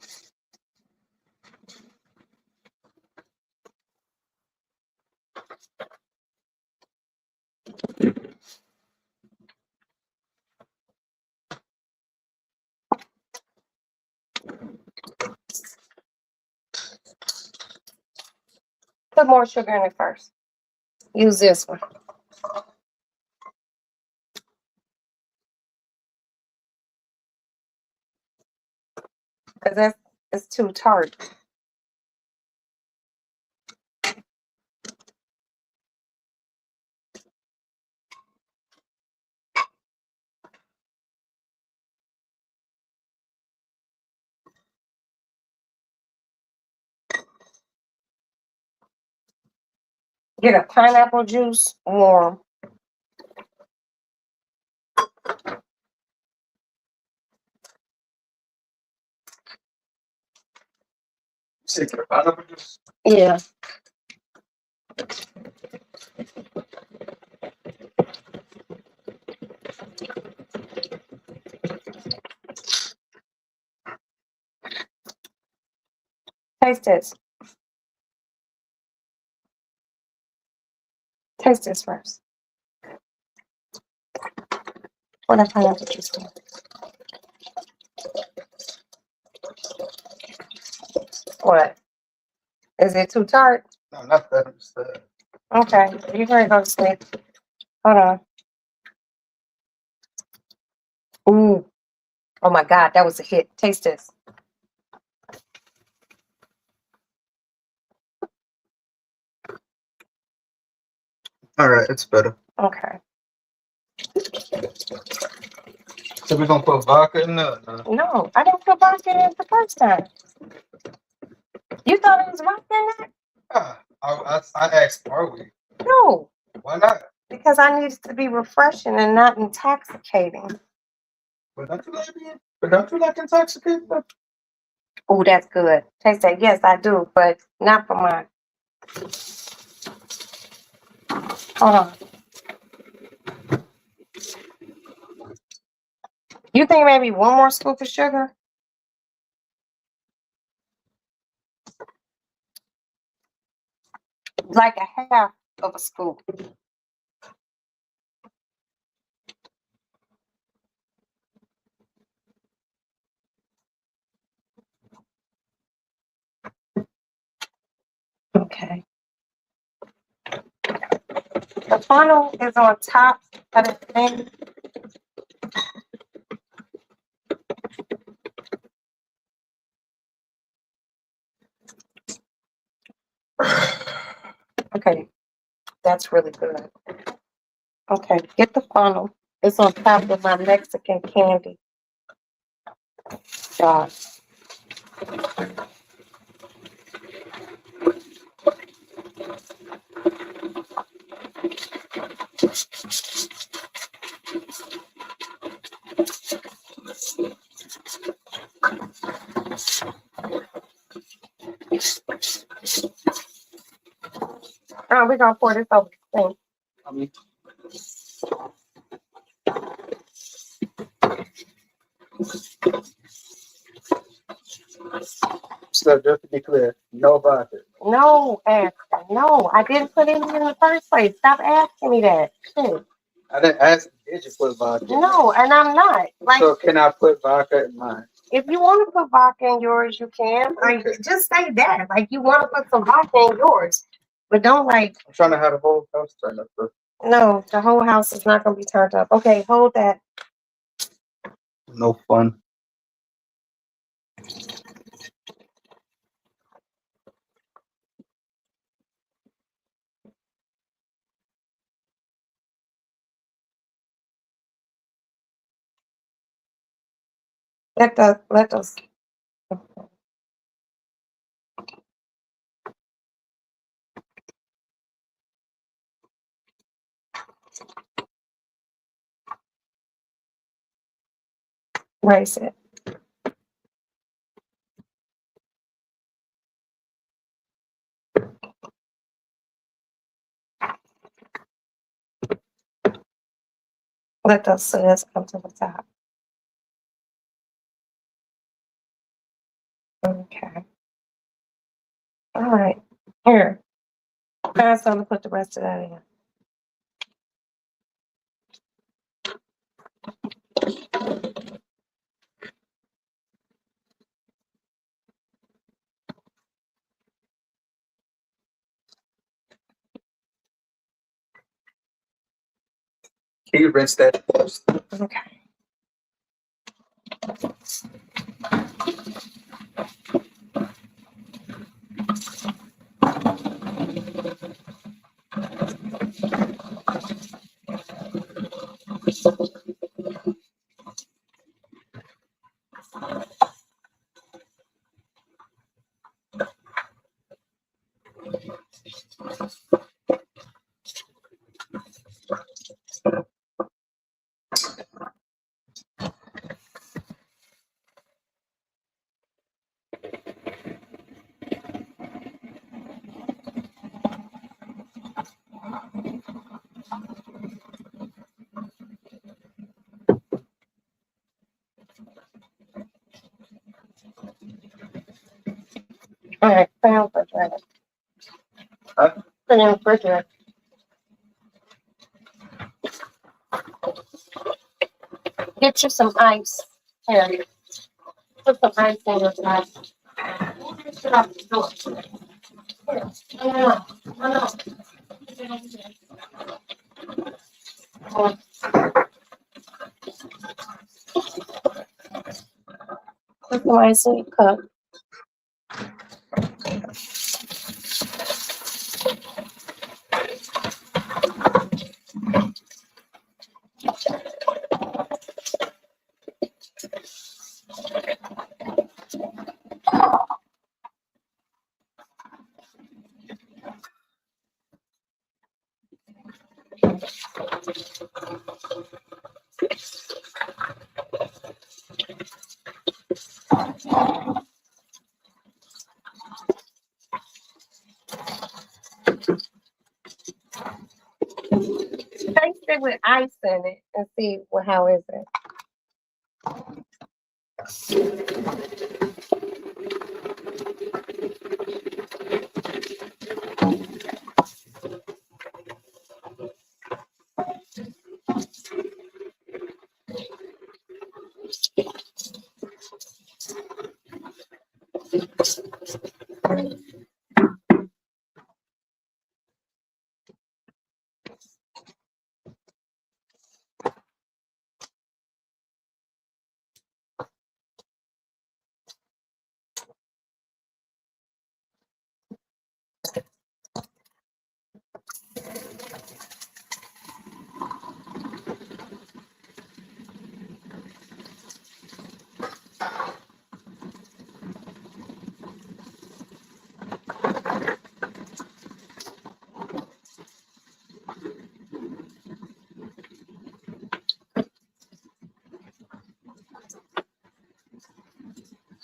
Put more sugar in it first. Use this one. Because it's too tart. Get a pineapple juice warm. Yeah. Taste this. Taste this first. What that pineapple juice do? What? Is it too tart? No, not that. It's that. Okay, you can go to sleep. Hold on. Ooh. Oh my God, that was a hit. Taste this. All right, it's better. Okay. So we're gonna put vodka in there. No, I didn't put vodka in it the first time. You thought it was vodka in that? I asked, are we? No, Why not? because I need it to be refreshing and not intoxicating. But don't you like intoxicated? Oh, that's good. Taste that. Yes, I do, but not for mine. Hold on. You think maybe one more scoop of sugar? Like a half of a scoop. Okay. The funnel is on top of the thing. Okay, that's really good. Okay, get the funnel. It's on top of my Mexican candy jar. We're gonna pour this over the thing. I mean, so just to be clear, no vodka. No, Ashley, no, I didn't put it in the first place. Stop asking me that. Shit. I didn't ask, did you put vodka? No, and I'm not. Like, so can I put vodka in mine? If you want to put vodka in yours, you can. Like, just say that. Like, you want to put some vodka in yours, but don't like. I'm trying to have the whole house turned up. No, the whole house is not going to be turned up. Okay, hold that. No fun. Let us. Raise it. Let the suds come to the top. Okay. All right. Here. Find something to put the rest of that in. Can you rinse that first? Okay. All right. Put it in the refrigerator. Huh? Put it in the refrigerator. Get you some ice. Here. Put some ice in your glass. Shut up the door. Here. No. Put some ice in your cup. it with ice in it and see how is it.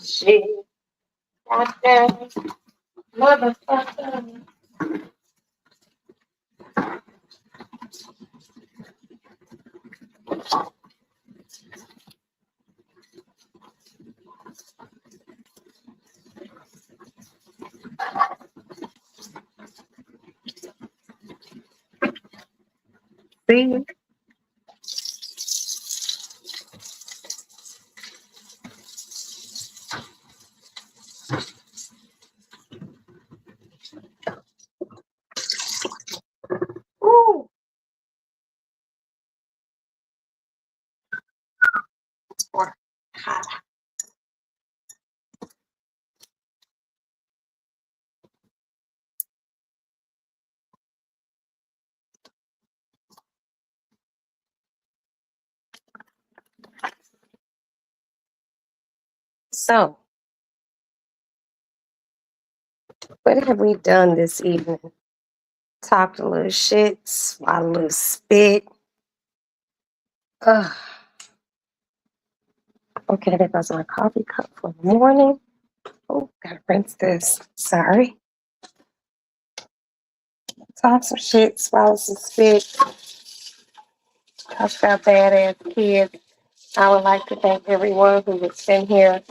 She got that motherfucker. See? Ooh. Or hot. So, what have we done this evening? Talked a little shit, swallowed a little spit. Ugh. Okay, there goes my coffee cup for the morning. Oh, gotta rinse this. Sorry. Talk some shit, swallow some spit. Talk about badass kids. I would like to thank everyone who has been here.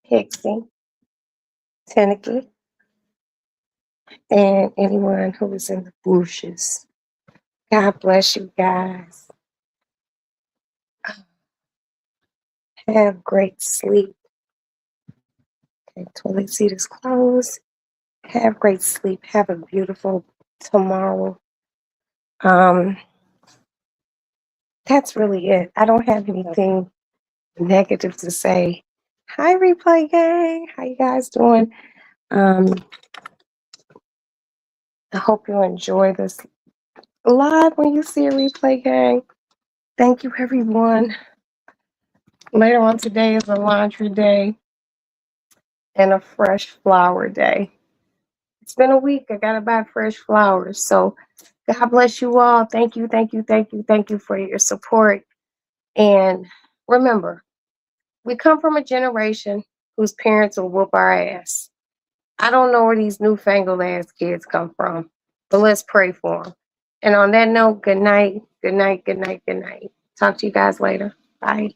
Pixie, Tenneke, and anyone who was in the bushes. God bless you guys. Have great sleep. Okay, toilet seat is closed. Have great sleep. Have a beautiful tomorrow. That's really it. I don't have anything negative to say. Hi, Replay Gang. How you guys doing? I hope you enjoy this live when you see a Replay Gang. Thank you, everyone. Later on today is a laundry day and a fresh flower day. It's been a week. I gotta buy fresh flowers. So God bless you all. Thank you, thank you, thank you, thank you for your support. And remember, we come from a generation whose parents will whoop our ass. I don't know where these newfangled ass kids come from, but let's pray for them. And on that note, good night, good night, good night, good night. Talk to you guys later. Bye.